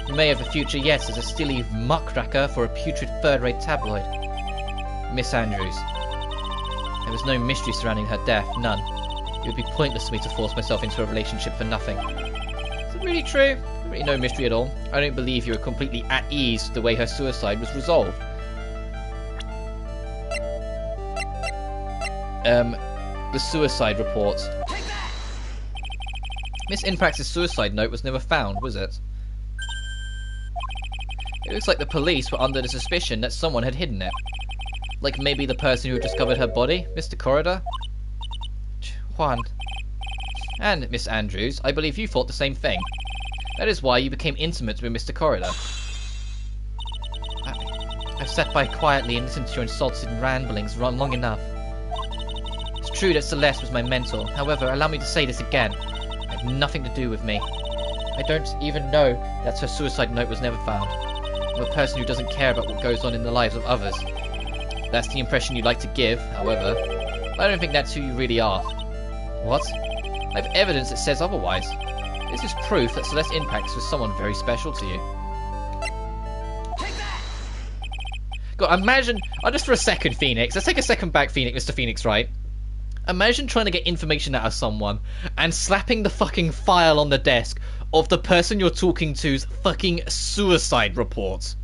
You may have a future yet as a stilly muckraker for a putrid third-rate tabloid. Miss Andrews. There was no mystery surrounding her death, none. It would be pointless for me to force myself into a relationship for nothing. Is it really true? Really no mystery at all. I don't believe you were completely at ease with the way her suicide was resolved. The suicide report. Miss Impact's suicide note was never found, was it? It looks like the police were under the suspicion that someone had hidden it. Like maybe the person who discovered her body, Mr. Corridor? Juan. And Miss Andrews, I believe you thought the same thing. That is why you became intimate with Mr. Corridor. I've sat by quietly and listened to your insulted ramblings long enough. It's true that Celeste was my mentor. However, allow me to say this again. It had nothing to do with me. I don't even know that her suicide note was never found. I'm a person who doesn't care about what goes on in the lives of others. That's the impression you'd like to give, however. I don't think that's who you really are. What? I have evidence that says otherwise. This is proof that Celeste Impacts was someone very special to you. God, imagine... just for a second, Phoenix. Let's take a second back, Phoenix, Mr. Phoenix, right? Imagine trying to get information out of someone and slapping the fucking file on the desk of the person you're talking to's fucking suicide report.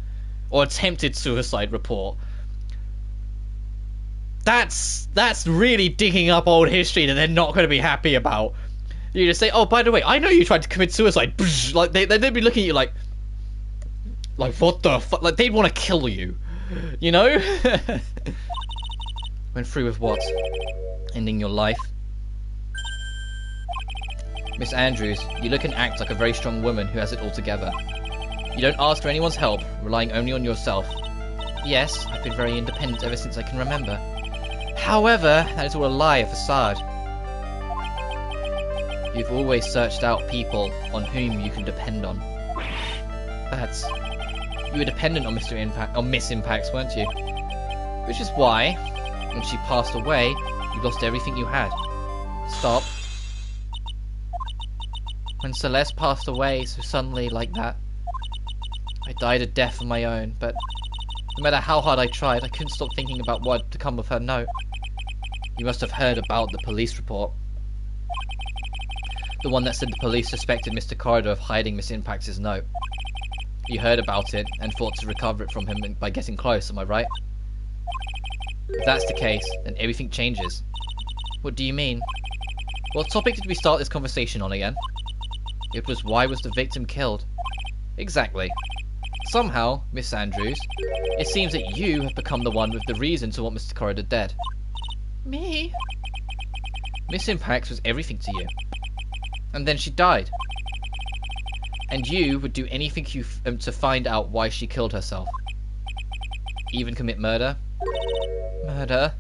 Or attempted suicide report. That's really digging up old history that they're not going to be happy about. You just say, oh, by the way, I know you tried to commit suicide. Like they'd be looking at you like what the fuck? Like they'd want to kill you, you know? Went through with what? Ending your life. Miss Andrews, you look and act like a very strong woman who has it all together. You don't ask for anyone's help, relying only on yourself. Yes, I've been very independent ever since I can remember. However, that is all a lie, a facade. You've always searched out people on whom you can depend on. You were dependent on Miss Impacts, weren't you? Which is why, when she passed away, you lost everything you had. Stop. When Celeste passed away so suddenly like that, I died a death of my own, but no matter how hard I tried, I couldn't stop thinking about what had become of her note. You must have heard about the police report. The one that said the police suspected Mr. Corridor of hiding Miss Impacts' note. You heard about it and thought to recover it from him by getting close, am I right? If that's the case, then everything changes. What do you mean? What topic did we start this conversation on again? It was why was the victim killed? Exactly. Somehow, Miss Andrews, it seems that you have become the one with the reason to want Mr. Corridor dead. Me? Miss Impacts was everything to you. And then she died. And you would do anything to find out why she killed herself. Even commit murder? Murder?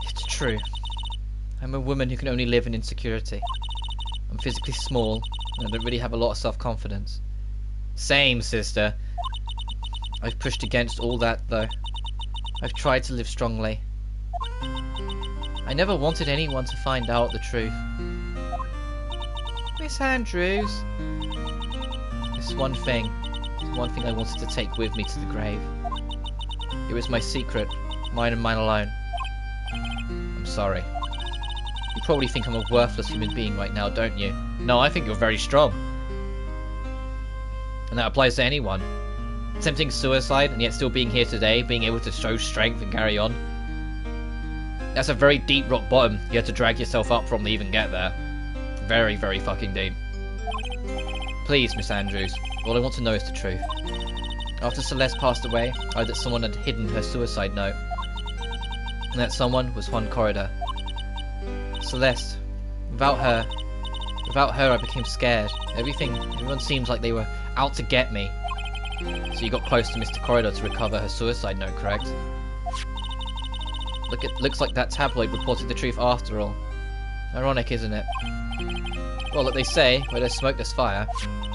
It's true. I'm a woman who can only live in insecurity. I'm physically small, and I don't really have a lot of self-confidence. Same, sister. I've pushed against all that, though. I've tried to live strongly. I never wanted anyone to find out the truth. Miss Andrews. It's one thing I wanted to take with me to the grave. It was my secret, mine and mine alone. I'm sorry. You probably think I'm a worthless human being right now, don't you? No, I think you're very strong. And that applies to anyone. Attempting suicide and yet still being here today, being able to show strength and carry on. That's a very deep rock bottom you had to drag yourself up from to even get there. Very, very fucking deep. Please, Miss Andrews, all I want to know is the truth. After Celeste passed away, I heard that someone had hidden her suicide note. And that someone was Juan Corridor. Celeste. Without her I became scared. Everyone seems like they were out to get me. So you got close to Mr. Corridor to recover her suicide note, correct? Looks like that tabloid reported the truth after all. Ironic, isn't it? Well, like they say, where there's smoke there's fire.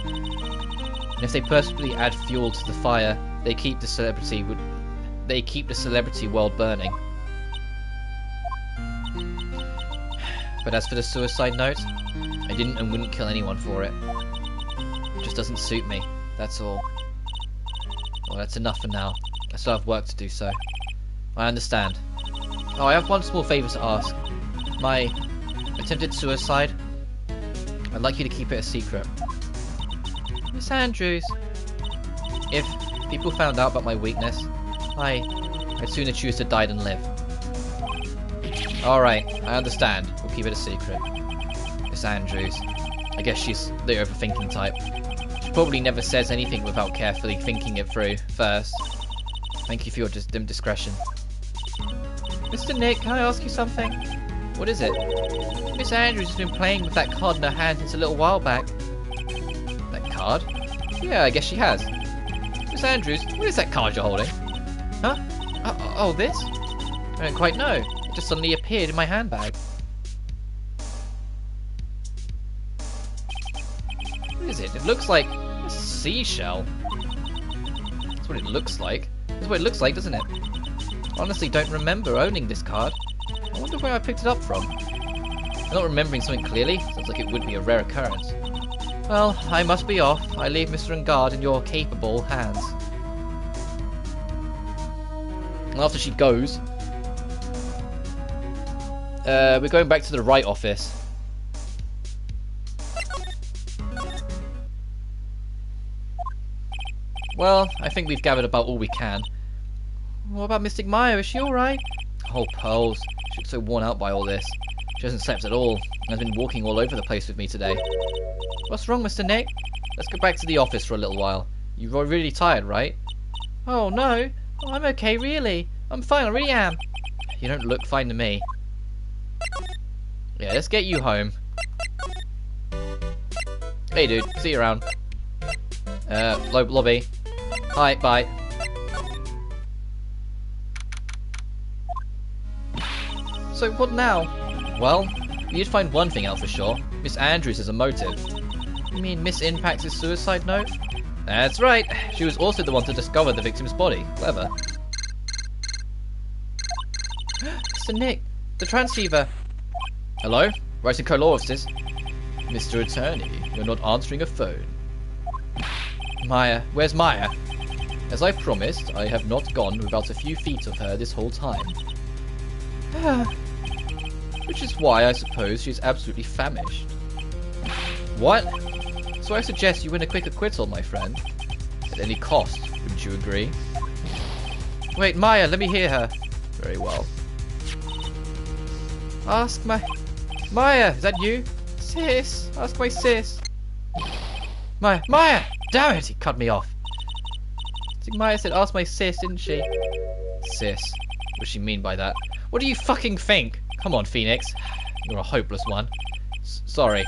And if they purposely add fuel to the fire, they keep the celebrity world burning. But as for the suicide note, I didn't and wouldn't kill anyone for it. It just doesn't suit me, that's all. Well, that's enough for now. I still have work to do, so I understand. Oh, I have one small favour to ask. My attempted suicide, I'd like you to keep it a secret. Miss Andrews, if people found out about my weakness, I'd sooner choose to die than live. Alright, I understand. We'll keep it a secret. Miss Andrews, I guess she's the overthinking type. She probably never says anything without carefully thinking it through first. Thank you for your discretion. Mr. Nick, can I ask you something? What is it? Miss Andrews has been playing with that card in her hand since a little while back. That card? Yeah, I guess she has. Miss Andrews, what is that card you're holding? Huh? Oh, this? I don't quite know. It just suddenly appeared in my handbag. What is it? It looks like a seashell. That's what it looks like. That's what it looks like, doesn't it? Honestly, don't remember owning this card. I wonder where I picked it up from. I'm not remembering something clearly. Sounds like it would be a rare occurrence. Well, I must be off. I leave Mr. Engard in your capable hands. And after she goes, we're going back to the Wright office. Well, I think we've gathered about all we can. What about Mystic Maya? Is she alright? Oh, Pearls. She looks so worn out by all this. She hasn't slept at all, and has been walking all over the place with me today. What's wrong, Mr. Nick? Let's go back to the office for a little while. You're really tired, right? Oh, no. Oh, I'm okay, really. I'm fine, I really am. You don't look fine to me. Yeah, let's get you home. Hey, dude. See you around. Lobby. Hi, bye. So, what now? Well, we did find one thing out for sure. Miss Andrews has a motive. You mean Miss Impact's suicide note? That's right. She was also the one to discover the victim's body. Clever. Mr. Nick, the transceiver. Hello? Writing co-law officers. Mr. Attorney, you're not answering a phone. Maya, where's Maya? As I promised, I have not gone without a few feet of her this whole time. Which is why I suppose she's absolutely famished. What? So I suggest you win a quick acquittal, my friend. At any cost, wouldn't you agree? Wait, Maya, let me hear her. Very well. Ask my... Maya, is that you? Sis, ask my sis. Maya! Damn it, he cut me off. I think Maya said ask my sis, didn't she? Sis. What does she mean by that? What do you fucking think? Come on, Phoenix. You're a hopeless one. Sorry.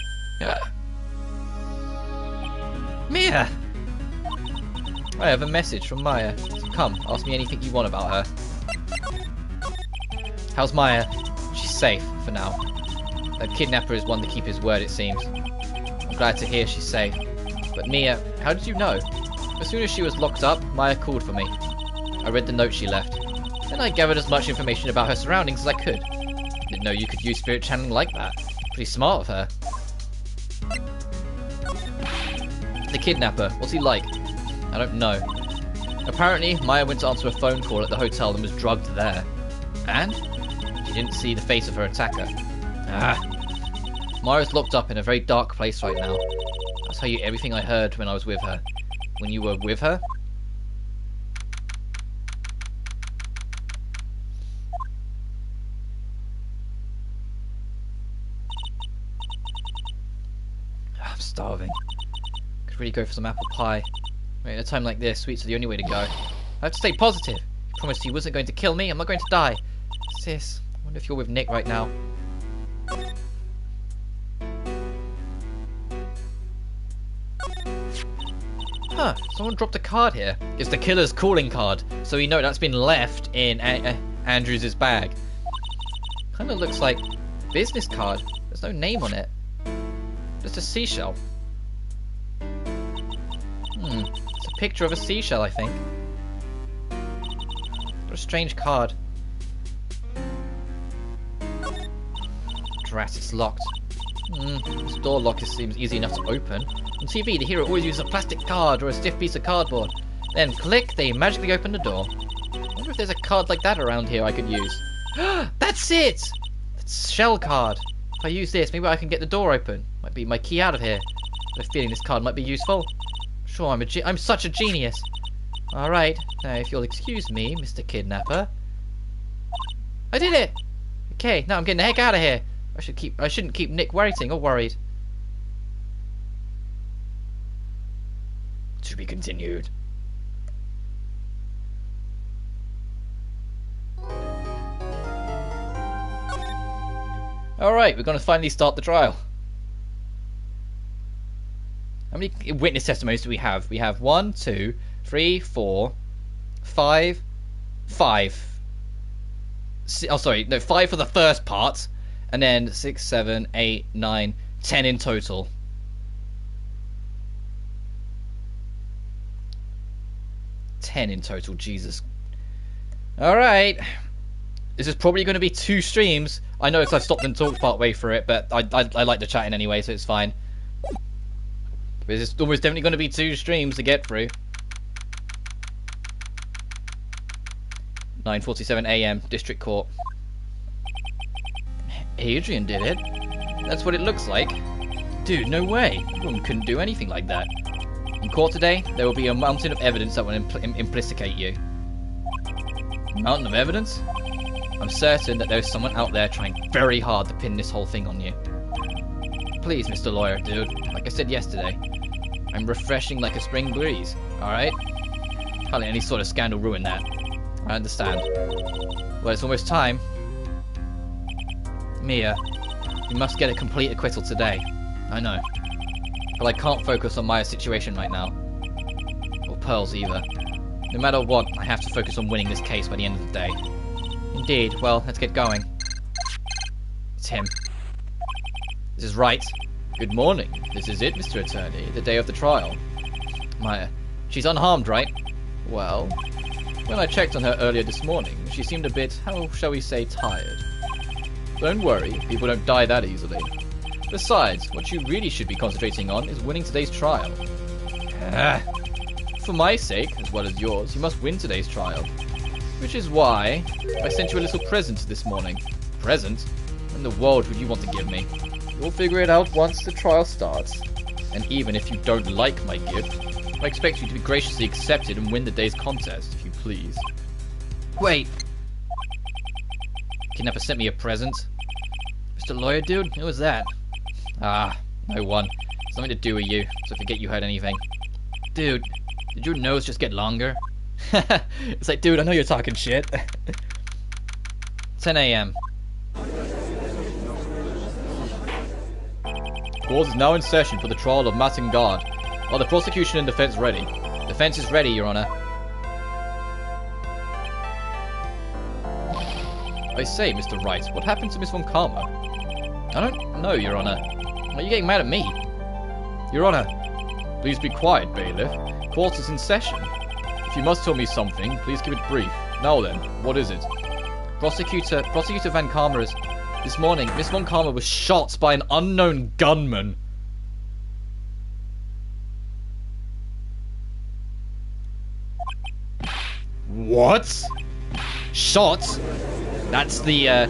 Mia! I have a message from Maya. So come, ask me anything you want about her. How's Maya? She's safe, for now. That kidnapper is one to keep his word, it seems. I'm glad to hear she's safe. But Mia, how did you know? As soon as she was locked up, Maya called for me. I read the note she left. Then I gathered as much information about her surroundings as I could. Didn't know you could use spirit channeling like that. Pretty smart of her. The kidnapper, what's he like? I don't know. Apparently, Maya went to answer a phone call at the hotel and was drugged there. And? She didn't see the face of her attacker. Maya's locked up in a very dark place right now. I'll tell you everything I heard when I was with her. When you were with her? I'm starving. Could really go for some apple pie. At a time like this, sweets are the only way to go. I have to stay positive. He promised he wasn't going to kill me. I'm not going to die. Sis, I wonder if you're with Nick right now. Huh, someone dropped a card here. It's the killer's calling card. So we know that's been left in Andrews' bag. Kind of looks like a business card. There's no name on it. Just a seashell. It's a picture of a seashell, I think. What a strange card. Drat, it's locked. This door lock seems easy enough to open. On TV, the hero always uses a plastic card or a stiff piece of cardboard. Then click, they magically open the door. I wonder if there's a card like that around here I could use. That's it! That's a shell card. If I use this, maybe I can get the door open. Might be my key out of here. I have a feeling this card might be useful. Sure, I'm such a genius. Alright, now if you'll excuse me, Mr. Kidnapper. I did it! Okay, now I'm getting the heck out of here. I shouldn't keep Nick waiting or worried. To be continued. Alright, we're going to finally start the trial. How many witness testimonies do we have? We have 1, 2, 3, 4, 5. 5 for the first part. And then 6, 7, 8, 9, 10 in total. Jesus. Alright. This is probably going to be 2 streams. I know because I've stopped and talked part way through it, but I like the chatting anyway, so it's fine. But it's almost definitely going to be 2 streams to get through. 9:47 AM, District Court. Adrian did it. That's what it looks like. Dude, no way. The woman couldn't do anything like that. In court today, there will be a mountain of evidence that will implicate you. Mountain of evidence? I'm certain that there's someone out there trying very hard to pin this whole thing on you. Please, Mr. Lawyer, dude. Like I said yesterday, I'm refreshing like a spring breeze, alright? Can't let any sort of scandal ruin that. I understand. Well, it's almost time. Mia, you must get a complete acquittal today. I know. But I can't focus on Maya's situation right now. Or Pearl's either. No matter what, I have to focus on winning this case by the end of the day. Indeed. Well, let's get going. It's him. This is Wright. Good morning. This is it, Mr. Attorney. The day of the trial. Maya. She's unharmed, right? Well, when I checked on her earlier this morning, she seemed a bit, how shall we say, tired. Don't worry, people don't die that easily. Besides, what you really should be concentrating on is winning today's trial. For my sake, as well as yours, you must win today's trial. Which is why I sent you a little present this morning. Present? What in the world would you want to give me? We'll figure it out once the trial starts. And even if you don't like my gift, I expect you to be graciously accepted and win the day's contest, if you please. Wait! Kidnapper sent me a present. Mr. Lawyer dude? Who was that? Ah, no one. Something to do with you, so forget you heard anything. Dude, did your nose just get longer? It's like, dude, I know you're talking shit. 10 a.m. Court is now in session for the trial of Matt and Guard. Are the prosecution and defense ready? Defense is ready, Your Honor. I say, Mr. Wright, what happened to Miss Von Karma? I don't know, Your Honor. Are you getting mad at me? Your Honor, please be quiet, bailiff. Court is in session. If you must tell me something, please keep it brief. Now then, what is it? Prosecutor Van Karma is... This morning, Miss Von Karma was shot by an unknown gunman. What? Shot? That's the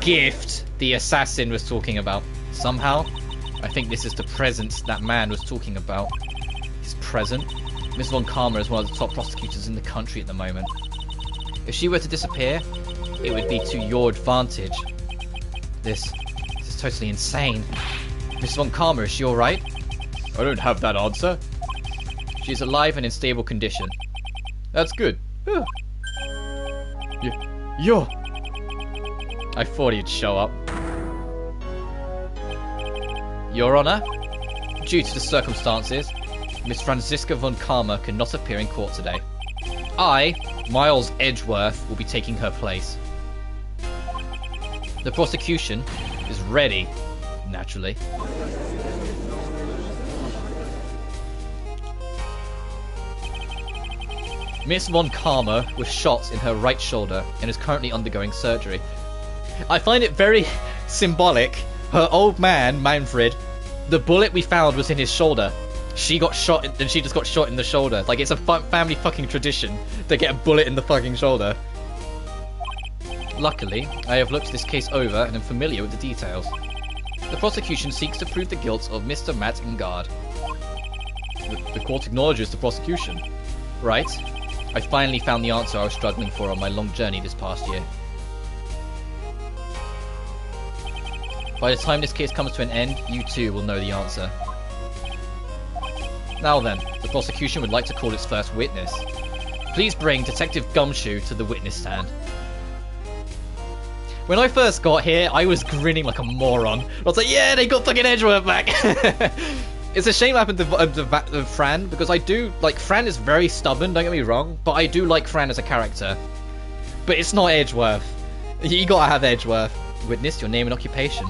gift the assassin was talking about. Somehow, I think this is the present that man was talking about. His present. Miss Von Karma is one of the top prosecutors in the country at the moment. If she were to disappear, it would be to your advantage. This is totally insane. Miss Von Karma, is she alright? I don't have that answer. She's alive and in stable condition. That's good. You're... I thought he'd show up. Your Honor, due to the circumstances, Miss Franziska Von Karma cannot appear in court today. I, Miles Edgeworth, will be taking her place. The prosecution is ready, naturally. Miss Von Karma was shot in her right shoulder and is currently undergoing surgery. I find it very symbolic. Her old man, Manfred, the bullet we found was in his shoulder. She got shot and she just got shot in the shoulder. Like, it's a family fucking tradition to get a bullet in the fucking shoulder. Luckily, I have looked this case over and am familiar with the details. The prosecution seeks to prove the guilt of Mr. Matt and Guard. The court acknowledges the prosecution. Right? I finally found the answer I was struggling for on my long journey this past year. By the time this case comes to an end, you too will know the answer. Now then, the prosecution would like to call its first witness. Please bring Detective Gumshoe to the witness stand. When I first got here, I was grinning like a moron. I was like, yeah, they got fucking Edgeworth back! It's a shame what happened to Fran, because I do, like, Fran is very stubborn, don't get me wrong, but I do like Fran as a character. But it's not Edgeworth. You gotta have Edgeworth. Witness, your name and occupation.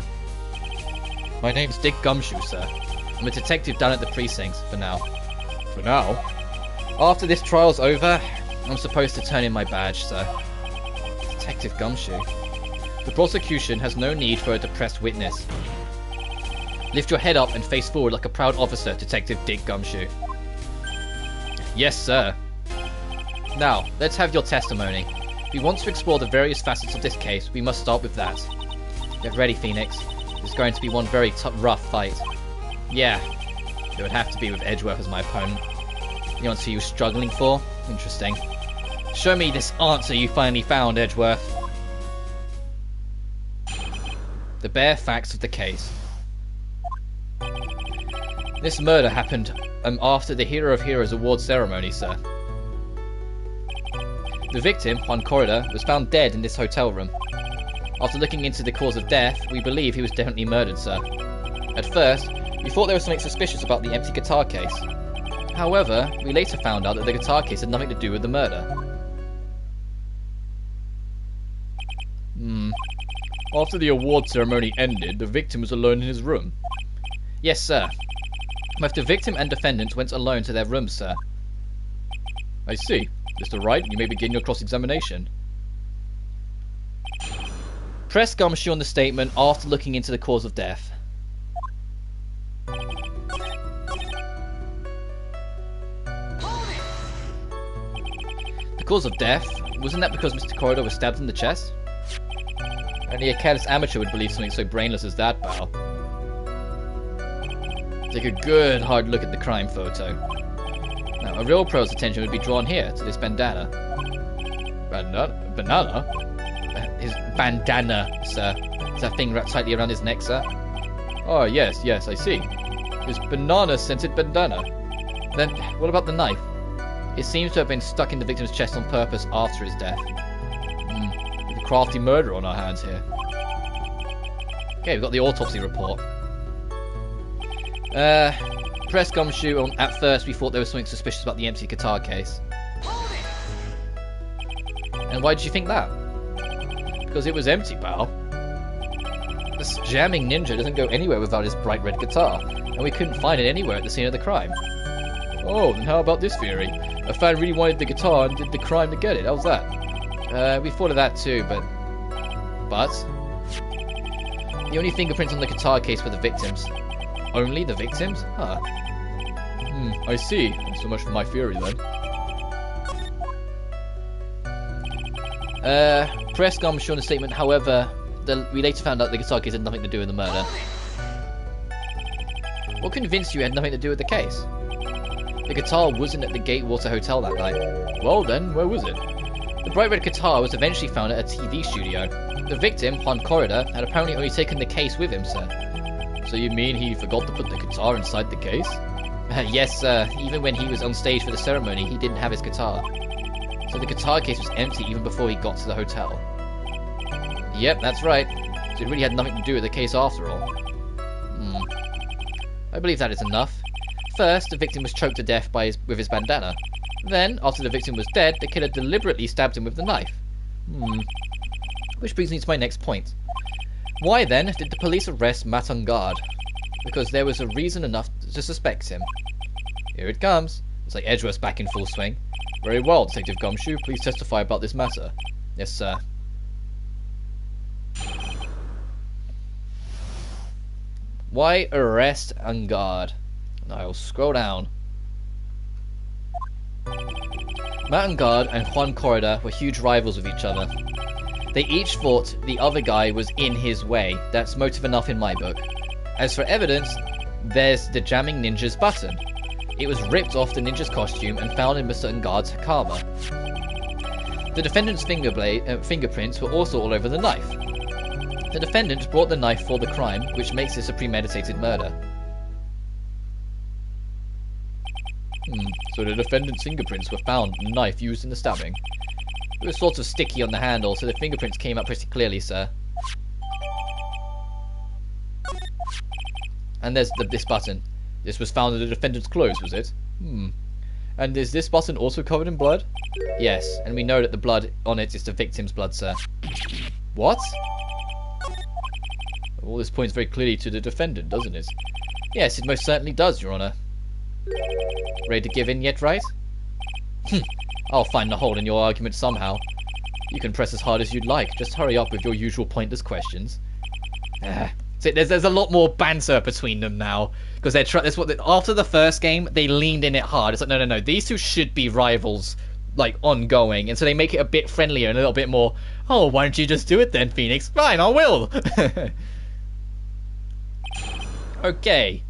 My name's Dick Gumshoe, sir. I'm a detective down at the precincts, for now. For now? After this trial's over, I'm supposed to turn in my badge, sir. Detective Gumshoe. The prosecution has no need for a depressed witness. Lift your head up and face forward like a proud officer, Detective Dick Gumshoe. Yes, sir. Now, let's have your testimony. If we want to explore the various facets of this case, we must start with that. Get ready, Phoenix. It's going to be one very rough fight. Yeah. It would have to be with Edgeworth as my opponent. The answer you were struggling for? Interesting. Show me this answer you finally found, Edgeworth. The bare facts of the case. This murder happened after the Hero of Heroes award ceremony, sir. The victim, Juan Corrida, was found dead in this hotel room. After looking into the cause of death, we believe he was definitely murdered, sir. At first, we thought there was something suspicious about the empty guitar case. However, we later found out that the guitar case had nothing to do with the murder. After the award ceremony ended, the victim was alone in his room. Yes, sir. Both the victim and defendant went alone to their rooms, sir. I see. Mr. Wright, you may begin your cross-examination. Press gumshoe on the statement after looking into the cause of death. The cause of death? Wasn't that because Mr. Corrida was stabbed in the chest? Only a careless amateur would believe something so brainless as that, pal. Take a good hard look at the crime photo. Now, a real pro's attention would be drawn here to this bandana. Banana? His bandana, sir. Is that thing wrapped tightly around his neck, sir? Oh, yes, I see. His banana-scented bandana. Then, what about the knife? It seems to have been stuck in the victim's chest on purpose after his death. With a crafty murder on our hands here. Okay, we've got the autopsy report. Press gumshoe on. At first, we thought there was something suspicious about the empty guitar case. And why did you think that? Because it was empty, pal. This jamming ninja doesn't go anywhere without his bright red guitar, and we couldn't find it anywhere at the scene of the crime. Oh, then how about this theory? A fan really wanted the guitar and did the crime to get it. How's that? We thought of that too, but... The only fingerprints on the guitar case were the victims. Only the victims? Huh. I see. So much for my theory, then. Press gumshoe on the statement, however, we later found out the guitar case had nothing to do with the murder. What convinced you it had nothing to do with the case? The guitar wasn't at the Gatewater Hotel that night. Well then, where was it? The bright red guitar was eventually found at a TV studio. The victim, Juan Corrida, had apparently only taken the case with him, sir. So you mean he forgot to put the guitar inside the case? Yes, sir. Even when he was on stage for the ceremony, he didn't have his guitar. So the guitar case was empty even before he got to the hotel. Yep, that's right. So it really had nothing to do with the case after all. I believe that is enough. First, the victim was choked to death with his bandana. Then, after the victim was dead, the killer deliberately stabbed him with the knife. Which brings me to my next point. Why then did the police arrest Matt on guard? Because there was a reason enough to suspect him. Here it comes. It's like Edgeworth's back in full swing. Very well, Detective Gumshoe. Please testify about this matter. Yes, sir. Why arrest on guard? I'll scroll down. Matt Guard and Juan Corrida were huge rivals of each other. They each thought the other guy was in his way. That's motive enough in my book. As for evidence, there's the jamming ninja's button. It was ripped off the ninja's costume and found in Mr. Guard's karma. The defendant's fingerprints were also all over the knife. The defendant brought the knife for the crime, which makes this a premeditated murder. So the defendant's fingerprints were found in the knife used in the stabbing. It was sort of sticky on the handle, so the fingerprints came out pretty clearly, sir. And there's this button. This was found in the defendant's clothes, was it? And is this button also covered in blood? Yes, and we know that the blood on it is the victim's blood, sir. What? All this points very clearly to the defendant, doesn't it? Yes, it most certainly does, Your Honor. Ready to give in yet, Wright? I'll find the hole in your argument somehow. You can press as hard as you'd like. Just hurry up with your usual pointless questions. See, there's a lot more banter between them now because after the first game they leaned in it hard. It's like no. These two should be rivals, like ongoing, and so they make it a bit friendlier and a little bit more. Oh, why don't you just do it then, Phoenix? Fine, I will. Okay.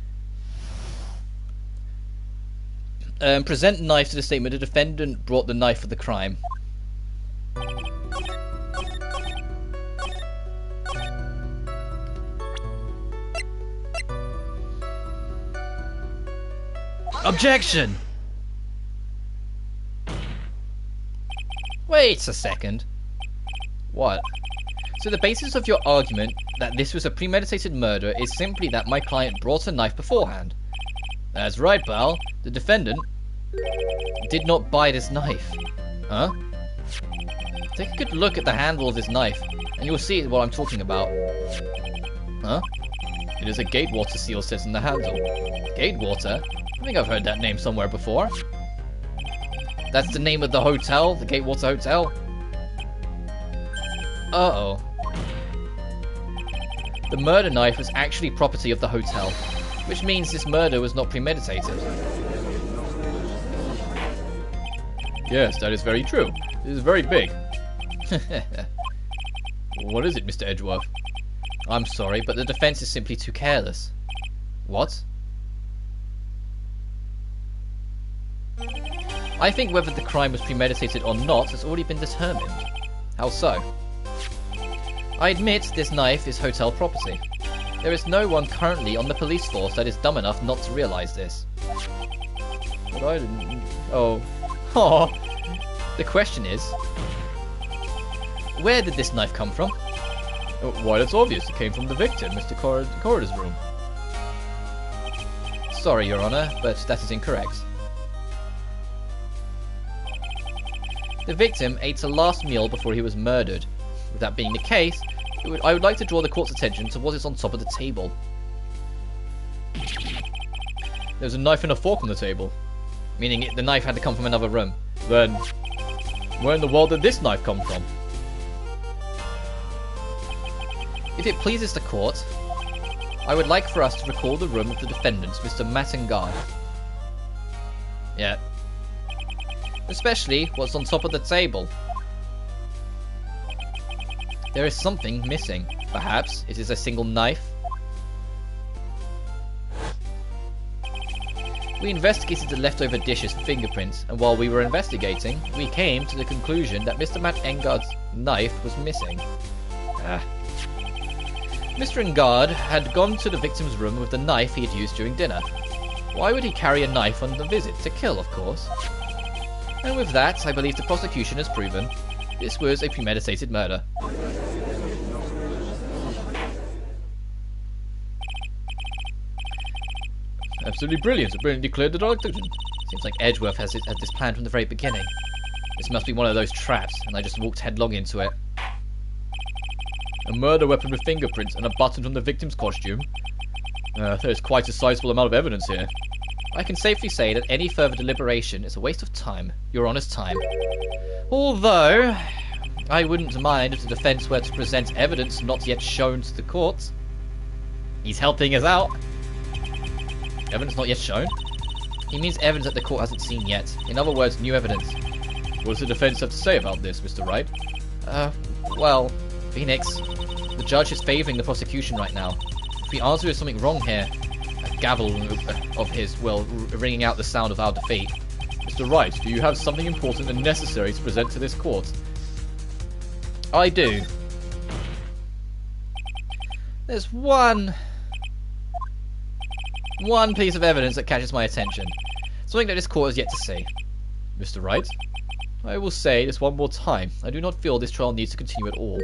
Present knife to the statement. The defendant brought the knife for the crime. Objection! Wait a second. What? So the basis of your argument that this was a premeditated murder is simply that my client brought a knife beforehand. That's right, pal. The defendant did not buy this knife. Huh? Take a good look at the handle of this knife, and you'll see what I'm talking about. Huh? It is a Gatewater seal set in the handle. Gatewater? I think I've heard that name somewhere before. That's the name of the hotel, the Gatewater Hotel. Uh-oh. The murder knife was actually property of the hotel, which means this murder was not premeditated. Yes, that is very true. It is very big. What is it, Mr. Edgeworth? I'm sorry, but the defense is simply too careless. What? I think whether the crime was premeditated or not has already been determined. How so? I admit this knife is hotel property. There is no one currently on the police force that is dumb enough not to realise this. But I didn't... Oh. Oh. The question is... where did this knife come from? Why, that's obvious. It came from the victim, Mr. Corridor's room. Sorry, Your Honour, but that is incorrect. The victim ate a last meal before he was murdered. With that being the case, I would like to draw the court's attention to what is on top of the table. There's a knife and a fork on the table, meaning the knife had to come from another room. Then, where in the world did this knife come from? If it pleases the court, I would like for us to recall the room of the defendant, Mr. Mattengard. Yeah. Especially what's on top of the table. There is something missing. Perhaps it is a single knife. We investigated the leftover dishes for fingerprints, and while we were investigating, we came to the conclusion that Mr. Mattengard's knife was missing. Mr. Engard had gone to the victim's room with the knife he had used during dinner. Why would he carry a knife on the visit? To kill, of course. And with that, I believe the prosecution has proven this was a premeditated murder. Absolutely brilliant. It brilliantly cleared the dark dungeon. Seems like Edgeworth had this planned from the very beginning. This must be one of those traps, and I just walked headlong into it. A murder weapon with fingerprints and a button from the victim's costume. There's quite a sizable amount of evidence here. I can safely say that any further deliberation is a waste of time, Your Honour's time. Although, I wouldn't mind if the defence were to present evidence not yet shown to the court. He's helping us out. Evidence not yet shown? He means evidence that the court hasn't seen yet. In other words, new evidence. What does the defence have to say about this, Mr. Wright? Well, Phoenix, the judge is favouring the prosecution right now. If we answer there's something wrong here, a gavel of his will ringing out the sound of our defeat. Mr. Wright, do you have something important and necessary to present to this court? I do. There's one piece of evidence that catches my attention. Something that this court has yet to see. Mr. Wright, I will say this one more time. I do not feel this trial needs to continue at all.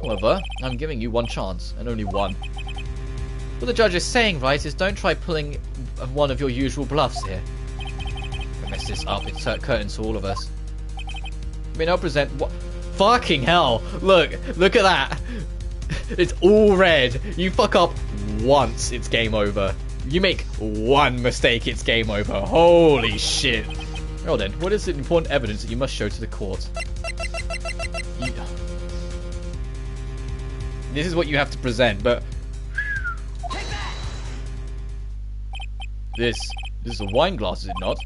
However, I'm giving you one chance, and only one. What the judge is saying, right, is don't try pulling one of your usual bluffs here. If I mess this up, it's curtains to all of us. I mean, I'll present what... Fucking hell! Look at that! It's all red. You fuck up once, it's game over. You make one mistake, it's game over. Holy shit. Well then, what is the important evidence that you must show to the court? This is what you have to present, but... This is a wine glass, is it not?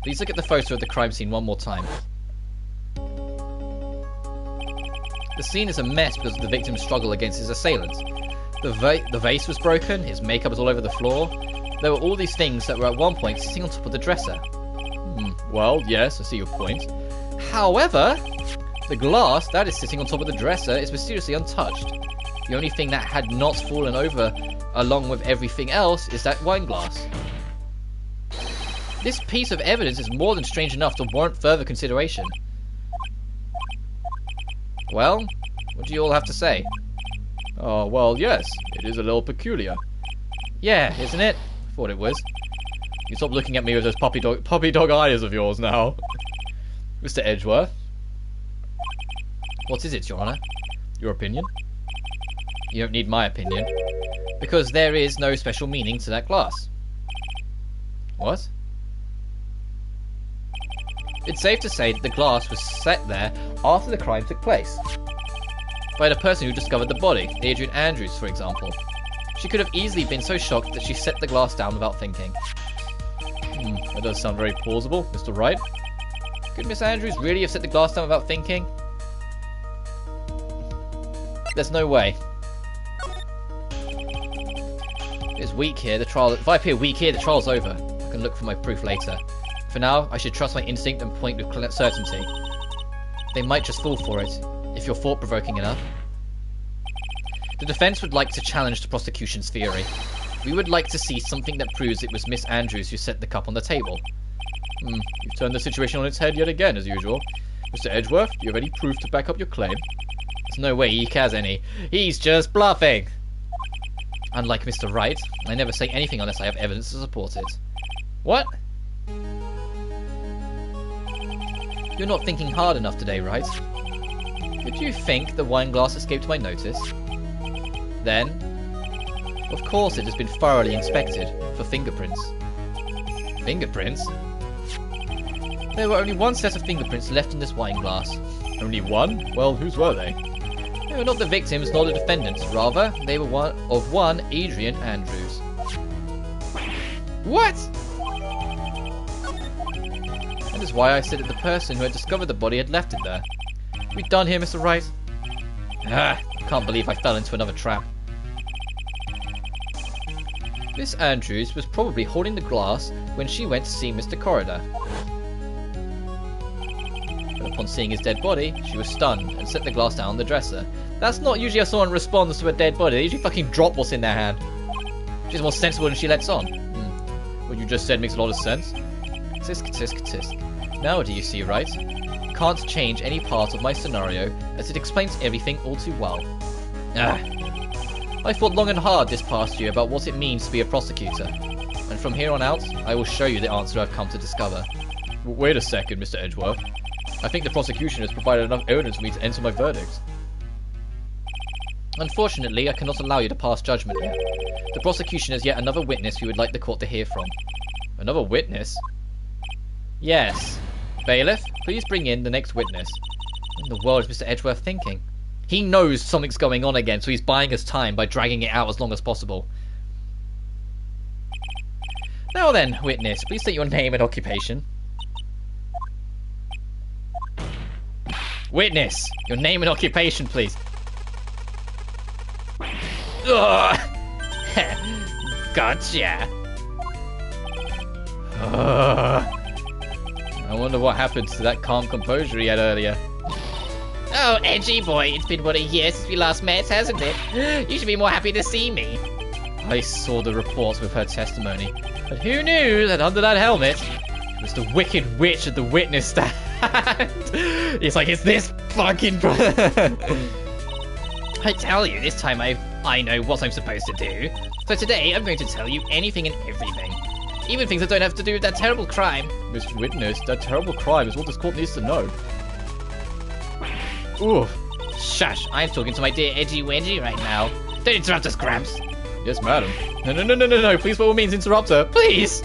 Please look at the photo of the crime scene one more time. The scene is a mess because of the victim's struggle against his assailant. The vase was broken, his makeup was all over the floor. There were all these things that were at one point sitting on top of the dresser. Well, yes, I see your point. However, the glass that is sitting on top of the dresser is mysteriously untouched. The only thing that had not fallen over along with everything else is that wine glass. This piece of evidence is more than strange enough to warrant further consideration. Well, what do you all have to say? Oh, well, yes, it is a little peculiar. Yeah, isn't it? I thought it was. You stop looking at me with those puppy dog eyes of yours now. Mr. Edgeworth. What is it, Your Honor? Your opinion? You don't need my opinion. Because there is no special meaning to that glass. What? It's safe to say that the glass was set there after the crime took place. By the person who discovered the body, Adrian Andrews, for example. She could have easily been so shocked that she set the glass down without thinking. That does sound very plausible, Mr. Wright. Could Miss Andrews really have set the glass down without thinking? There's no way. It's weak here, the trial. If I appear weak here, the trial's over. I can look for my proof later. For now, I should trust my instinct and point with certainty. They might just fall for it, if you're thought-provoking enough. The defense would like to challenge the prosecution's theory. We would like to see something that proves it was Miss Andrews who set the cup on the table. You've turned the situation on its head yet again, as usual. Mr. Edgeworth, do you have any proof to back up your claim? There's no way he has any. He's just bluffing! Unlike Mr. Wright, I never say anything unless I have evidence to support it. What? You're not thinking hard enough today, Wright. Did you think the wine glass escaped my notice? Then, of course it has been thoroughly inspected for fingerprints. Fingerprints? There were only one set of fingerprints left in this wine glass. Only one? Well, whose were they? They were not the victims nor the defendants. Rather, they were one Adrian Andrews. What? That is why I said that the person who had discovered the body had left it there. We done here, Mr. Wright? I can't believe I fell into another trap. Miss Andrews was probably holding the glass when she went to see Mr. Corridor. But upon seeing his dead body, she was stunned and set the glass down on the dresser. That's not usually how someone responds to a dead body. They usually fucking drop what's in their hand. She's more sensible than she lets on. What you just said makes a lot of sense. Tisk, tisk, tisk. Now do you see, right? Can't change any part of my scenario, as it explains everything all too well. I thought long and hard this past year about what it means to be a prosecutor, and from here on out, I will show you the answer I've come to discover. Wait a second, Mr. Edgeworth. I think the prosecution has provided enough evidence for me to enter my verdict. Unfortunately, I cannot allow you to pass judgment here. The prosecution has yet another witness we would like the court to hear from. Another witness? Yes. Bailiff, please bring in the next witness. What in the world is Mr. Edgeworth thinking? He knows something's going on again, so he's buying his time by dragging it out as long as possible. Now then, witness, please state your name and occupation. Witness, your name and occupation, please. Ugh. Gotcha. I wonder what happened to that calm composure he had earlier. Oh, Edgy boy, it's been what, a year since we last met, hasn't it? You should be more happy to see me. I saw the reports with her testimony, but who knew that under that helmet was the wicked witch at the witness stand? It's like, it's this fucking I tell you, this time I know what I'm supposed to do. So today, I'm going to tell you anything and everything. Even things that don't have to do with that terrible crime. Miss Witness, that terrible crime is what this court needs to know. Ooh. Shush, I'm talking to my dear Edgy Wedgy right now. Don't interrupt us, Gramps. Yes, madam. No, please, by all means, interrupt her. Please!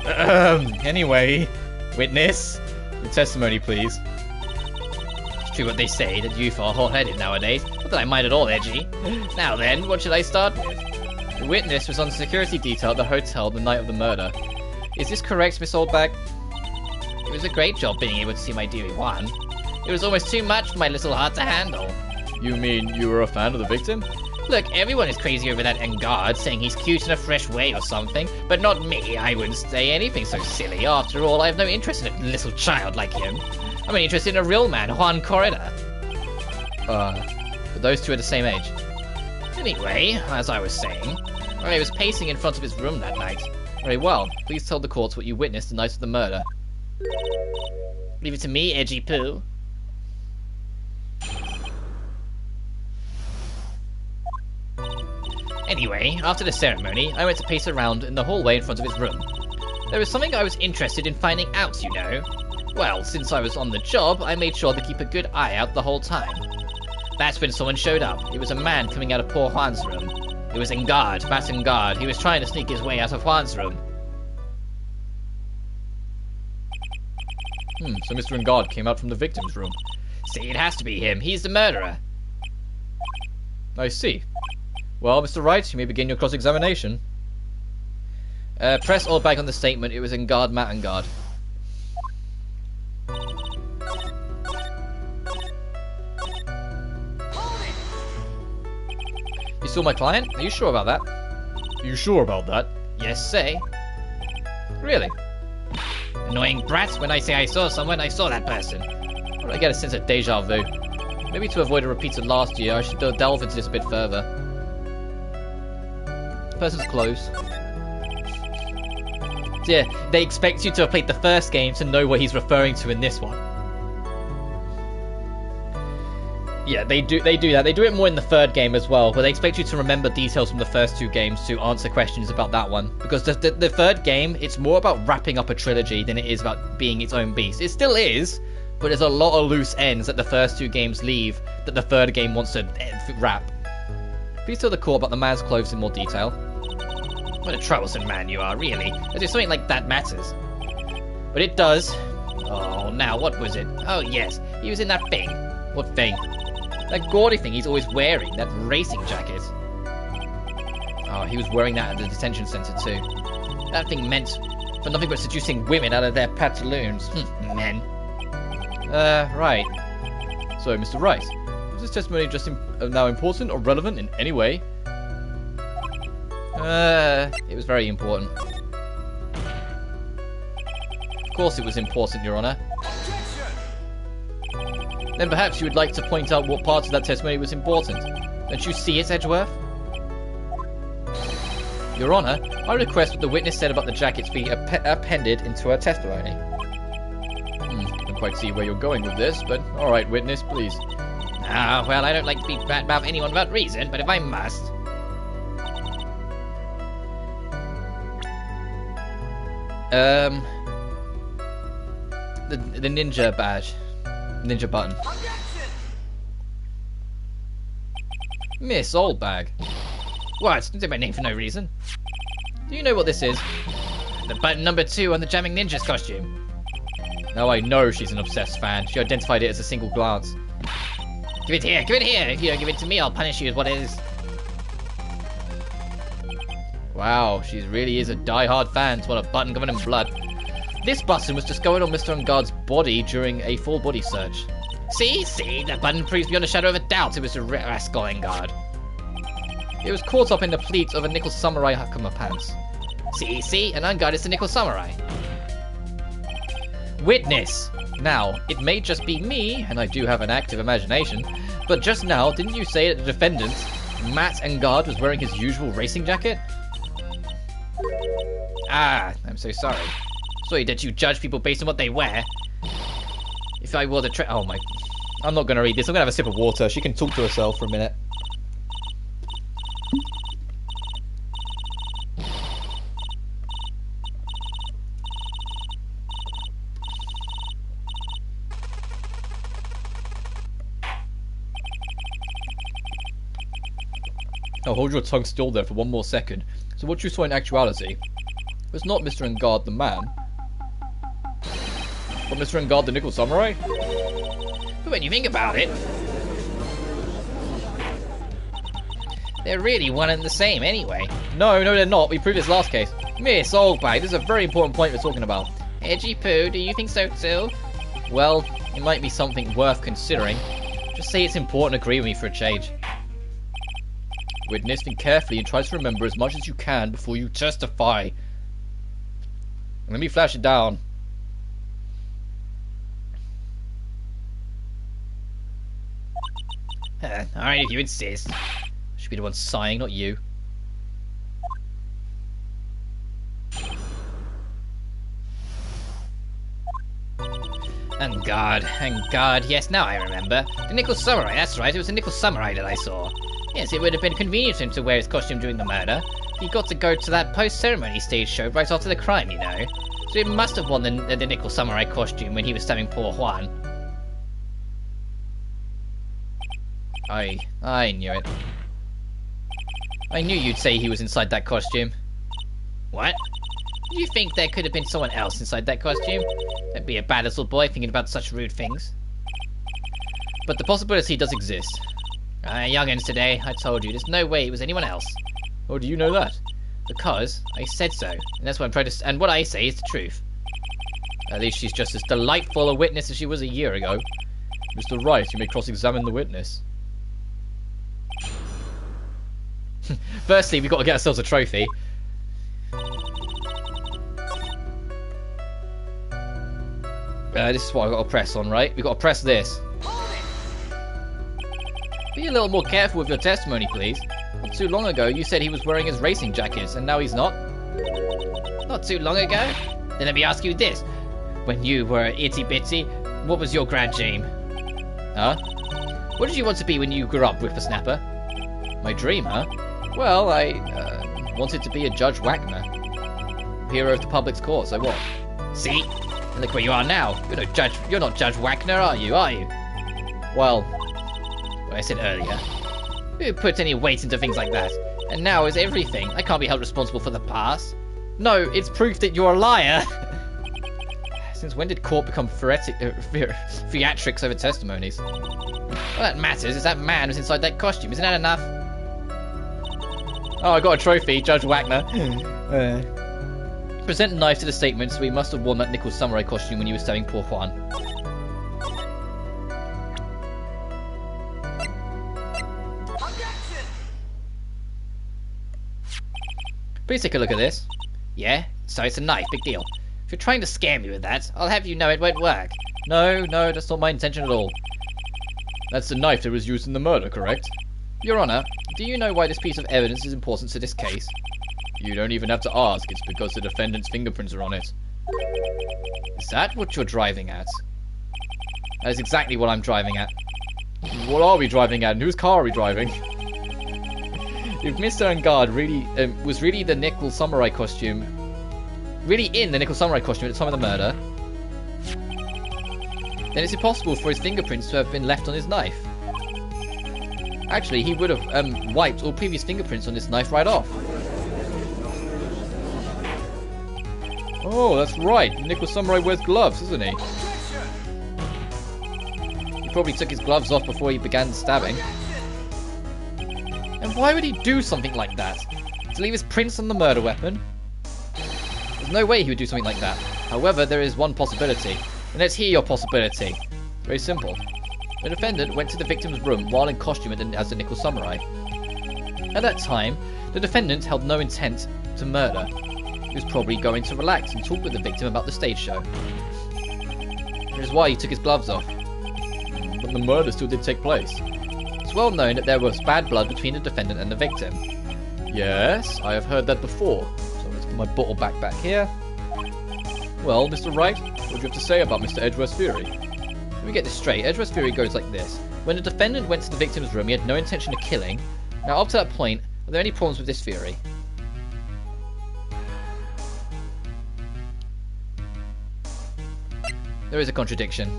Anyway, witness, your testimony, please. It's true what they say, that youth are hot-headed nowadays. Not that I mind at all, Edgy. Now then, what should I start with? The witness was on security detail at the hotel the night of the murder. Is this correct, Miss Oldbag? It was a great job being able to see my dearie Juan. It was almost too much for my little heart to handle. You mean you were a fan of the victim? Look, everyone is crazy over that Engard, saying he's cute in a fresh way or something, but not me. I wouldn't say anything so silly. After all, I have no interest in a little child like him. I'm only interested in a real man, Juan Corrida. But those two are the same age. Anyway, as I was saying, I was pacing in front of his room that night. Very well. Please tell the courts what you witnessed the night of the murder. Leave it to me, Edgy Poo. Anyway, after the ceremony, I went to pace around in the hallway in front of his room. There was something I was interested in finding out, you know. Well, since I was on the job, I made sure to keep a good eye out the whole time. That's when someone showed up. It was a man coming out of poor Juan's room. It was Engard, Matt Engard. He was trying to sneak his way out of Juan's room. So Mr. Engard came out from the victim's room. See, it has to be him. He's the murderer. I see. Well, Mr. Wright, you may begin your cross-examination. Press or back on the statement. It was Engard, Matt Engard. You saw my client? Are you sure about that? Are you sure about that? Yes, say. Really? Annoying brat. When I say I saw someone, I saw that person. I get a sense of deja vu. Maybe to avoid a repeat of last year, I should delve into this a bit further. Person's close. Yeah, they expect you to have played the first game to know what he's referring to in this one. Yeah, they do that. They do it more in the third game as well, but they expect you to remember details from the first two games to answer questions about that one. Because the third game, it's more about wrapping up a trilogy than it is about being its own beast. It still is, but there's a lot of loose ends that the first two games leave that the third game wants to wrap. Please tell the court about the man's clothes in more detail. What a troublesome man you are, really. As if something like that matters. But it does. Oh, now, what was it? Oh, yes, he was in that thing. What thing? That gaudy thing he's always wearing, that racing jacket. Oh, he was wearing that at the detention centre too. That thing meant for nothing but seducing women out of their pantaloons. Men. Right. So, Mr. Wright, was this testimony just now important or relevant in any way? It was very important. Of course it was important, Your Honour. Then perhaps you would like to point out what parts of that testimony was important. Don't you see it, Edgeworth? Your Honour, I request what the witness said about the jackets being appended into her testimony. I don't quite see where you're going with this, but alright, witness, please. Ah, well, I don't like to be bad about anyone without reason, but if I must... The ninja badge. Ninja button. Miss Oldbag. What? Don't say my name for no reason. Do you know what this is? The button number 2 on the Jamming Ninja's costume. Now I know she's an obsessed fan. She identified it as a single glance. Give it here, give it here. If you don't give it to me, I'll punish you with what it is. Wow, she really is a die-hard fan. It's what a button covered in blood. This button was discovered on Mr. Engard's body during a full body search. See, that button proves beyond a shadow of a doubt it was a rascal Engard. It was caught up in the pleats of a nickel samurai hakama pants. See, an Engard is a nickel samurai. Witness! Now, it may just be me, and I do have an active imagination, but just now, didn't you say that the defendant, Matt Engard, was wearing his usual racing jacket? Ah, I'm so sorry. Sorry that you judge people based on what they wear. If I wore the oh my... I'm not going to read this. I'm going to have a sip of water. She can talk to herself for a minute. Now hold your tongue still there for one more second. So what you saw in actuality was not Mr. Engard the man, but Mr. Engard the nickel samurai? But when you think about it, they're really one and the same anyway. No, they're not. We proved this last case. Miss Oldbag, this is a very important point we're talking about. Edgy Poo, do you think so too? Well, it might be something worth considering. Just say it's important, agree with me for a change. witness, think carefully and try to remember as much as you can before you testify. Let me flash it down. Alright, if you insist. Should be the one sighing, not you. And guard, yes, now I remember. The nickel samurai, that's right, it was a nickel samurai that I saw. Yes, it would have been convenient for him to wear his costume during the murder. He got to go to that post-ceremony stage show right after the crime, you know. So he must have worn the nickel samurai costume when he was stabbing poor Juan. I knew it. I knew you'd say he was inside that costume. What? Do you think there could have been someone else inside that costume? Don't be a bad little boy thinking about such rude things. But the possibility does exist. Youngins today, I told you, there's no way it was anyone else. Oh, do you know that? Because I said so, and that's what I'm trying to. And what I say is the truth. At least she's just as delightful a witness as she was a year ago. Mr. Wright, you may cross-examine the witness. Firstly, we've got to get ourselves a trophy. This is what I've got to press on, right? We've got to press this. Be a little more careful with your testimony, please. Not too long ago, you said he was wearing his racing jackets, and now he's not. Not too long ago? Then let me ask you this. When you were itty-bitty, what was your grand dream? Huh? What did you want to be when you grew up, whippersnapper? My dream, huh? Well, I wanted to be a Judge Wagner. Hero of the public's cause, I was. See? And look where you are now. You're not Judge Wagner, are you? Well, what I said earlier. Who puts any weight into things like that? And now is everything. I can't be held responsible for the past. No, it's proof that you're a liar. Since when did court become theatrics over testimonies? All that matters is that man was inside that costume. Isn't that enough? Oh, I got a trophy, Judge Wagner. Present knife to the statement, so he must have worn that nickel samurai costume when he was stabbing poor Juan. Please take a look at this. Yeah? So it's a knife, big deal. If you're trying to scare me with that, I'll have you know it won't work. No, that's not my intention at all. That's the knife that was used in the murder, correct? Your Honor, do you know why this piece of evidence is important to this case? You don't even have to ask, it's because the defendant's fingerprints are on it. Is that what you're driving at? That is exactly what I'm driving at. What are we driving at, and whose car are we driving? If Mr. Angard really was really the nickel samurai costume, really in the nickel samurai costume at the time of the murder, then it's impossible for his fingerprints to have been left on his knife. Actually, he would have wiped all previous fingerprints on this knife right off. Oh, that's right. The nickel samurai wears gloves, doesn't he? He probably took his gloves off before he began stabbing. And why would he do something like that? To leave his prints on the murder weapon? There's no way he would do something like that. However, there is one possibility. And let's hear your possibility. Very simple. The defendant went to the victim's room while in costume as the nickel samurai. At that time, the defendant held no intent to murder. He was probably going to relax and talk with the victim about the stage show. Which is why he took his gloves off. But the murder still did take place. It's well known that there was bad blood between the defendant and the victim. Yes, I have heard that before. So let's put my bottle back here. Well, Mr. Wright, what do you have to say about Mr. Edgeworth's theory? Let me get this straight. Edgeworth's theory goes like this. When the defendant went to the victim's room, he had no intention of killing. Now, up to that point, are there any problems with this theory? There is a contradiction.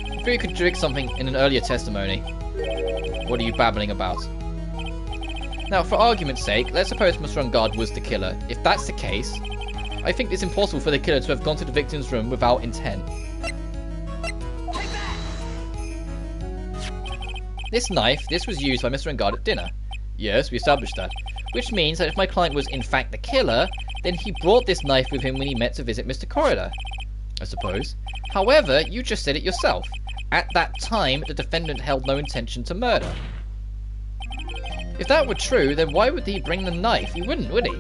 The theory contradicts something in an earlier testimony. What are you babbling about? Now, for argument's sake, let's suppose Mr. Angard was the killer. If that's the case, I think it's impossible for the killer to have gone to the victim's room without intent. This knife, this was used by Mr. Angard at dinner. Yes, we established that. Which means that if my client was in fact the killer, then he brought this knife with him when he met to visit Mr. Corridor, I suppose. However, you just said it yourself. at that time, the defendant held no intention to murder. If that were true, then why would he bring the knife? He wouldn't, would he?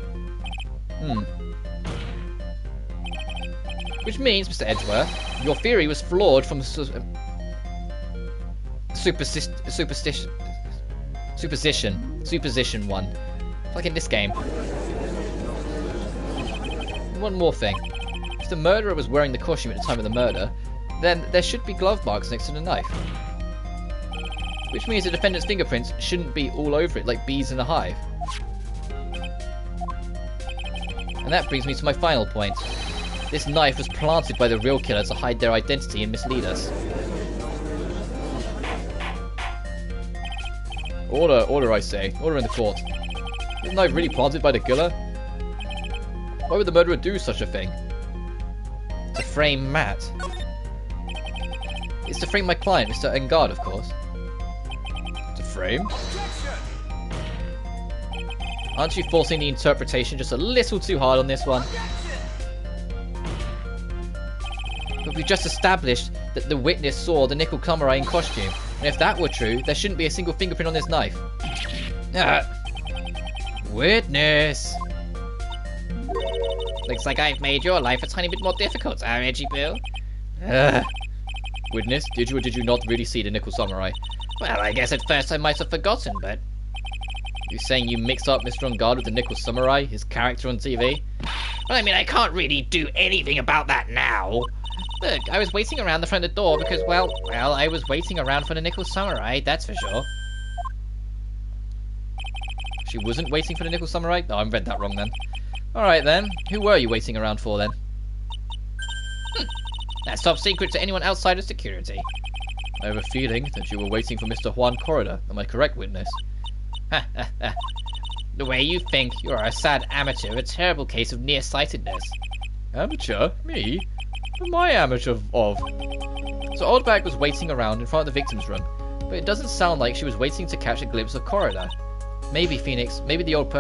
Which means, Mr. Edgeworth, your theory was flawed from Superstition 1. Like in this game. One more thing. If the murderer was wearing the costume at the time of the murder, then there should be glove marks next to the knife. Which means the defendant's fingerprints shouldn't be all over it like bees in a hive. And that brings me to my final point. This knife was planted by the real killer to hide their identity and mislead us. Order I say. Order in the court. Is the knife really planted by the killer? Why would the murderer do such a thing? To frame Matt. It's to frame my client, Mr. Engard, of course. To frame? Aren't you forcing the interpretation just a little too hard on this one? But we've just established that the witness saw the nickel samurai in costume, and if that were true, there shouldn't be a single fingerprint on this knife. Witness! Looks like I've made your life a tiny bit more difficult, Reggie Bill. Witness, did you or did you not really see the nickel samurai? Well, I guess at first I might have forgotten, but... You're saying you mixed up Mr. Engard with the nickel samurai, his character on TV? Well, I mean, I can't really do anything about that now. Look, I was waiting around the front of the door because, well, I was waiting around for the nickel samurai, that's for sure. She wasn't waiting for the nickel samurai? No, I read that wrong then. Alright then, who were you waiting around for then? That's top secret to anyone outside of security. I have a feeling that you were waiting for Mr. Juan Corridor. Am I correct, witness? The way you think, you're a sad amateur, a terrible case of nearsightedness. Amateur? Me? Who am I amateur of? So Oldbag was waiting around in front of the victim's room, but it doesn't sound like she was waiting to catch a glimpse of Corridor. Maybe Phoenix, maybe the old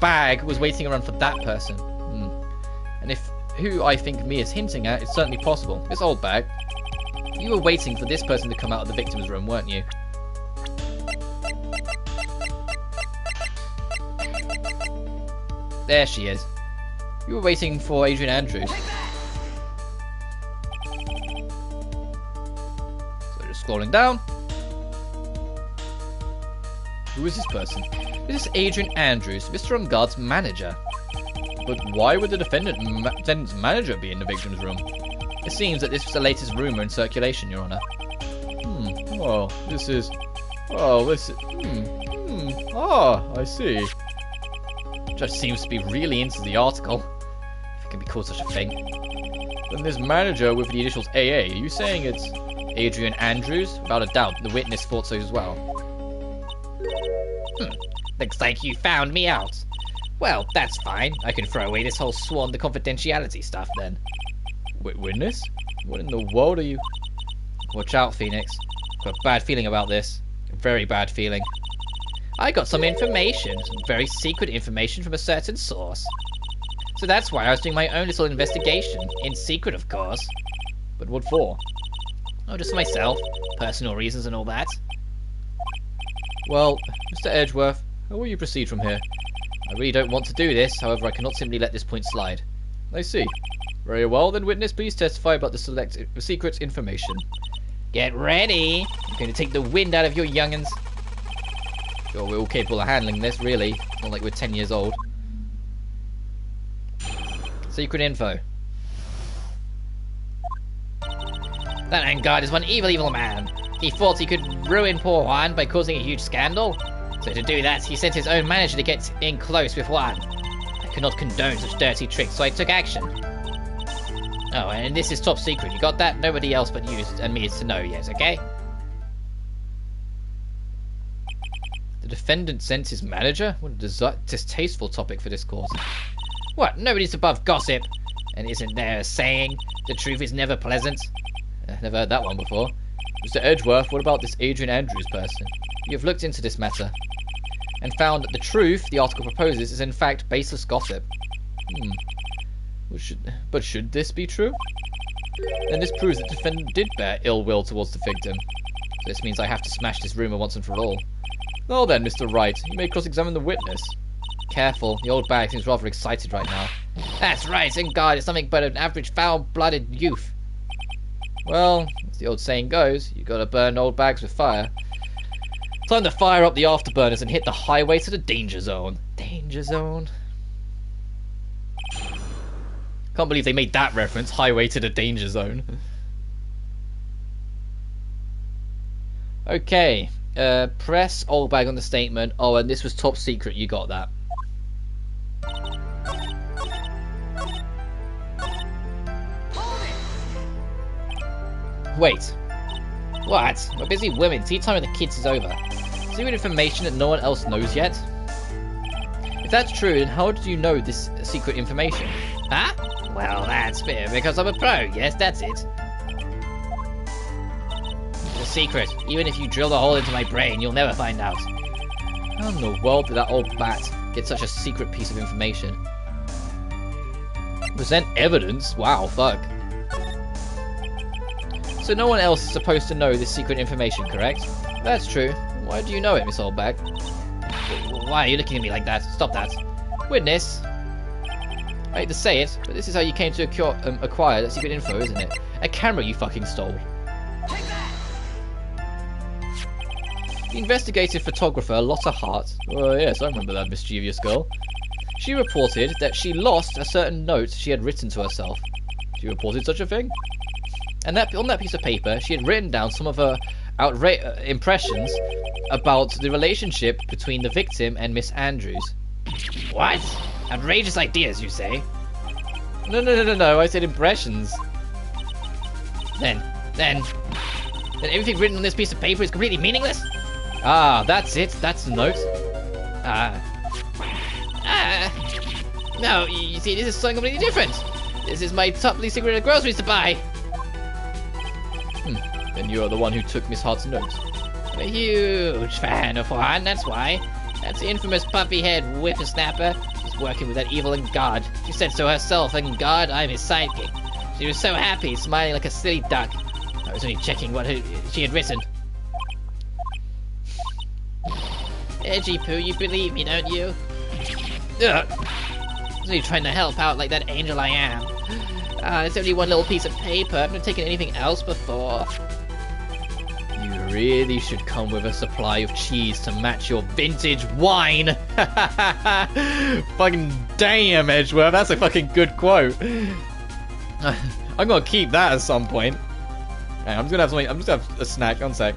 bag was waiting around for that person. And if who I think me is hinting at, it's certainly possible. This old bag. You were waiting for this person to come out of the victim's room, weren't you? There she is. You were waiting for Adrian Andrews. So just scrolling down. Who is this person? This is Adrian Andrews, Mr. Engard's manager. But why would the defendant's manager be in the victim's room? It seems that this was the latest rumour in circulation, Your Honour. I see. Judge seems to be really into the article, if it can be called such a thing. Then this manager with the initials AA, are you saying it's Adrian Andrews? Without a doubt, the witness thought so as well. Looks like you found me out. Well, that's fine. I can throw away this whole sworn to confidentiality stuff then. Witness? What in the world are you... Watch out, Phoenix. I've got a bad feeling about this. A very bad feeling. I got some information, some very secret information from a certain source. So that's why I was doing my own little investigation, in secret of course. But what for? Oh, just for myself, personal reasons and all that. Well, Mr. Edgeworth, how will you proceed from here? I really don't want to do this, however I cannot simply let this point slide. I see. Very well, then witness, please testify about the secret information. Get ready! I'm going to take the wind out of your young'uns. Sure, we're all capable of handling this, really. It's not like we're 10 years old. Secret info. That Engard is one evil man. He thought he could ruin poor Juan by causing a huge scandal. So to do that, he sent his own manager to get in close with Juan. I could not condone such dirty tricks, so I took action. Oh, and this is top secret. You got that? Nobody else but you and me is to know yet, okay? The defendant sent his manager? What a distasteful topic for discourse. What? Nobody's above gossip. And isn't there a saying, the truth is never pleasant? Never heard that one before. Mr. Edgeworth, what about this Adrian Andrews person? You have looked into this matter and found that the truth the article proposes is in fact baseless gossip. But should this be true? Then this proves that the defendant did bear ill will towards the victim. This means I have to smash this rumour once and for all. Well then, Mr. Wright, you may cross-examine the witness. Careful, the old bag seems rather excited right now. That's right, and God, it's nothing but an average foul-blooded youth. Well, as the old saying goes, you gotta burn old bags with fire. Time to fire up the afterburners and hit the highway to the danger zone. Danger zone? Can't believe they made that reference, highway to the danger zone. Okay, press old bag on the statement. Oh, and this was top secret, you got that. Wait. What? We're busy women. Tea time with the kids is over. Secret information that no one else knows yet? If that's true, then how did you know this secret information? Huh? Well, that's fair, because I'm a pro. Yes, that's it. It's a secret. Even if you drill a hole into my brain, you'll never find out. How in the world did that old bat get such a secret piece of information? Present evidence? Wow, fuck. So no one else is supposed to know this secret information, correct? That's true. Why do you know it, Miss Oldbag? Why are you looking at me like that? Stop that. Witness. I hate to say it, but this is how you came to acquire that secret info, isn't it? A camera you fucking stole. Take that! The investigative photographer, Lotta Hart. Oh yes, I remember that mischievous girl. She reported that she lost a certain note she had written to herself. She reported such a thing? And on that piece of paper, she had written down some of her impressions about the relationship between the victim and Miss Andrews. What? Outrageous ideas, you say? No, I said impressions. Then everything written on this piece of paper is completely meaningless? Ah, that's it. That's the note. No, you see, this is something completely different. This is my top secret of groceries to buy. Then you are the one who took Miss Hart's note. I'm a huge fan of Juan, that's why. That's the infamous puffy-head whippersnapper. She's working with that evil God. She said so herself, and God, I'm his sidekick. She was so happy, smiling like a silly duck. I was only checking what she had written. Edgy Poo, you believe me, don't you? Ugh. I was only trying to help out like that angel I am. It's only one little piece of paper. I've never taken anything else before. You really should come with a supply of cheese to match your vintage wine. Fucking damn, Edgeworth. That's a fucking good quote. I'm gonna keep that at some point. Right, I'm just gonna have something. I'm just gonna have a snack. One sec.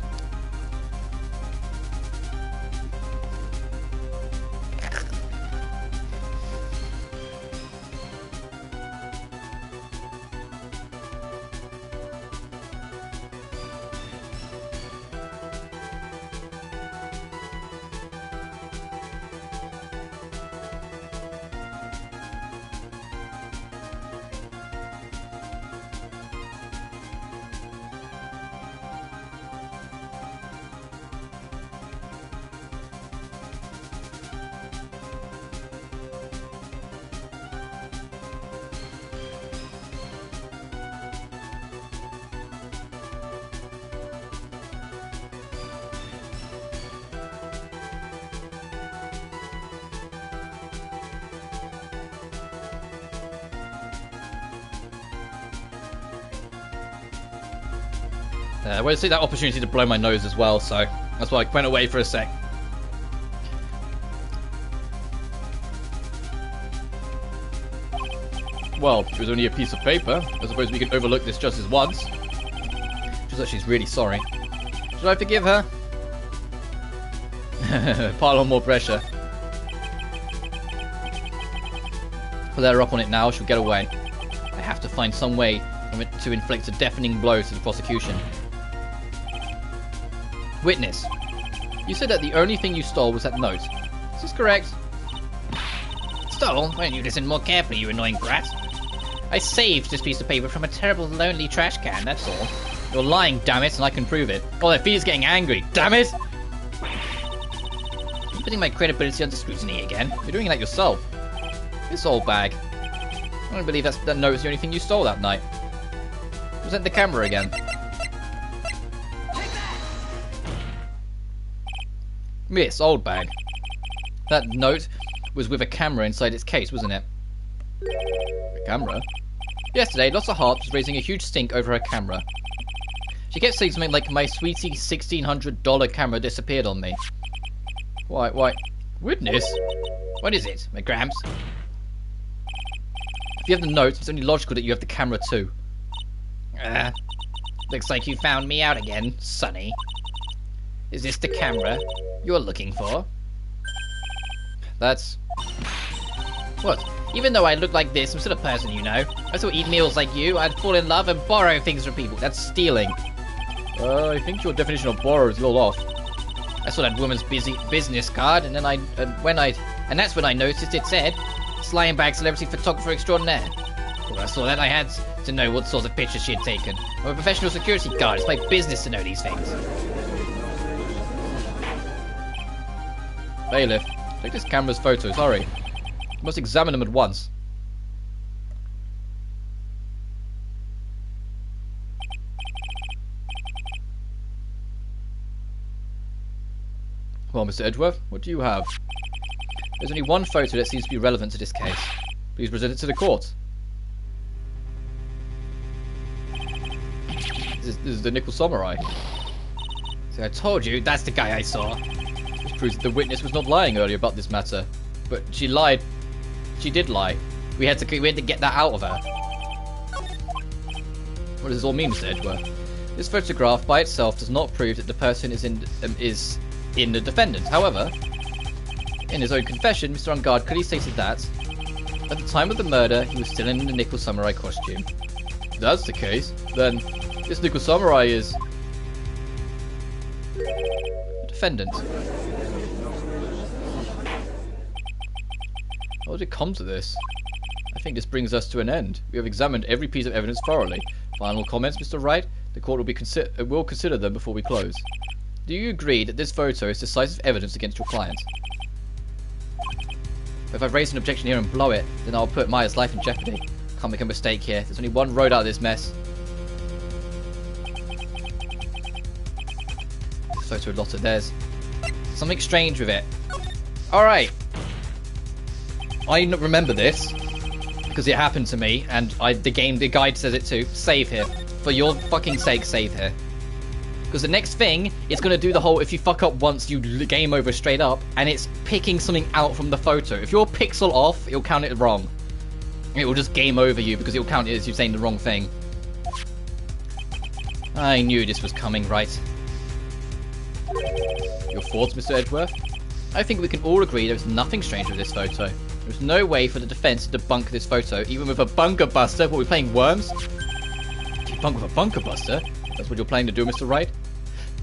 I wanted to take that opportunity to blow my nose as well, so that's why I went away for a sec. Well, it was only a piece of paper. I suppose we can overlook this just as once. Just that she's really sorry. Should I forgive her? Pile on more pressure. Put her up on it now, she'll get away. I have to find some way to inflict a deafening blow to the prosecution. Witness, you said that the only thing you stole was that note. Is this correct? Stole? Why don't you listen more carefully, you annoying brat? I saved this piece of paper from a terrible, lonely trash can, that's all. You're lying, damn it, and I can prove it. Oh, that feet's getting angry. Damn it! You're putting my credibility under scrutiny again. You're doing that yourself. This old bag. I don't believe that note is the only thing you stole that night. Present the camera again. Miss, old bag. That note was with a camera inside its case, wasn't it? A camera? Yesterday, Lots of Hearts was raising a huge stink over her camera. She kept saying something like, my sweetie $1,600 camera disappeared on me. Why? Witness? What is it, my Gramps? If you have the note, it's only logical that you have the camera too. Looks like you found me out again, Sonny. Is this the camera you're looking for? That's... What? Even though I look like this, I'm still a person, you know. I still eat meals like you. I'd fall in love and borrow things from people. That's stealing. I think your definition of borrow is a little off. I saw that woman's business card, and then that's when I noticed it said Slime Bag Celebrity Photographer Extraordinaire. When I saw that, I had to know what sorts of pictures she had taken. I'm a professional security guard. It's my business to know these things. Bailiff, take this camera's photos, hurry. You must examine them at once. Well, Mr. Edgeworth, what do you have? There's only one photo that seems to be relevant to this case. Please present it to the court. This is the Nickel Samurai. So I told you, that's the guy I saw. This proves that the witness was not lying earlier about this matter. But she lied. She did lie. We had to get that out of her. What does this all mean, Mr. Edgeworth? This photograph by itself does not prove that the person is in the defendant. However, in his own confession, Mr. Ungard clearly stated that at the time of the murder, he was still in the Nickel Samurai costume. If that's the case, then this Nickel Samurai is the defendant. How did it come to this? I think this brings us to an end. We have examined every piece of evidence thoroughly. Final comments, Mr. Wright? The court will consider them before we close. Do you agree that this photo is decisive evidence against your client? If I raise an objection here and blow it, then I'll put Maya's life in jeopardy. Can't make a mistake here. There's only one road out of this mess. This photo of Lotta, there's something strange with it. Alright. I remember this because it happened to me, and the guide says it too. Save here. For your fucking sake, save here. Because the next thing, it's going to do the whole, if you fuck up once, you game over straight up, and it's picking something out from the photo. If you're pixel off, it'll count it wrong. It will just game over you because it'll count it as you saying the wrong thing. I knew this was coming, right? Your thoughts, Mr. Edgeworth? I think we can all agree there's nothing strange with this photo. There's no way for the defense to debunk this photo, even with a bunker buster. What, are we playing Worms? Debunk with a bunker buster? That's what you're planning to do, Mr. Wright?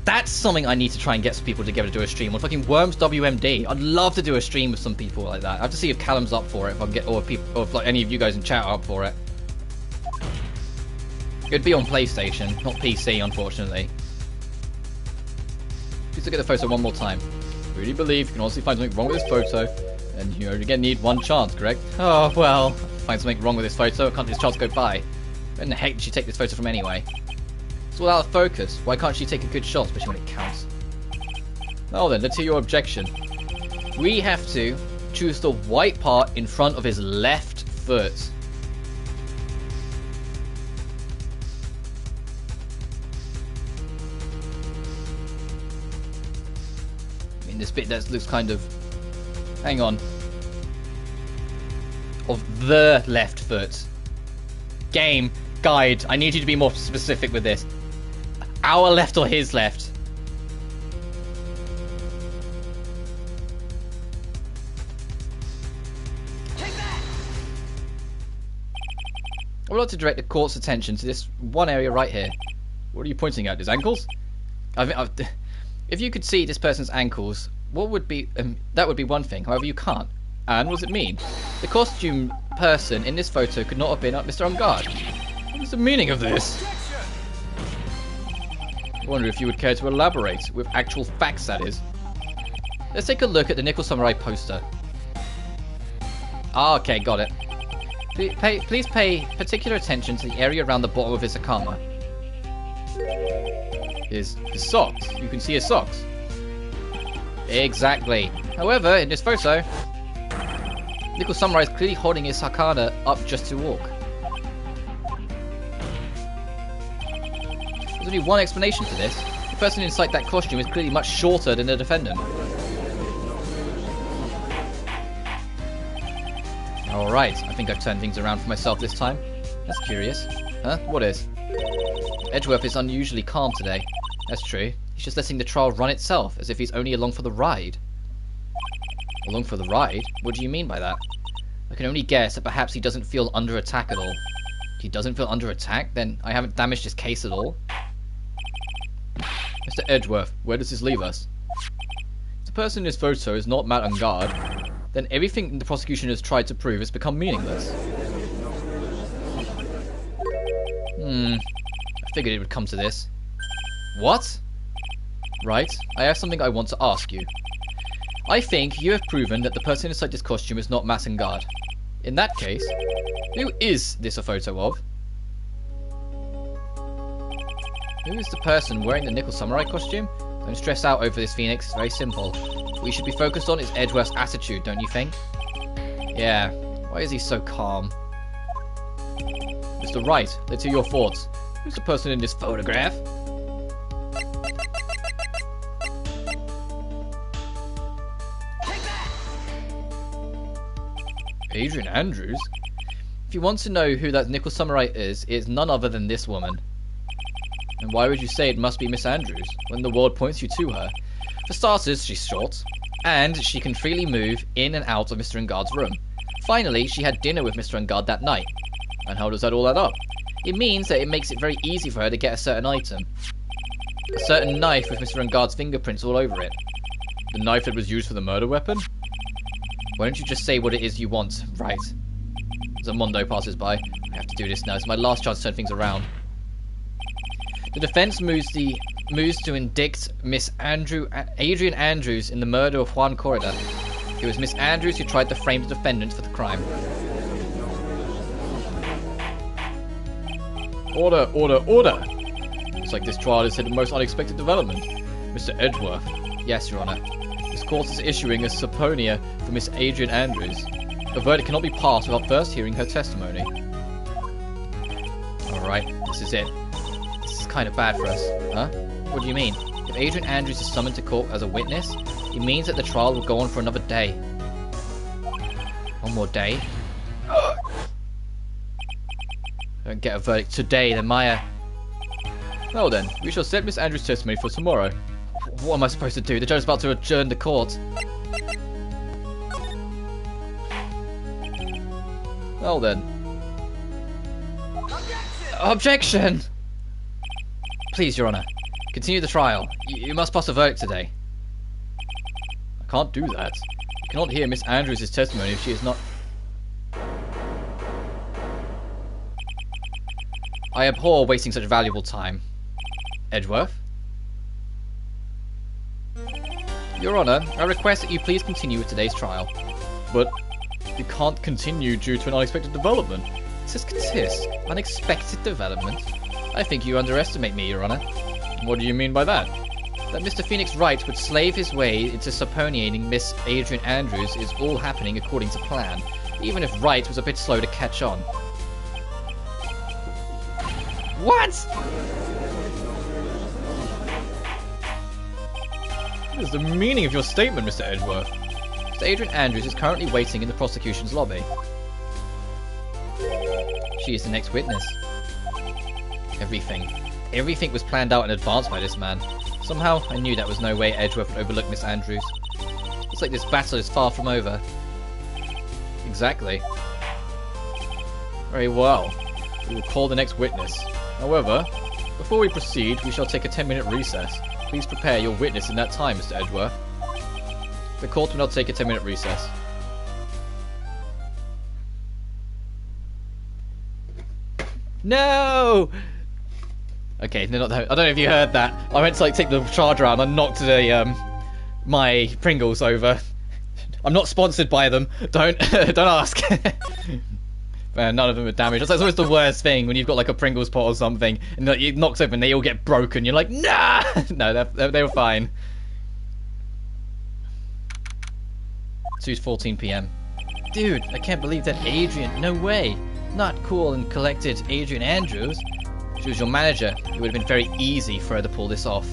That's something I need to try and get some people together to do a stream on. Fucking Worms WMD. I'd love to do a stream with some people like that. I have to see if Callum's up for it, if I can get, or if like any of you guys in chat are up for it. It'd be on PlayStation, not PC, unfortunately. Please look at the photo one more time. Really believe you can honestly find something wrong with this photo, and you only need one chance, correct? Oh, well, find something wrong with this photo, can't let this chance go by. Where in the heck did she take this photo from anyway? It's all out of focus. Why can't she take a good shot, especially when it counts? Now then, let's hear your objection. We have to choose the white part in front of his left foot. I mean, this bit that looks kind of... Hang on. Of the left foot. Game, guide, I need you to be more specific with this. Our left or his left? Take that! I would like to direct the court's attention to this one area right here. What are you pointing at? His ankles? If you could see this person's ankles, what would be that would be one thing. However, you can't. And what does it mean? The costume person in this photo could not have been Mr. Ungard. What is the meaning of this? I wonder if you would care to elaborate, with actual facts, that is. Let's take a look at the Nickel Samurai poster. Ah, okay, got it. Please pay particular attention to the area around the bottom of his Akama. His socks. You can see his socks. Exactly. However, in this photo, Nickel Samurai is clearly holding his Hakana up just to walk. There's only one explanation for this. The person inside that costume is clearly much shorter than the defendant. Alright, I think I've turned things around for myself this time. That's curious. Huh? What is? Edgeworth is unusually calm today. That's true. He's just letting the trial run itself, as if he's only along for the ride. Along for the ride? What do you mean by that? I can only guess that perhaps he doesn't feel under attack at all. He doesn't feel under attack? Then I haven't damaged his case at all. Mr. Edgeworth, where does this leave us? If the person in this photo is not Matt on guard, then everything the prosecution has tried to prove has become meaningless. I figured it would come to this. What? Right, I have something I want to ask you. I think you have proven that the person inside this costume is not Matt on guard. In that case, who is this a photo of? Who is the person wearing the Nickel Samurai costume? Don't stress out over this, Phoenix. It's very simple. What we should be focused on is Edgeworth's attitude, don't you think? Yeah. Why is he so calm? Mr. Wright, let's hear your thoughts. Who's the person in this photograph? Adrian Andrews? If you want to know who that Nickel Samurai is, it is none other than this woman. And why would you say it must be Miss Andrews, when the world points you to her? For starters, she's short, and she can freely move in and out of Mr. Engard's room. Finally, she had dinner with Mr. Engard that night. And how does that all add up? It means that it makes it very easy for her to get a certain item. A certain knife with Mr. Engard's fingerprints all over it. The knife that was used for the murder weapon? Why don't you just say what it is you want, right? As a Mondo passes by, I have to do this now. It's my last chance to turn things around. The defense moves to indict Miss Adrian Andrews in the murder of Juan Corrida. It was Miss Andrews who tried to frame the defendant for the crime. Order, order, order! Looks like this trial has hit the most unexpected development. Mr. Edgeworth. Yes, Your Honor. This court is issuing a subpoena for Miss Adrian Andrews. A verdict cannot be passed without first hearing her testimony. Alright, this is it. This is kind of bad for us. Huh? What do you mean? If Adrian Andrews is summoned to court as a witness, it means that the trial will go on for another day. One more day? Don't get a verdict today, then Maya. Well then, we shall set Miss Andrews' testimony for tomorrow. What am I supposed to do? The judge is about to adjourn the court. Well then. Objection! Please, Your Honor. Continue the trial. You must pass a verdict today. I can't do that. You cannot hear Miss Andrews' testimony if she is not... I abhor wasting such valuable time. Edgeworth? Your Honor, I request that you please continue with today's trial. But you can't continue due to an unexpected development. Tisk, unexpected development? I think you underestimate me, Your Honor. What do you mean by that? That Mr. Phoenix Wright would slave his way into subpoenaing Miss Adrian Andrews is all happening according to plan, even if Wright was a bit slow to catch on. What? What is the meaning of your statement, Mr. Edgeworth? Mr. Adrian Andrews is currently waiting in the prosecution's lobby. She is the next witness. Everything was planned out in advance by this man. Somehow, I knew that was no way Edgeworth would overlook Miss Andrews. Looks like this battle is far from over. Exactly. Very well. We will call the next witness. However, before we proceed, we shall take a 10-minute recess. Please prepare your witness in that time, Mr. Edgeworth. The court will now take a 10-minute recess. No! Okay, no, I don't know if you heard that. I went to take the charger out and I knocked my Pringles over. I'm not sponsored by them. Don't ask. None of them are damaged. That's always the worst thing when you've got like a Pringles pot or something, and it knocks open, they all get broken. You're like, nah! No, they were fine. 2:14 p.m. Dude, I can't believe that Adrian. No way. Not cool and collected Adrian Andrews. She was your manager. It would have been very easy for her to pull this off.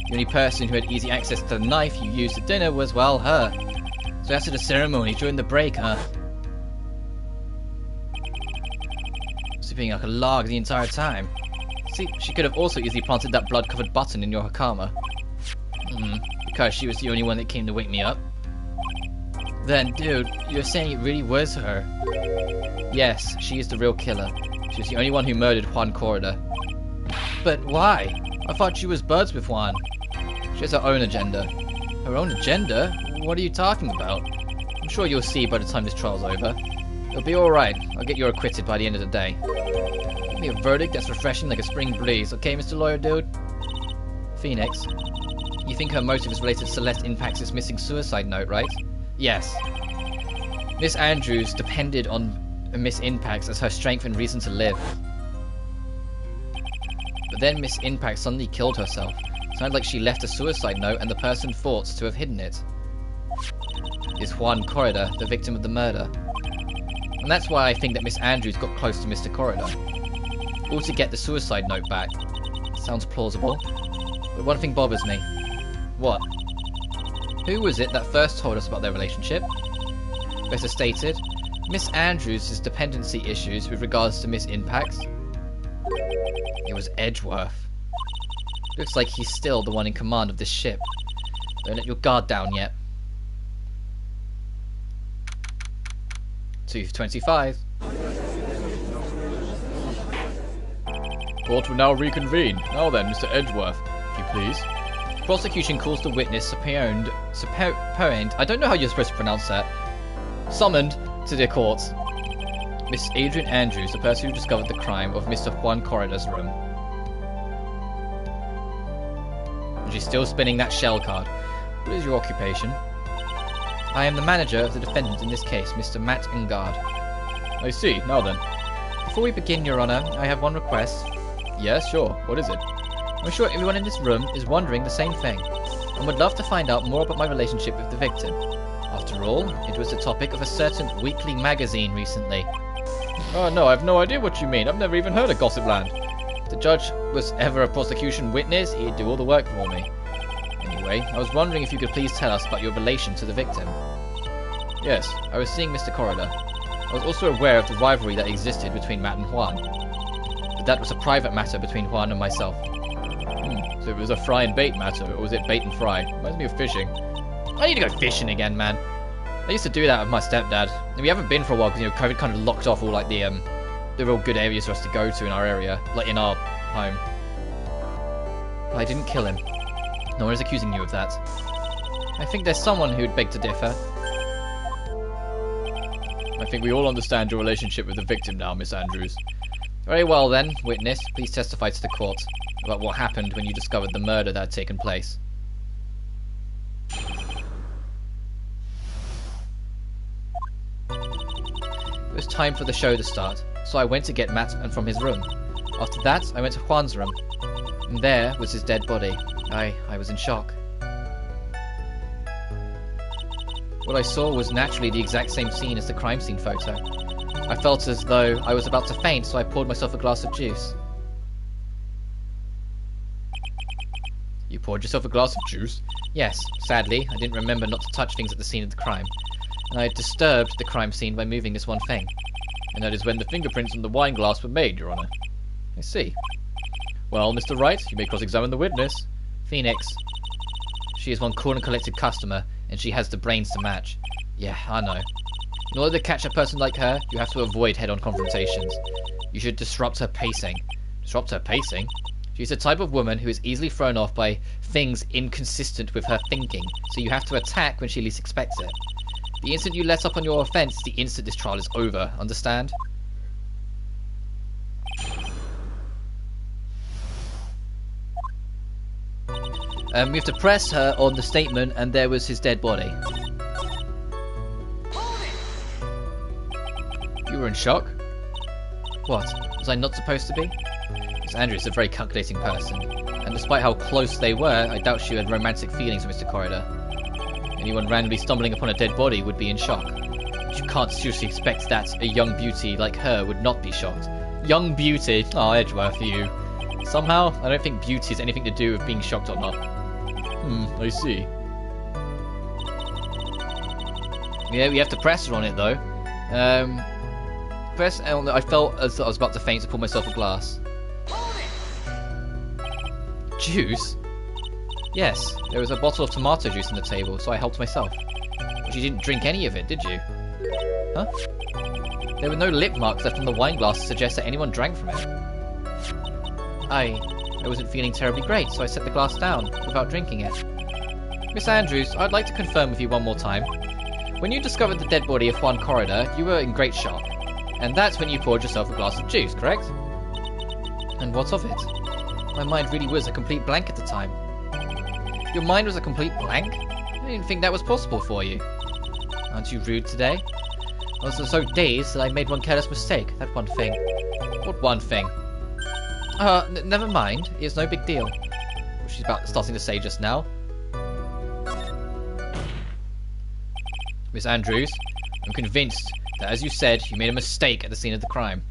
The only person who had easy access to the knife you used at dinner was, well, her. So after the ceremony, during the break, huh? Sleeping like a log the entire time. See, she could have also easily planted that blood-covered button in your Hakama. Because she was the only one that came to wake me up. Then, dude, you're saying it really was her? Yes, she is the real killer. She was the only one who murdered Juan Corrida. But why? I thought she was buds with Juan. She has her own agenda. Her own agenda? What are you talking about? I'm sure you'll see by the time this trial's over. It'll be alright. I'll get you acquitted by the end of the day. Give me a verdict that's refreshing like a spring breeze, okay, Mr. Lawyer Dude? Phoenix, you think her motive is related to Celeste Impact's missing suicide note, right? Yes. Miss Andrews depended on Miss Impact as her strength and reason to live. But then Miss Impact suddenly killed herself. It sounded like she left a suicide note and the person thought to have hidden it is Juan Corrida, the victim of the murder. And that's why I think that Miss Andrews got close to Mr. Corrida. All to get the suicide note back. Sounds plausible. But one thing bothers me. What? Who was it that first told us about their relationship? Better stated, Miss Andrews' dependency issues with regards to Miss Impact's. It was Edgeworth. Looks like he's still the one in command of this ship. Don't let your guard down yet. 2:25. Court will now reconvene. Now then, Mr. Edgeworth, if you please. Prosecution calls the witness suppound, I don't know how you're supposed to pronounce that, summoned to the court. Miss Adrian Andrews, the person who discovered the crime of Mr. Juan Corrida's room. And she's still spinning that shell card. What is your occupation? I am the manager of the defendant in this case, Mr. Matt Engard. I see. Now then. Before we begin, Your Honor, I have one request. Yes, sure. What is it? I'm sure everyone in this room is wondering the same thing, and would love to find out more about my relationship with the victim. After all, it was the topic of a certain weekly magazine recently. Oh no, I have no idea what you mean. I've never even heard of Gossipland. If the judge was ever a prosecution witness, he'd do all the work for me. Anyway, I was wondering if you could please tell us about your relation to the victim. Yes, I was seeing Mr. Corrida. I was also aware of the rivalry that existed between Matt and Juan. But that was a private matter between Juan and myself. So it was a fry and bait matter, or was it bait and fry? Reminds me of fishing. I need to go fishing again, man. I used to do that with my stepdad. And we haven't been for a while because, you know, COVID kind of locked off all like the real good areas for us to go to in our area, like in our home. But I didn't kill him. No one is accusing you of that. I think there's someone who would beg to differ. I think we all understand your relationship with the victim now, Miss Andrews. Very well then, witness, please testify to the court about what happened when you discovered the murder that had taken place. It was time for the show to start, so I went to get Matt and from his room. After that, I went to Juan's room, and there was his dead body. I was in shock. What I saw was naturally the exact same scene as the crime scene photo. I felt as though I was about to faint, so I poured myself a glass of juice. You poured yourself a glass of juice? Yes, sadly, I didn't remember not to touch things at the scene of the crime. And I had disturbed the crime scene by moving this one thing. And that is when the fingerprints on the wine glass were made, Your Honor. I see. Well, Mr. Wright, you may cross-examine the witness. Phoenix. She is one cool and collected customer, and she has the brains to match. Yeah, I know. In order to catch a person like her, you have to avoid head-on confrontations. You should disrupt her pacing. Disrupt her pacing? She's the type of woman who is easily thrown off by things inconsistent with her thinking, so you have to attack when she least expects it. The instant you let up on your offense is the instant this trial is over, understand? We have to press her on the statement, and there was his dead body. You were in shock? What? Was I not supposed to be? Miss Andrews is a very calculating person, and despite how close they were, I doubt she had romantic feelings for Mr. Corridor. Anyone randomly stumbling upon a dead body would be in shock. But you can't seriously expect that a young beauty like her would not be shocked. Young beauty? Oh, Edgeworth, you. Somehow, I don't think beauty has anything to do with being shocked or not. I see. Yeah, we have to press her on it, though. Press on it. I felt as though I was about to faint to pull myself a glass. Juice? Yes, there was a bottle of tomato juice on the table, so I helped myself. But you didn't drink any of it, did you? Huh? There were no lip marks left on the wine glass to suggest that anyone drank from it. I wasn't feeling terribly great, so I set the glass down without drinking it. Miss Andrews, I'd like to confirm with you one more time. When you discovered the dead body of Juan Corridor, you were in great shock. And that's when you poured yourself a glass of juice, correct? And what of it? My mind really was a complete blank at the time. Your mind was a complete blank? I didn't think that was possible for you. Aren't you rude today? I was so dazed that I made one careless mistake, that one thing. What one thing? Never mind. It's no big deal. What she's starting to say just now. Miss Andrews, I'm convinced that, as you said, you made a mistake at the scene of the crime.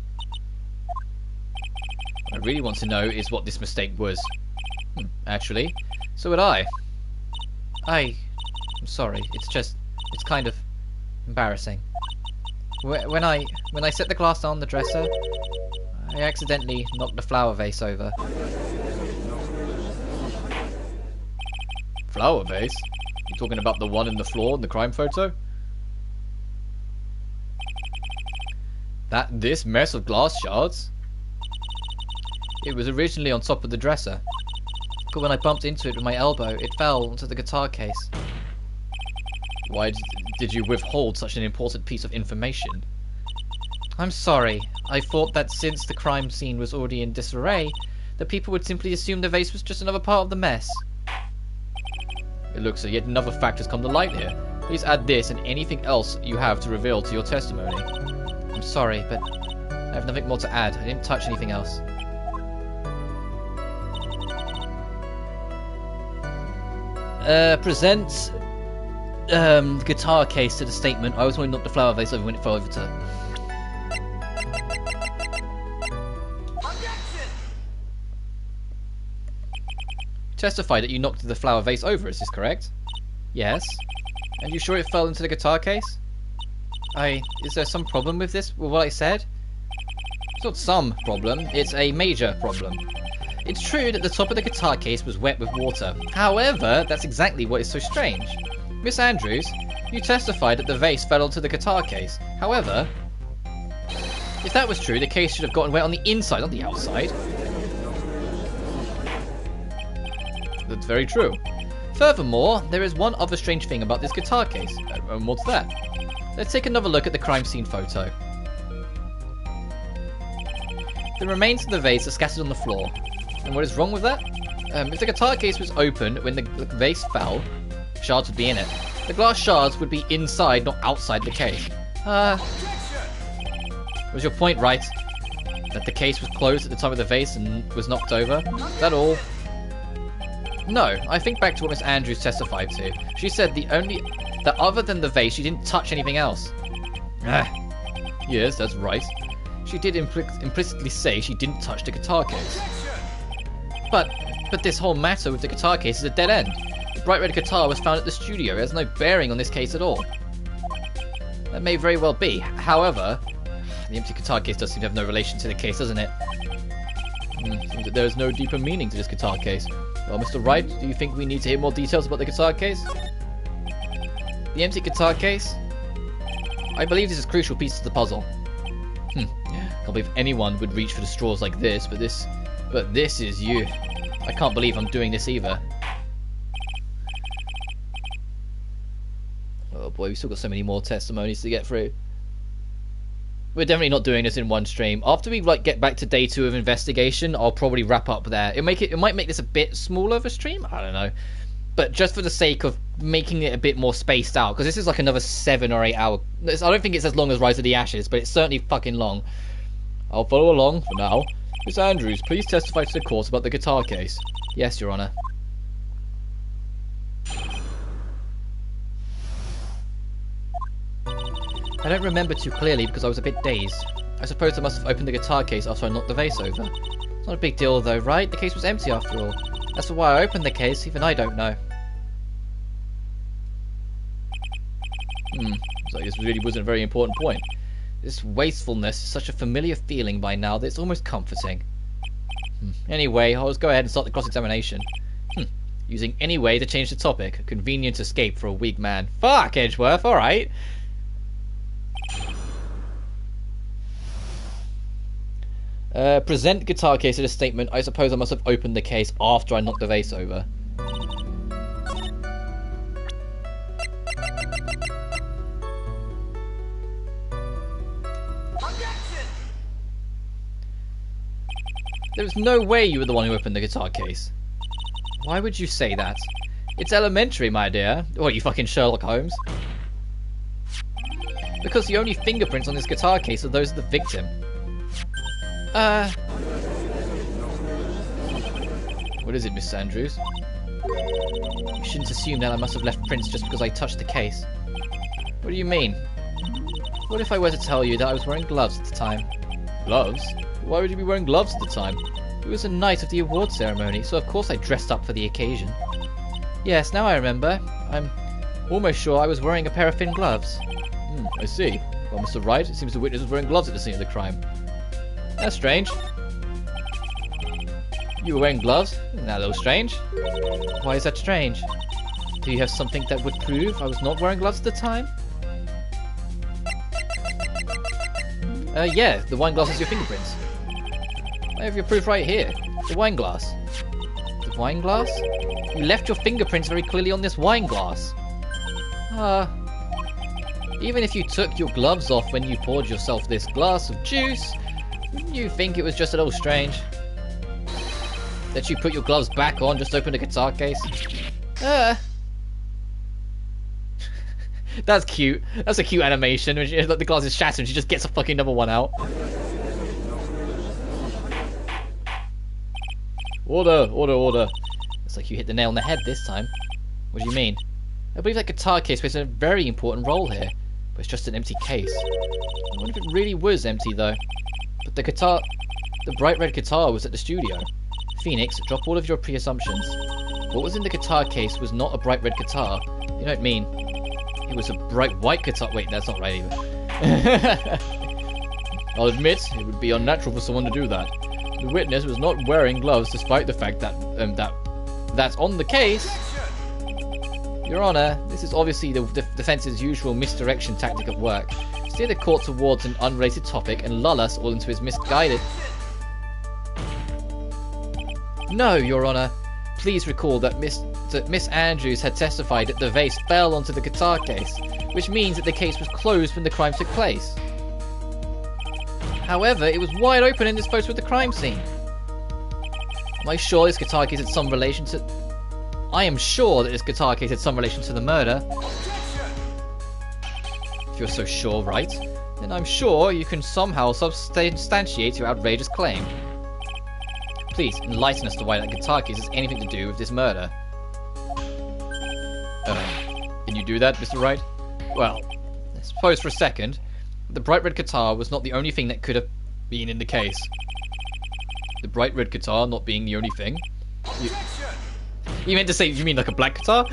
What I really want to know is what this mistake was. Actually, so would I. I'm sorry. It's kind of embarrassing. When I set the glass down on the dresser, I accidentally knocked the flower vase over. Flower vase? You talking about the one in the floor in the crime photo? This mess of glass shards? It was originally on top of the dresser, but when I bumped into it with my elbow, it fell onto the guitar case. Why did you withhold such an important piece of information? I'm sorry. I thought that since the crime scene was already in disarray, that people would simply assume the vase was just another part of the mess. It looks like yet another fact has come to light here. Please add this and anything else you have to reveal to your testimony. I'm sorry, but I have nothing more to add. I didn't touch anything else. Present the guitar case to the statement. I was going to knock the flower vase over when it fell over to her. Testify that you knocked the flower vase over, is this correct? Yes. And you sure it fell into the guitar case? Is there some problem with this, with what I said? It's not some problem, it's a major problem. It's true that the top of the guitar case was wet with water. However, that's exactly what is so strange. Miss Andrews, you testified that the vase fell onto the guitar case. However, if that was true, the case should have gotten wet on the inside, not the outside. That's very true. Furthermore, there is one other strange thing about this guitar case. And what's that? Let's take another look at the crime scene photo. The remains of the vase are scattered on the floor. And what is wrong with that? If the guitar case was open when the vase fell, shards would be in it. The glass shards would be inside, not outside the case. Was your point right? That the case was closed at the time of the vase and was knocked over? Is that all? No, I think back to what Miss Andrews testified to. She said that other than the vase, she didn't touch anything else. Yes, that's right. She did implicitly say she didn't touch the guitar case. But this whole matter with the guitar case is a dead end. The bright red guitar was found at the studio. It has no bearing on this case at all. That may very well be. However, the empty guitar case does seem to have no relation to the case, doesn't it? Seems that there is no deeper meaning to this guitar case. Well, Mr. Wright, do you think we need to hear more details about the guitar case? The empty guitar case? I believe this is a crucial piece to the puzzle. Can't believe anyone would reach for the straws like this, but this is you. I can't believe I'm doing this either. Oh boy, we've still got so many more testimonies to get through. We're definitely not doing this in one stream. After we get back to day 2 of investigation, I'll probably wrap up there. It might make this a bit smaller of a stream. I don't know. but just for the sake of making it a bit more spaced out, because this is like another 7 or 8 hour. I don't think it's as long as Rise of the Ashes, but it's certainly fucking long. I'll follow along for now. Miss Andrews, please testify to the court about the guitar case. Yes, Your Honor. I don't remember too clearly because I was a bit dazed. I suppose I must have opened the guitar case after I knocked the vase over. It's not a big deal though, right? The case was empty after all. As for why I opened the case, even I don't know. So this really wasn't a very important point. This wastefulness is such a familiar feeling by now that it's almost comforting. Anyway, I'll just go ahead and start the cross-examination. Using any way to change the topic. A convenient escape for a weak man. Fuck, Edgeworth, alright. Present guitar case in a statement. I suppose I must have opened the case after I knocked the vase over. There's no way you were the one who opened the guitar case. Why would you say that? It's elementary, my dear. What, you fucking Sherlock Holmes? Because the only fingerprints on this guitar case are those of the victim. What is it, Miss Andrews? You shouldn't assume that I must have left prints just because I touched the case. What do you mean? What if I were to tell you that I was wearing gloves at the time? Gloves? Why would you be wearing gloves at the time? It was the night of the award ceremony, so of course I dressed up for the occasion. Yes, now I remember. I'm almost sure I was wearing a pair of thin gloves. I see. Well, Mr. Wright, it seems the witness was wearing gloves at the scene of the crime. That's strange. You were wearing gloves? Isn't that a little strange? Why is that strange? Do you have something that would prove I was not wearing gloves at the time? Yeah, the wine glass has your fingerprints. I have your proof right here. The wine glass. The wine glass? You left your fingerprints very clearly on this wine glass. Even if you took your gloves off when you poured yourself this glass of juice, wouldn't you think it was just a little strange? That you put your gloves back on, just opened a guitar case? That's cute. That's a cute animation. When she, like, the glass is shattered and she just gets a fucking number one out. Order, order, order. Looks like you hit the nail on the head this time. What do you mean? I believe that guitar case plays a very important role here. But it's just an empty case. I wonder if it really was empty though. But the bright red guitar was at the studio. Phoenix, drop all of your pre-assumptions. What was in the guitar case was not a bright red guitar. You don't mean... It was a bright white guitar. Wait, that's not right either. I'll admit, it would be unnatural for someone to do that. The witness was not wearing gloves despite the fact that that's on the case. Your Honor, this is obviously the defense's usual misdirection tactic at work. Steer the court towards an unrelated topic and lull us all into his misguided... No, Your Honor. Please recall that Miss Andrews had testified that the vase fell onto the guitar case, which means that the case was closed when the crime took place. However, it was wide open in this photo of the crime scene. Am I sure this guitar case had some relation to... I am sure that this guitar case had some relation to the murder. If you're so sure, right? Then I'm sure you can somehow substantiate your outrageous claim. Please, enlighten us to why that guitar case has anything to do with this murder. Can you do that, Mr. Wright? Well, suppose for a second, the bright red guitar was not the only thing that could have been in the case. The bright red guitar not being the only thing. You meant to say, you mean like a black guitar?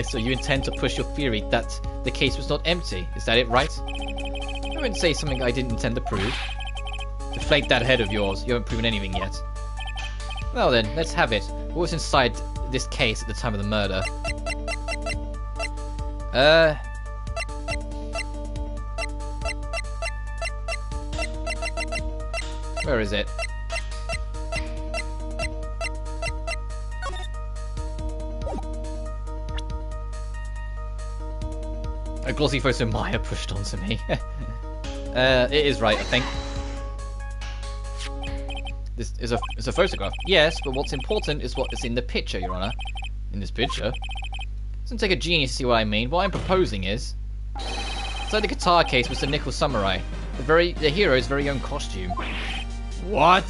So you intend to push your theory that the case was not empty. Is that it, right? I wouldn't say something I didn't intend to prove. Deflate that head of yours. You haven't proven anything yet. Well then, let's have it. What was inside this case at the time of the murder? Where is it? A glossy photo Maya pushed onto me. It is right, I think. This is a photograph. Yes, but what's important is what is in the picture, Your Honor. In this picture? Doesn't take a genius to see what I mean. What I'm proposing is... inside the guitar case was the Nickel Samurai. The hero's very own costume. What?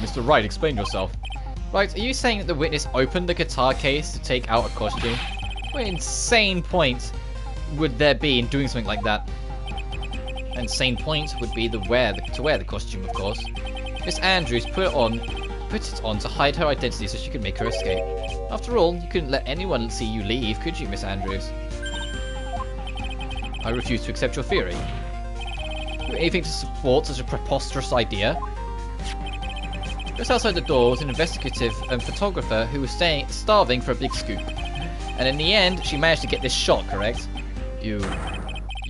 Mr. Wright, explain yourself. Right, are you saying that the witness opened the guitar case to take out a costume? What insane point would there be in doing something like that? An insane point would be to wear the costume, of course. Miss Andrews put it on to hide her identity so she could make her escape. After all, you couldn't let anyone see you leave, could you, Miss Andrews? I refuse to accept your theory. Anything to support such a preposterous idea? Just outside the door was an investigative photographer who was starving for a big scoop. And in the end, she managed to get this shot, correct? You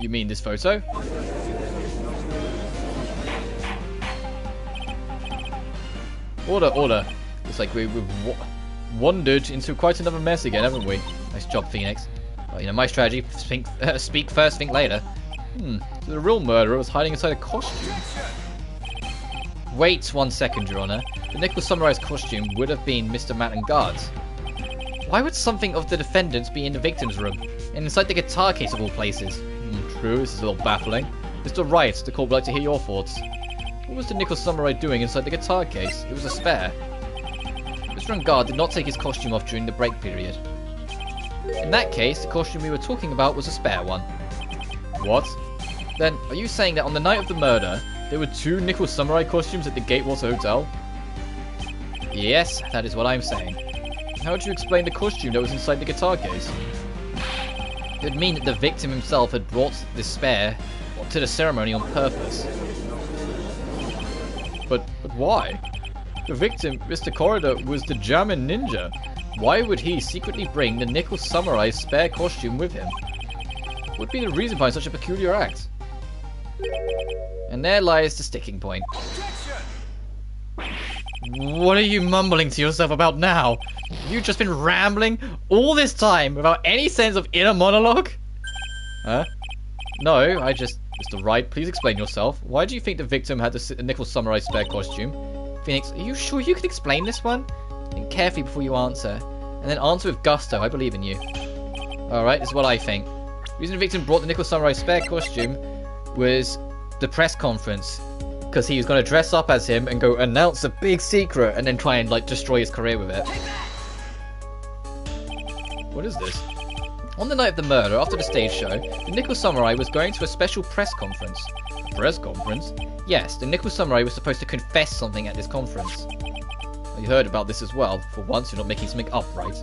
mean this photo? Order. Looks like we've wandered into quite another mess again, haven't we? Nice job, Phoenix. Well, my strategy, speak first, think later. So the real murderer was hiding inside a costume. Wait 1 second, Your Honor. The Nickel Samurai's costume would have been Mr. Mattengard's. Why would something of the defendant's be in the victim's room? And inside the guitar case of all places? True, this is a little baffling. Mr. Wright, the court would like to hear your thoughts. What was the Nickel Samurai doing inside the guitar case? It was a spare. Mr. Angard did not take his costume off during the break period. In that case, the costume we were talking about was a spare one. What? Then, are you saying that on the night of the murder, there were 2 Nickel Samurai costumes at the Gatewater Hotel? Yes, that is what I'm saying. How would you explain the costume that was inside the guitar case? It would mean that the victim himself had brought this spare to the ceremony on purpose. But why? The victim, Mr. Corridor, was the German ninja. Why would he secretly bring the Nickel Samurai's spare costume with him? What would be the reason behind such a peculiar act? And there lies the sticking point. What are you mumbling to yourself about now? You've just been rambling all this time without any sense of inner monologue? Huh? No, Mr. Wright, please explain yourself. Why do you think the victim had the Nickel Samurai spare costume? Phoenix, are you sure you can explain this one? Think carefully before you answer. And then answer with gusto, I believe in you. Alright, this is what I think. The reason the victim brought the Nickel Samurai spare costume was the press conference. Because he was going to dress up as him and go announce a big secret and then try and, destroy his career with it. What is this? On the night of the murder, after the stage show, the Nickel Samurai was going to a special press conference. A press conference? Yes, the Nickel Samurai was supposed to confess something at this conference. You heard about this as well. For once, you're not making something up, right?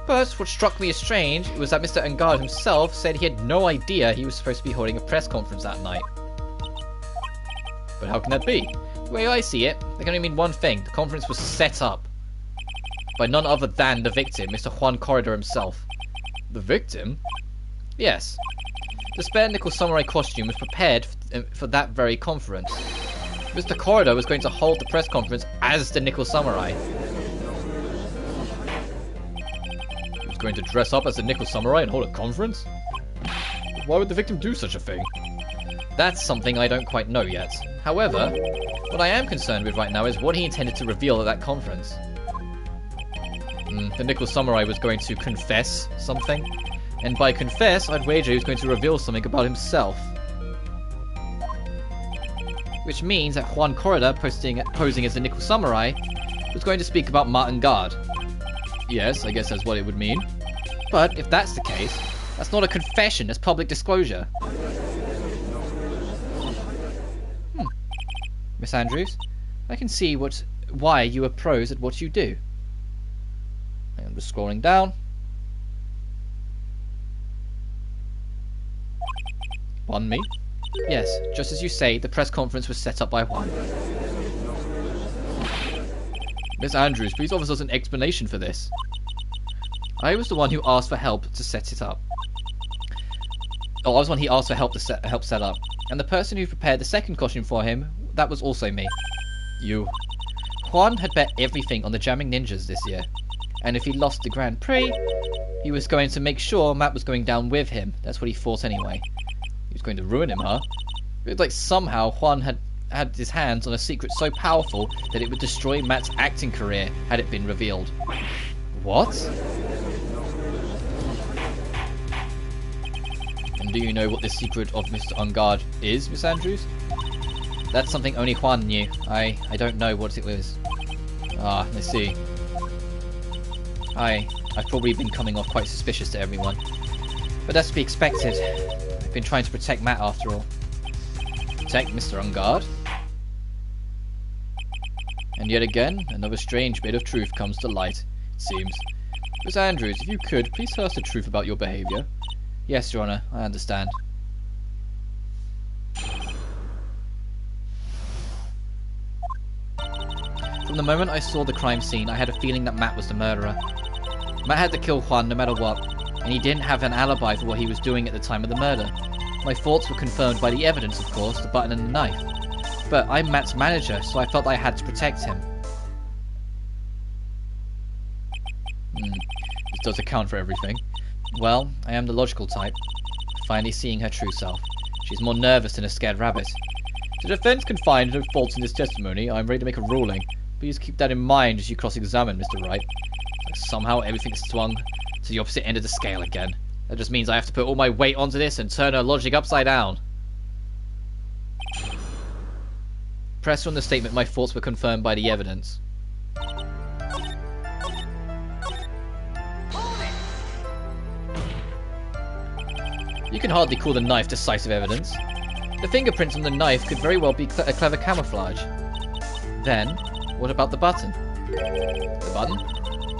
But what struck me as strange was that Mr. Angard himself said he had no idea he was supposed to be holding a press conference that night. But how can that be? The way I see it, that can only mean one thing. The conference was set up by none other than the victim, Mr. Juan Corridor himself. The victim? Yes. The spare Nickel Samurai costume was prepared for that very conference. Mr. Corridor was going to hold the press conference as the Nickel Samurai. He was going to dress up as the Nickel Samurai and hold a conference? Why would the victim do such a thing? That's something I don't quite know yet. However, what I am concerned with right now is what he intended to reveal at that conference. The Nickel Samurai was going to confess something, and by confess, I'd wager he was going to reveal something about himself. Which means that Juan Corridor, posing as the Nickel Samurai, was going to speak about Mattengard. Yes, I guess that's what it would mean. But if that's the case, that's not a confession, that's public disclosure. Miss Andrews, I can see why you are pros at what you do. I'm just scrolling down. Pardon me? Yes, just as you say, the press conference was set up by Juan. Miss Andrews, please offer us an explanation for this. I was the one who asked for help to set it up. Oh, I was the one he asked for help to help set up. And the person who prepared the second costume for him, that was also me. You. Juan had bet everything on the Jamming Ninjas this year. And if he lost the Grand Prix, he was going to make sure Matt was going down with him. That's what he thought anyway. He was going to ruin him, huh? It looked like somehow Juan had had his hands on a secret so powerful that it would destroy Matt's acting career had it been revealed. What? And do you know what the secret of Mr. Ungard is, Miss Andrews? That's something only Juan knew. I don't know what it was. Ah, I see. I've probably been coming off quite suspicious to everyone. But that's to be expected. I've been trying to protect Matt after all. Protect Mr. Ungard? And yet again, another strange bit of truth comes to light, it seems. Miss Andrews, if you could, please tell us the truth about your behaviour. Yes, Your Honour, I understand. From the moment I saw the crime scene, I had a feeling that Matt was the murderer. Matt had to kill Juan no matter what, and he didn't have an alibi for what he was doing at the time of the murder. My thoughts were confirmed by the evidence, of course, the button and the knife. But I'm Matt's manager, so I felt I had to protect him. This does account for everything. Well, I am the logical type. Finally seeing her true self. She's more nervous than a scared rabbit. The defense can find no faults in this testimony. I'm ready to make a ruling. Please keep that in mind as you cross-examine, Mr. Wright. Like somehow everything's swung to the opposite end of the scale again. That just means I have to put all my weight onto this and turn her logic upside down. Pressed on the statement, my thoughts were confirmed by the evidence. You can hardly call the knife decisive evidence. The fingerprints on the knife could very well be a clever camouflage. Then, what about the button? The button?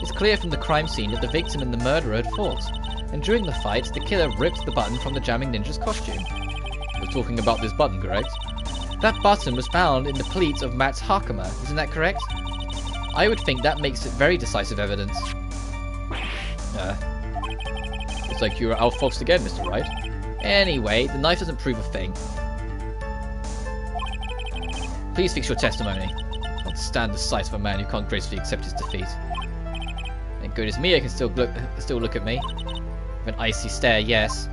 It's clear from the crime scene that the victim and the murderer had fought, and during the fight, the killer ripped the button from the jamming ninja's costume. We're talking about this button, correct? That button was found in the pleat of Matt's hakama, isn't that correct? I would think that makes it very decisive evidence. Looks like you were outfoxed again, Mr. Wright. Anyway, the knife doesn't prove a thing. Please fix your testimony. I can't stand the sight of a man who can't gracefully accept his defeat. Thank goodness Mia can still look at me. With an icy stare, yes.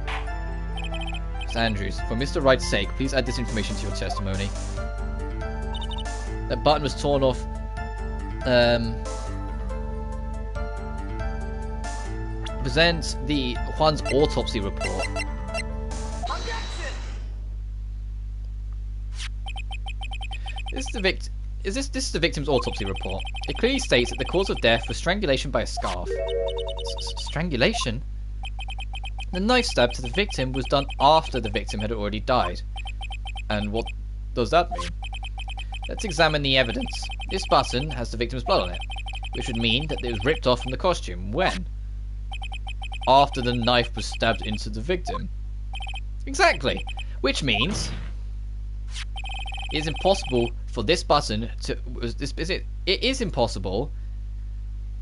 Miss Andrews, for Mr. Wright's sake, please add this information to your testimony. That button was torn off. Present the Juan's autopsy report. This is the victim's autopsy report. It clearly states that the cause of death was strangulation by a scarf. Strangulation? The knife stab to the victim was done after the victim had already died. And what does that mean? Let's examine the evidence. This button has the victim's blood on it, which would mean that it was ripped off from the costume. When? After the knife was stabbed into the victim. Exactly. Which means it is impossible for this button to... It is impossible...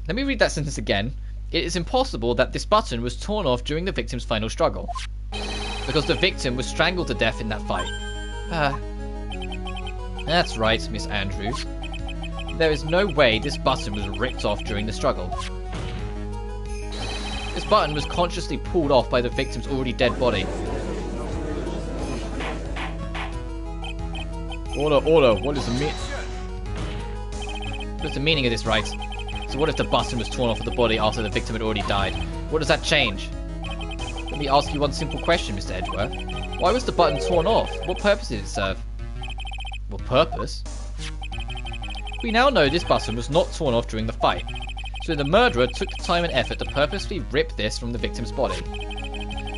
Let me read that sentence again. It is impossible that this button was torn off during the victim's final struggle, because the victim was strangled to death in that fight. That's right, Miss Andrews. There is no way this button was ripped off during the struggle. This button was consciously pulled off by the victim's already dead body. Order, what is the What's the meaning of this, Wright? So what if the button was torn off of the body after the victim had already died? What does that change? Let me ask you one simple question, Mr. Edgeworth. Why was the button torn off? What purpose did it serve? What purpose? We now know this button was not torn off during the fight, so the murderer took the time and effort to purposely rip this from the victim's body.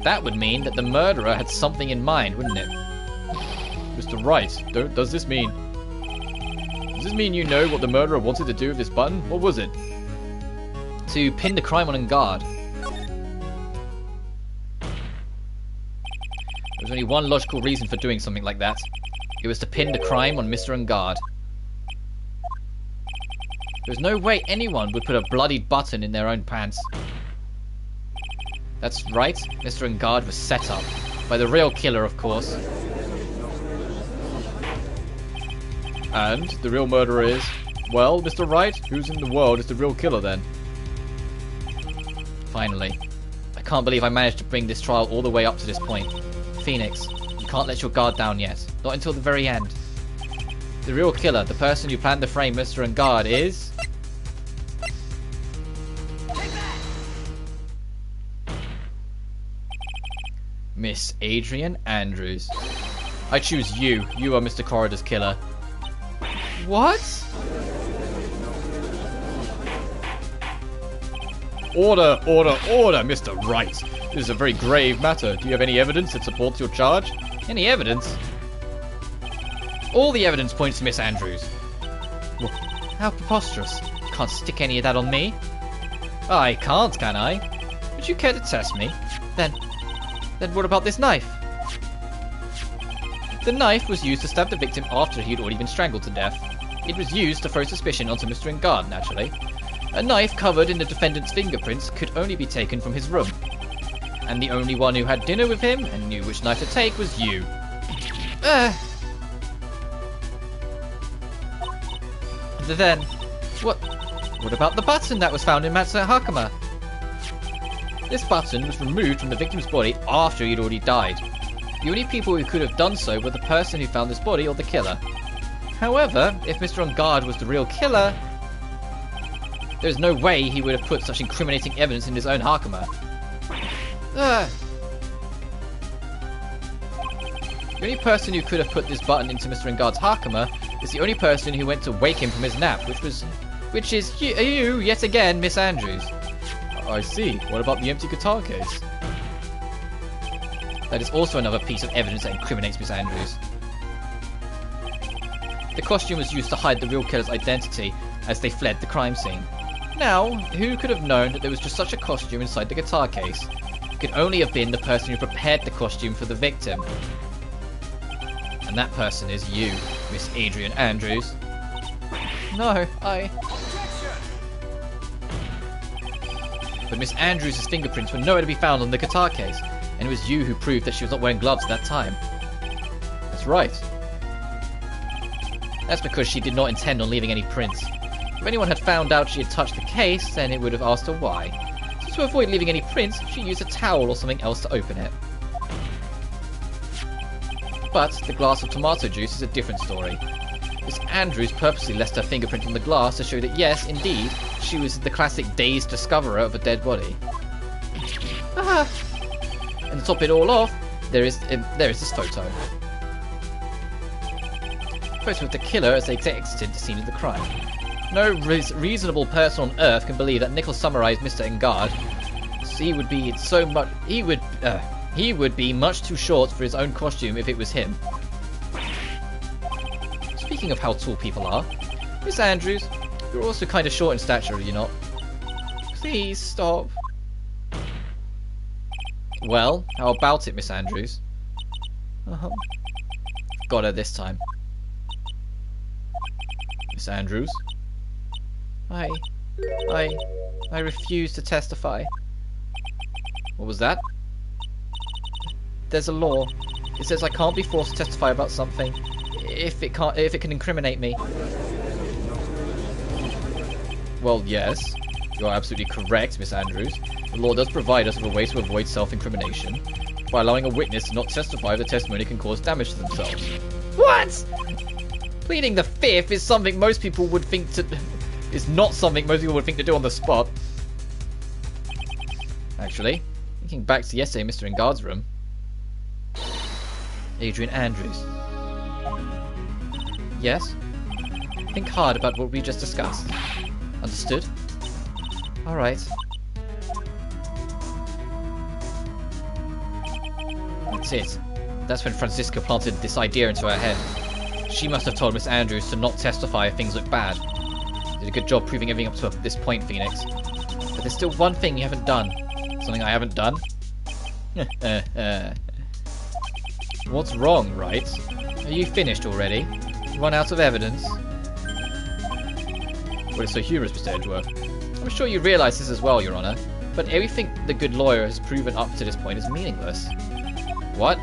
That would mean that the murderer had something in mind, wouldn't it? Mr. Wright, does this mean you know what the murderer wanted to do with this button? What was it? To pin the crime on Ungard. There was only one logical reason for doing something like that. It was to pin the crime on Mr. Ungard. There's no way anyone would put a bloodied button in their own pants. That's right, Mr. Ungard was set up. By the real killer, of course. And the real murderer is... Well, Mr. Wright, who's in the world is the real killer then? Finally. I can't believe I managed to bring this trial all the way up to this point. Phoenix, you can't let your guard down yet. Not until the very end. The real killer, the person who planned the frame Mr. and Guard, is... Miss Adrian Andrews. I choose you. You are Mr. Corridor's killer. What? Order, order, order, Mr. Wright. This is a very grave matter. Do you have any evidence that supports your charge? Any evidence? All the evidence points to Miss Andrews. Well, how preposterous. You can't stick any of that on me. I can't, can I? Would you care to test me? Then what about this knife? The knife was used to stab the victim after he had already been strangled to death. It was used to throw suspicion onto Mr. Ngard, naturally. A knife covered in the defendant's fingerprints could only be taken from his room. And the only one who had dinner with him and knew which knife to take was you. Then, what about the button that was found in Matt's Hakama? This button was removed from the victim's body after he'd already died. The only people who could have done so were the person who found this body or the killer. However, if Mr. Ngard was the real killer, there's no way he would have put such incriminating evidence in his own Hakama. The only person who could have put this button into Mr. Ngard's Hakama is the only person who went to wake him from his nap, which is you yet again, Miss Andrews. I see. What about the empty guitar case? That is also another piece of evidence that incriminates Miss Andrews. The costume was used to hide the real killer's identity as they fled the crime scene. Now, who could have known that there was just such a costume inside the guitar case? It could only have been the person who prepared the costume for the victim. And that person is you, Miss Adrian Andrews. No, But Miss Andrews' fingerprints were nowhere to be found on the guitar case, and it was you who proved that she was not wearing gloves at that time. That's right. That's because she did not intend on leaving any prints. If anyone had found out she had touched the case, then it would have asked her why. So to avoid leaving any prints, she used a towel or something else to open it. But the glass of tomato juice is a different story. Miss Andrews purposely left her fingerprint on the glass to show that yes, indeed, she was the classic dazed discoverer of a dead body. And to top it all off, there is this photo. Photo of the killer as they exited the scene of the crime. No reasonable person on Earth can believe that Nicholas summarized Mr. Ngard. He would be much too short for his own costume if it was him. Speaking of how tall people are, Miss Andrews, you're also kind of short in stature, are you not? Please stop. Well, how about it, Miss Andrews? Got her this time. Miss Andrews? I refuse to testify. What was that? There's a law. It says I can't be forced to testify about something if it can incriminate me. Well, yes, you are absolutely correct, Miss Andrews. The law does provide us with a way to avoid self-incrimination by allowing a witness to not testify if the testimony can cause damage to themselves. What? Pleading the fifth is something most people would think to... is not something most people would think to do on the spot. Actually, thinking back to yesterday in Mr. Ngard's room. Adrian Andrews. Yes? Think hard about what we just discussed. Understood? Alright. That's it. That's when Francisca planted this idea into her head. She must have told Miss Andrews to not testify if things look bad. Did a good job proving everything up to this point, Phoenix. But there's still one thing you haven't done. Something I haven't done? What's wrong, Wright? Are you finished already? You run out of evidence? What is so humorous, Mr. Edgeworth? I'm sure you realise this as well, Your Honour, but everything the good lawyer has proven up to this point is meaningless. What?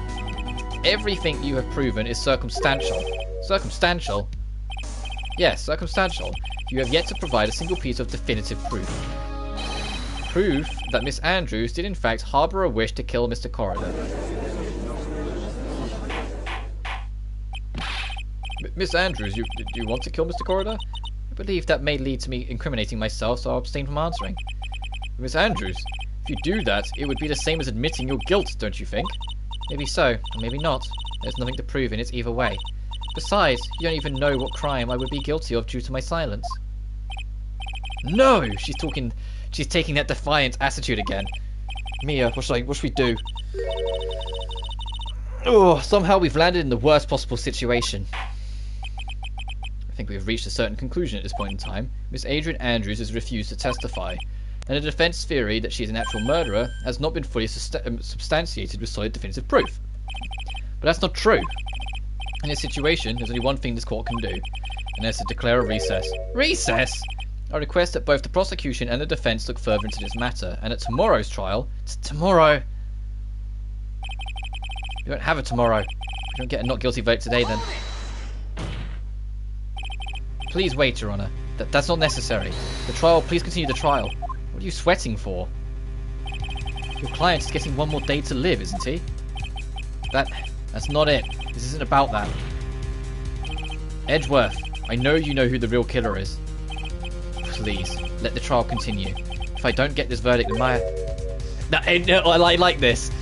Everything you have proven is circumstantial. Circumstantial? Yes, circumstantial. You have yet to provide a single piece of definitive proof. Proof that Miss Andrews did in fact harbour a wish to kill Mr. Corridor. Miss Andrews, do you want to kill Mr. Corridor? I believe that may lead to me incriminating myself, so I'll abstain from answering. Miss Andrews, if you do that, it would be the same as admitting your guilt, don't you think? Maybe so, or maybe not. There's nothing to prove in it either way. Besides, you don't even know what crime I would be guilty of due to my silence. No! She's taking that defiant attitude again. Mia, what should we do? Oh, somehow we've landed in the worst possible situation. I think we've reached a certain conclusion at this point in time. Miss Adrian Andrews has refused to testify, and the defense theory that she is an actual murderer has not been fully substantiated with solid definitive proof. But that's not true. In this situation, there's only one thing this court can do, and that's to declare a recess. Recess? I request that both the prosecution and the defense look further into this matter, and at tomorrow's trial... Tomorrow? You don't have a tomorrow. You don't get a not guilty vote today, then. Please wait, Your Honour. That's not necessary. The trial, please continue the trial. What are you sweating for? Your client is getting one more day to live, isn't he? That's not it. This isn't about that. Edgeworth, I know you know who the real killer is. Please, let the trial continue. If I don't get this verdict, Maya... No, I like this.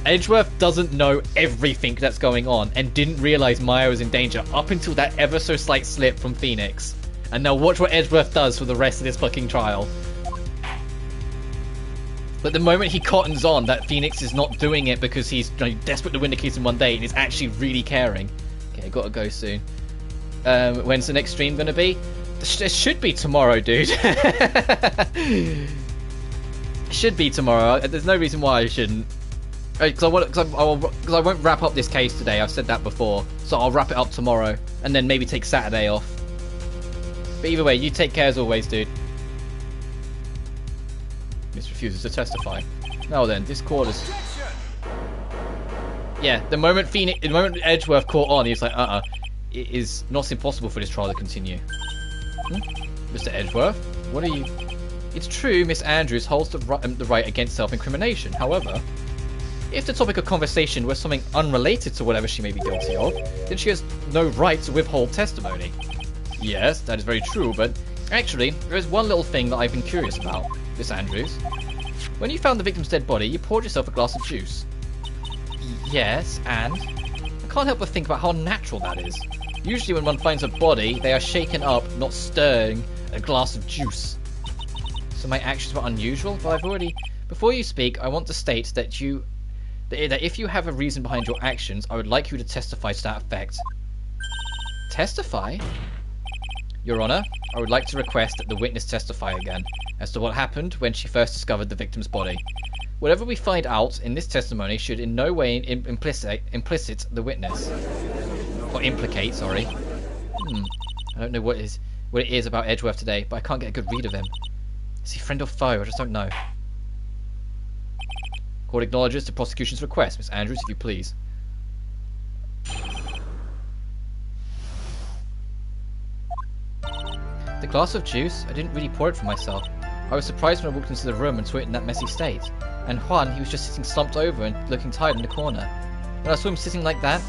Edgeworth doesn't know everything that's going on and didn't realise Maya was in danger up until that ever so slight slip from Phoenix. And now watch what Edgeworth does for the rest of this fucking trial. But the moment he cottons on that Phoenix is not doing it because he's desperate to win the case in one day and is actually really caring. Okay, gotta go soon. When's the next stream gonna be? It should be tomorrow, dude. It should be tomorrow. There's no reason why I shouldn't. Because I won't wrap up this case today. I've said that before. So I'll wrap it up tomorrow. And then maybe take Saturday off. But either way, you take care as always, dude. Miss refuses to testify. Now then, this court is... Yeah, the moment Edgeworth caught on, he was like, it is not impossible for this trial to continue. Mr. Edgeworth, what are you... It's true Miss Andrews holds the right against self-incrimination. However, if the topic of conversation were something unrelated to whatever she may be guilty of, then she has no right to withhold testimony. Yes, that is very true, but actually, there is one little thing that I've been curious about, Miss Andrews. When you found the victim's dead body, you poured yourself a glass of juice. Yes, and? I can't help but think about how natural that is. Usually when one finds a body, they are shaken up, not stirring a glass of juice. So my actions were unusual? Well, I've already... Before you speak, I want to state that if you have a reason behind your actions, I would like you to testify to that effect. Testify? Your Honour, I would like to request that the witness testify again as to what happened when she first discovered the victim's body. Whatever we find out in this testimony should in no way implicit the witness. Or implicate, sorry. I don't know what it is about Edgeworth today, but I can't get a good read of him. Is he friend or foe? I just don't know. Court acknowledges the prosecution's request. Miss Andrews, if you please. The glass of juice? I didn't really pour it for myself. I was surprised when I walked into the room and saw it in that messy state. And Juan, he was just sitting slumped over and looking tired in the corner. When I saw him sitting like that,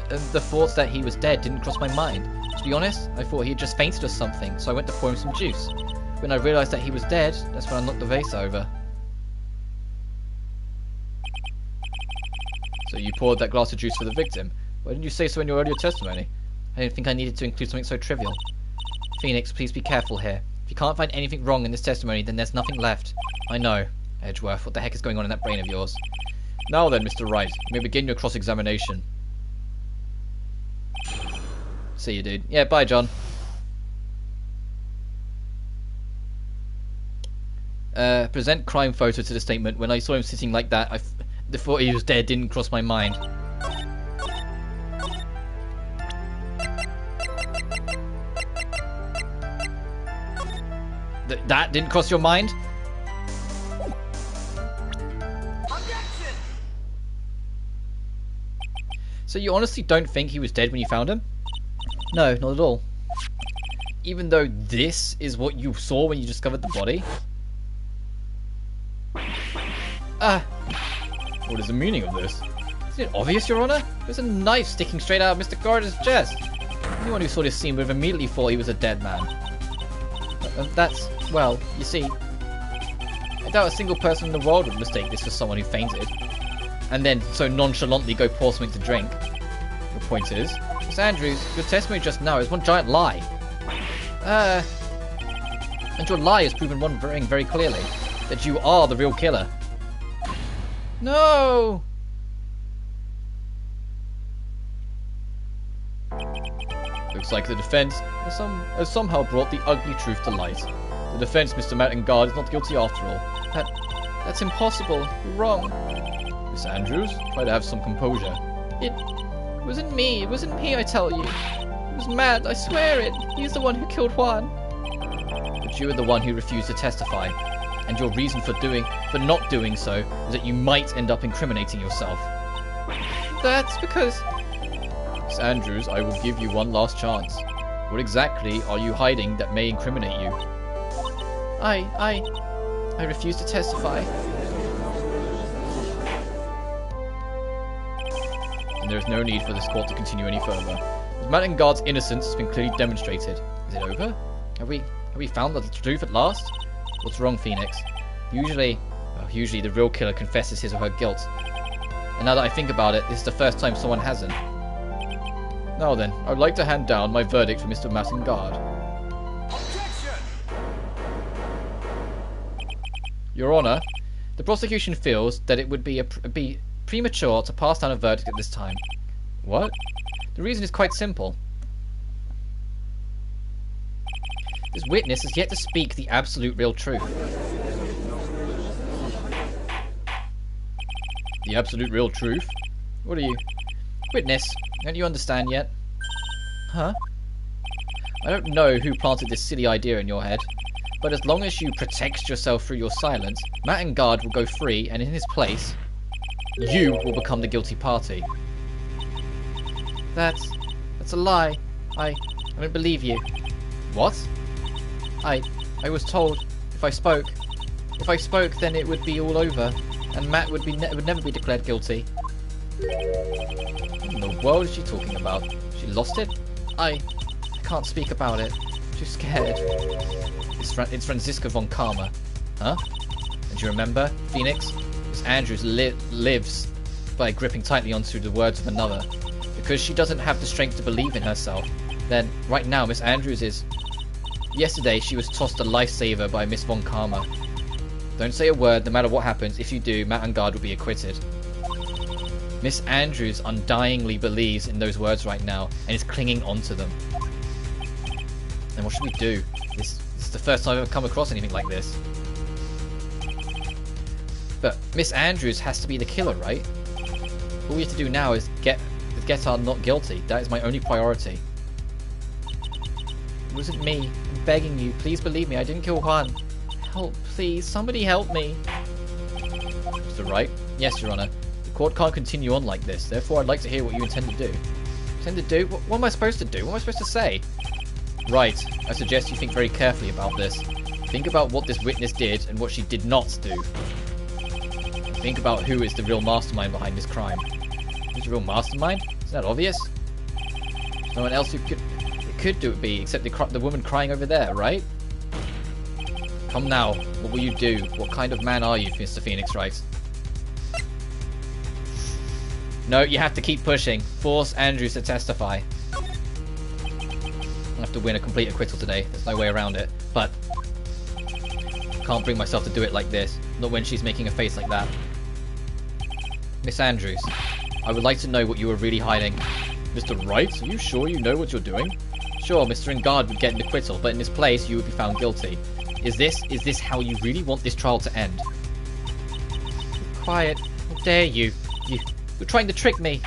the thoughts that he was dead didn't cross my mind. To be honest, I thought he had just fainted or something, so I went to pour him some juice. When I realised that he was dead, that's when I knocked the vase over. So you poured that glass of juice for the victim. Why didn't you say so in your earlier testimony? I didn't think I needed to include something so trivial. Phoenix, please be careful here. If you can't find anything wrong in this testimony, then there's nothing left. I know. Edgeworth, what the heck is going on in that brain of yours? Now then, Mr. Wright, you may begin your cross-examination. See you, dude. Yeah, bye, John. Present crime photo to the statement. When I saw him sitting like that, the thought he was dead didn't cross my mind. That didn't cross your mind? Objection! So you honestly don't think he was dead when you found him? No, not at all. Even though this is what you saw when you discovered the body? What is the meaning of this? Isn't it obvious, Your Honour? There's a knife sticking straight out of Mr. Corridor's chest. Anyone who saw this scene would have immediately thought he was a dead man. That's, well, you see, I doubt a single person in the world would mistake this for someone who fainted, and then so nonchalantly go pour something to drink. Your point is, Miss Andrews, your testimony just now is one giant lie. And your lie has proven one thing very clearly, that you are the real killer. No! Looks like the defense has somehow brought the ugly truth to light. The defense, Mr. Mountain Guard, is not guilty after all. That's impossible. You're wrong. Miss Andrews, try to have some composure. It wasn't me. It wasn't me, I tell you. It was Matt, I swear it. He's the one who killed Juan. But you are the one who refused to testify. And your reason for not doing so is that you might end up incriminating yourself. That's because... Miss Andrews, I will give you one last chance. What exactly are you hiding that may incriminate you? I refuse to testify. And there is no need for this court to continue any further. As Mountain Guard's innocence has been clearly demonstrated. Is it over? Have we found the truth at last? What's wrong, Phoenix? Usually the real killer confesses his or her guilt. And now that I think about it, this is the first time someone hasn't. Now then, I would like to hand down my verdict for Mr. Mountain Guard. Your Honor, the prosecution feels that it would be premature to pass down a verdict at this time. What? The reason is quite simple. This witness has yet to speak the absolute real truth. The absolute real truth? What are you? Witness, don't you understand yet? Huh? I don't know who planted this silly idea in your head, but as long as you protect yourself through your silence, Mountain Guard will go free, and in his place, you will become the guilty party. That's a lie. I don't believe you. What? I was told if I spoke then it would be all over, and Matt would never be declared guilty. What in the world is she talking about? She lost it? I can't speak about it. I'm too scared. It's Franziska von Karma. Huh? And you remember, Phoenix? Miss Andrews lives by gripping tightly onto the words of another. Because she doesn't have the strength to believe in herself, then right now Miss Andrews is... Yesterday she was tossed a lifesaver by Miss von Karma. Don't say a word, no matter what happens. If you do, Mountain Guard will be acquitted. Miss Andrews undyingly believes in those words right now, and is clinging onto them. Then what should we do? This is the first time I've ever come across anything like this. But Miss Andrews has to be the killer, right? All we have to do now is get her not guilty. That is my only priority. It wasn't me. I'm begging you. Please believe me. I didn't kill Juan. Help, please. Somebody help me. Mr. Wright? Yes, Your Honor. The court can't continue on like this. Therefore, I'd like to hear what you intend to do. Intend to do? What am I supposed to do? What am I supposed to say? Right. I suggest you think very carefully about this. Think about what this witness did and what she did not do. Think about who is the real mastermind behind this crime. Who's the real mastermind? Isn't that obvious? There's no one else who could do it except the woman crying over there, right? Come now. What will you do? What kind of man are you, Mr. Phoenix Wright? No, you have to keep pushing. Force Andrews to testify. I have to win a complete acquittal today. There's no way around it. But I can't bring myself to do it like this. Not when she's making a face like that. Miss Andrews, I would like to know what you were really hiding. Mr. Wright, are you sure you know what you're doing? Sure, Mr. Ingard would get an acquittal, but in his place you would be found guilty. Is this how you really want this trial to end? Quiet. How dare you? You're trying to trick me.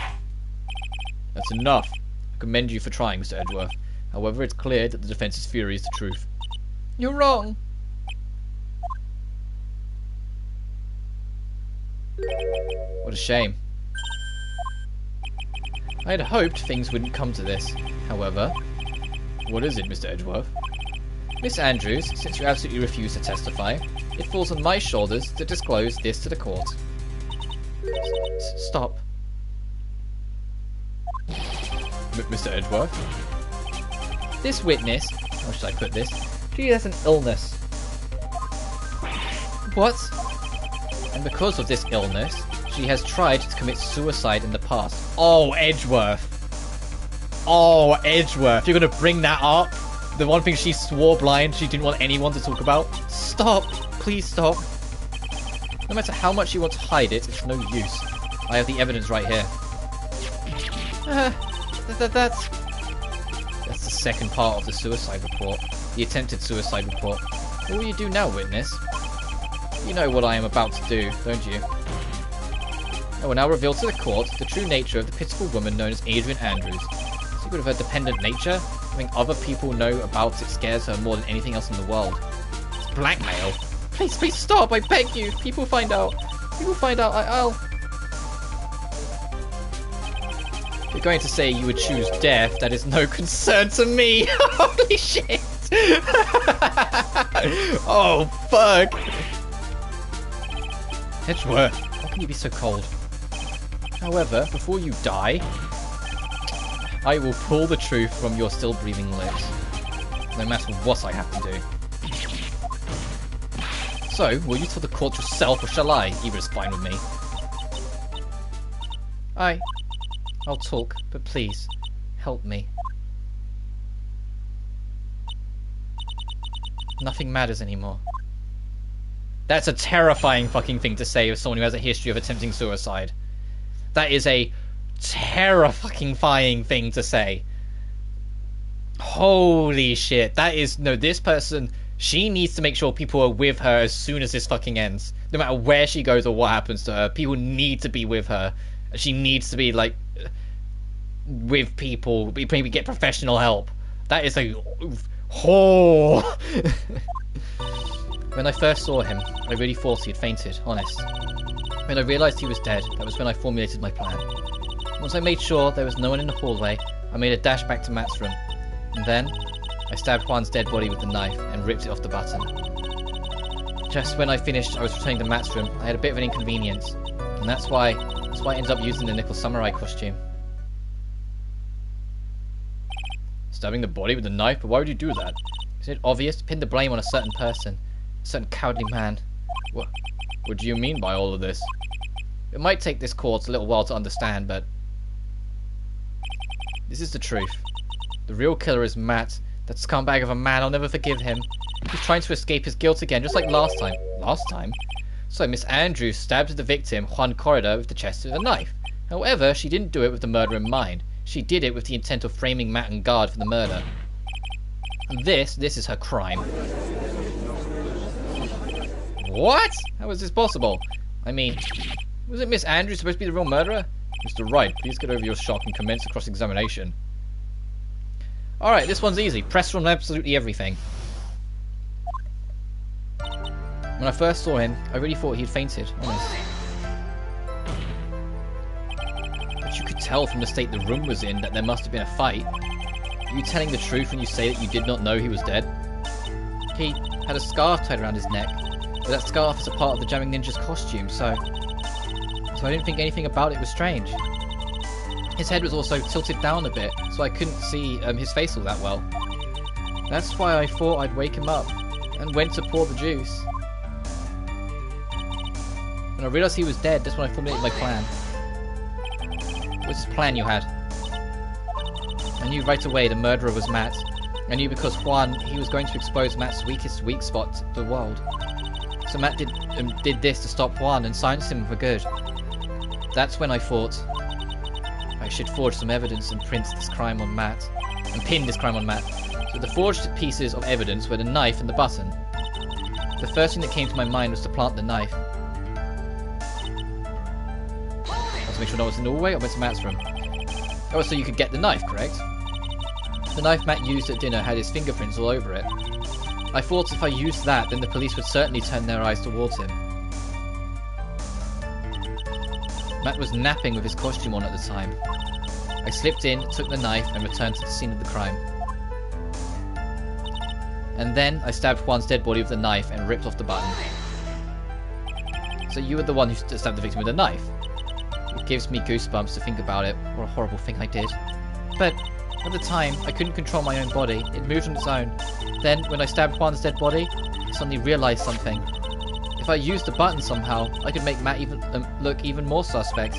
That's enough. I commend you for trying, Mr. Edgeworth. However, it's clear that the defense's theory is the truth. You're wrong. What a shame. I had hoped things wouldn't come to this. However... What is it, Mr. Edgeworth? Miss Andrews, since you absolutely refuse to testify, it falls on my shoulders to disclose this to the court. Stop. Mr. Edgeworth? This witness, how should I put this? She has an illness. What? And because of this illness, she has tried to commit suicide in the past. Oh, Edgeworth. Oh, Edgeworth. You're gonna bring that up? The one thing she swore blind she didn't want anyone to talk about? Stop. Please stop. No matter how much you want to hide it, it's no use. I have the evidence right here. That's the second part of the suicide report. The attempted suicide report. What will you do now, witness? You know what I am about to do, don't you? I will now reveal to the court the true nature of the pitiful woman known as Adrian Andrews. Secret of her dependent nature? Having other people know about it scares her more than anything else in the world. It's blackmail. Please, please stop, I beg you. People find out. People find out, I'll... You're going to say you would choose death, that is no concern to me. Holy shit. Oh, fuck. Edgeworth, how can you be so cold? However, before you die, I will pull the truth from your still breathing lips. No matter what I have to do. So, will you tell the court yourself or shall I? Either is fine with me. I'll talk, but please, help me. Nothing matters anymore. That's a terrifying fucking thing to say of someone who has a history of attempting suicide. That is a terrifying thing to say. Holy shit. That is... No, this person... She needs to make sure people are with her as soon as this fucking ends. No matter where she goes or what happens to her, people need to be with her. She needs to be, like... with people. Maybe get professional help. That is a... Oh! When I first saw him, I really thought he had fainted, honest. When I realised he was dead, that was when I formulated my plan. Once I made sure there was no one in the hallway, I made a dash back to Matt's room. And then, I stabbed Juan's dead body with the knife and ripped it off the button. Just when I finished, I was returning to Matt's room, I had a bit of an inconvenience. And that's why I ended up using the nickel samurai costume. Stabbing the body with a knife? But why would you do that? Isn't it obvious? Pin the blame on a certain person. A certain cowardly man. What do you mean by all of this? It might take this court a little while to understand, but... this is the truth. The real killer is Matt. That scumbag of a man, I'll never forgive him. He's trying to escape his guilt again, just like last time. Last time? So Miss Andrews stabbed the victim, Juan Corridor, with the chest with a knife. However, she didn't do it with the murder in mind. She did it with the intent of framing Matt and Guard for the murder. And this is her crime. What? How is this possible? I mean, wasn't Miss Andrews supposed to be the real murderer? Mr. Wright, please get over your shock and commence a cross-examination. Alright, this one's easy. Press on absolutely everything. When I first saw him, I really thought he'd fainted, honest. But you could tell from the state the room was in that there must have been a fight. Are you telling the truth when you say that you did not know he was dead? He had a scarf tied around his neck. But that scarf is a part of the Jamming Ninja's costume, so I didn't think anything about it was strange. His head was also tilted down a bit, so I couldn't see his face all that well. That's why I thought I'd wake him up, and went to pour the juice. When I realised he was dead, that's when I formulated my plan. What's this plan you had? I knew right away the murderer was Matt. I knew because Juan, he was going to expose Matt's weakest weak spot to the world. So Matt did this to stop Juan and silence him for good. That's when I thought I should forge some evidence and print this crime on Matt. And pin this crime on Matt. So the forged pieces of evidence were the knife and the button. The first thing that came to my mind was to plant the knife. I was to make sure no one's in the hallway. I went to Matt's room. Oh, so you could get the knife, correct? The knife Matt used at dinner had his fingerprints all over it. I thought if I used that, then the police would certainly turn their eyes towards him. Matt was napping with his costume on at the time. I slipped in, took the knife, and returned to the scene of the crime. And then I stabbed Juan's dead body with the knife and ripped off the button. So you were the one who stabbed the victim with a knife. It gives me goosebumps to think about it. What a horrible thing I did. But At the time, I couldn't control my own body. It moved on its own. Then, when I stabbed Juan's dead body, I suddenly realized something. If I used the button somehow, I could make Matt look even more suspect.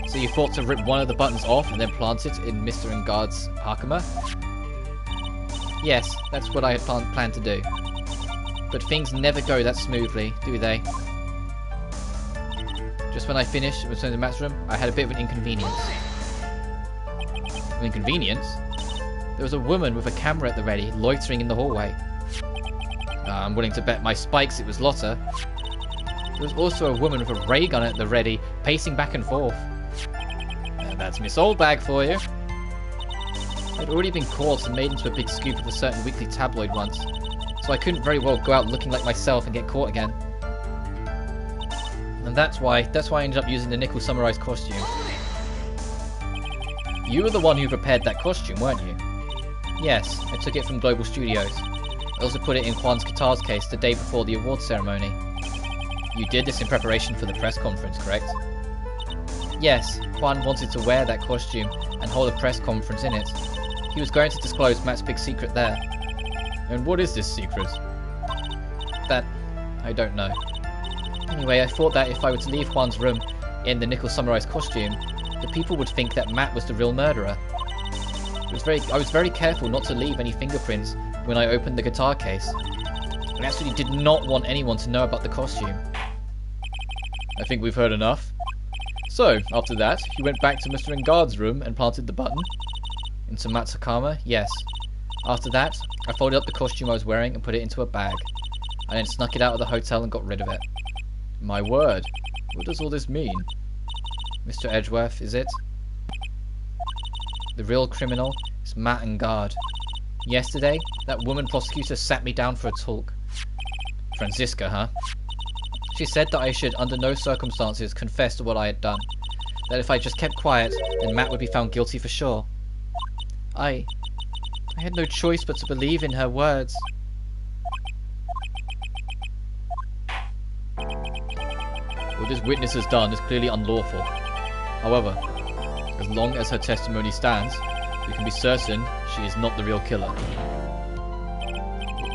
So you thought to rip one of the buttons off and then plant it in Mr. Engard's Hakama? Yes, that's what I had planned to do. But things never go that smoothly, do they? Just when I finished and returned to Matt's room, I had a bit of an inconvenience. An inconvenience? There was a woman with a camera at the ready, loitering in the hallway. I'm willing to bet my spikes it was Lotta. There was also a woman with a ray gun at the ready, pacing back and forth. That's Miss Oldbag for you. I'd already been caught and made into a big scoop of a certain weekly tabloid once, so I couldn't very well go out looking like myself and get caught again. And that's why I ended up using the nickel summarized costume. You were the one who prepared that costume, weren't you? Yes, I took it from Global Studios. I also put it in Juan's guitar's case the day before the award ceremony. You did this in preparation for the press conference, correct? Yes, Juan wanted to wear that costume and hold a press conference in it. He was going to disclose Matt's big secret there. And what is this secret? That... I don't know. Anyway, I thought that if I were to leave Juan's room in the nickel summarized costume, the people would think that Matt was the real murderer. I was very careful not to leave any fingerprints when I opened the guitar case. I actually did not want anyone to know about the costume. I think we've heard enough. So, after that, you went back to Mr. Engard's room and planted the button? Into Matt's Hakama? Yes. After that, I folded up the costume I was wearing and put it into a bag. I then snuck it out of the hotel and got rid of it. My word. What does all this mean? Mr. Edgeworth, is it? The real criminal is Matt Engard. Yesterday, that woman prosecutor sat me down for a talk. Franziska, huh? She said that I should, under no circumstances, confess to what I had done. That if I just kept quiet, then Matt would be found guilty for sure. I had no choice but to believe in her words. What this witness has done is clearly unlawful. However, as long as her testimony stands, we can be certain she is not the real killer.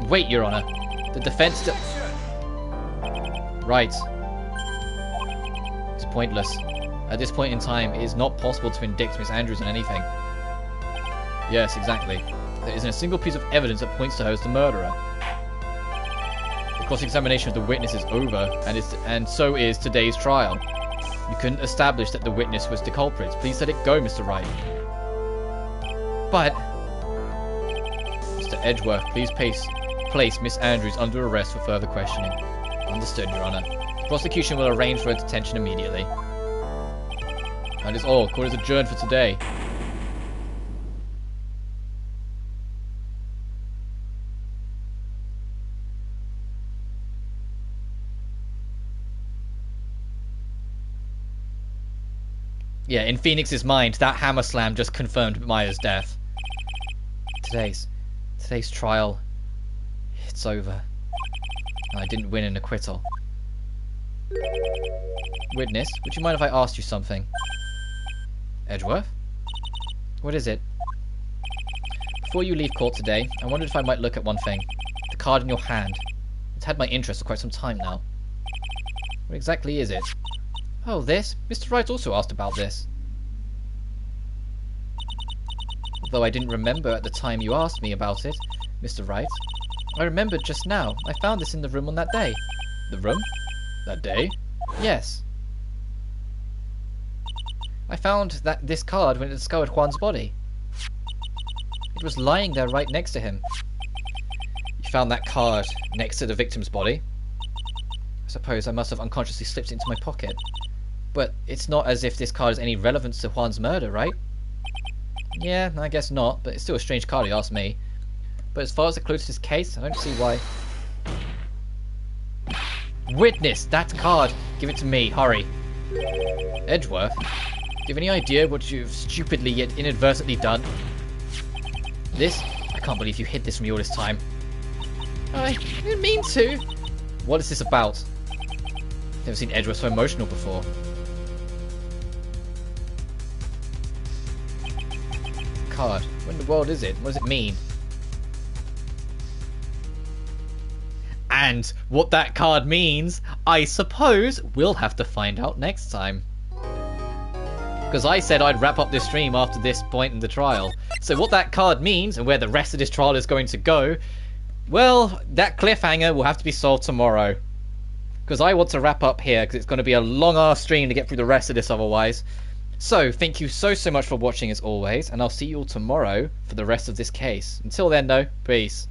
Wait, Your Honor. The defense still... Right. It's pointless. At this point in time, it is not possible to indict Miss Andrews on anything. Yes, exactly. There isn't a single piece of evidence that points to her as the murderer. The cross-examination of the witness is over, and so is today's trial. You couldn't establish that the witness was the culprit. Please let it go, Mr. Wright. But... Mr. Edgeworth, please place Miss Andrews under arrest for further questioning. Understood, Your Honor. The prosecution will arrange for her detention immediately. That is all. Court is adjourned for today. Yeah, in Phoenix's mind, that hammer slam just confirmed Maya's death. Today's trial, it's over. I didn't win an acquittal. Witness, would you mind if I asked you something? Edgeworth? What is it? Before you leave court today, I wondered if I might look at one thing. The card in your hand. It's had my interest for quite some time now. What exactly is it? Oh, this? Mr. Wright also asked about this. Although I didn't remember at the time you asked me about it, Mr. Wright. I remembered just now. I found this in the room on that day. The room? That day? Yes. I found this card when it discovered Juan's body. It was lying there right next to him. You found that card next to the victim's body? I suppose I must have unconsciously slipped it into my pocket. But it's not as if this card has any relevance to Juan's murder, right? Yeah, I guess not, but it's still a strange card if you ask me. But as far as the clue to this case, I don't see why... Witness! That card! Give it to me, hurry! Edgeworth? Do you have any idea what you've stupidly yet inadvertently done? This? I can't believe you hid this from me all this time. I didn't mean to! What is this about? Never seen Edgeworth so emotional before. card? What in the world is it? What does it mean? And what that card means, I suppose we'll have to find out next time. Because I said I'd wrap up this stream after this point in the trial. So what that card means and where the rest of this trial is going to go, well, that cliffhanger will have to be solved tomorrow. Because I want to wrap up here because it's going to be a long-ass stream to get through the rest of this otherwise. So, thank you so much for watching as always, and I'll see you all tomorrow for the rest of this case. Until then though, peace.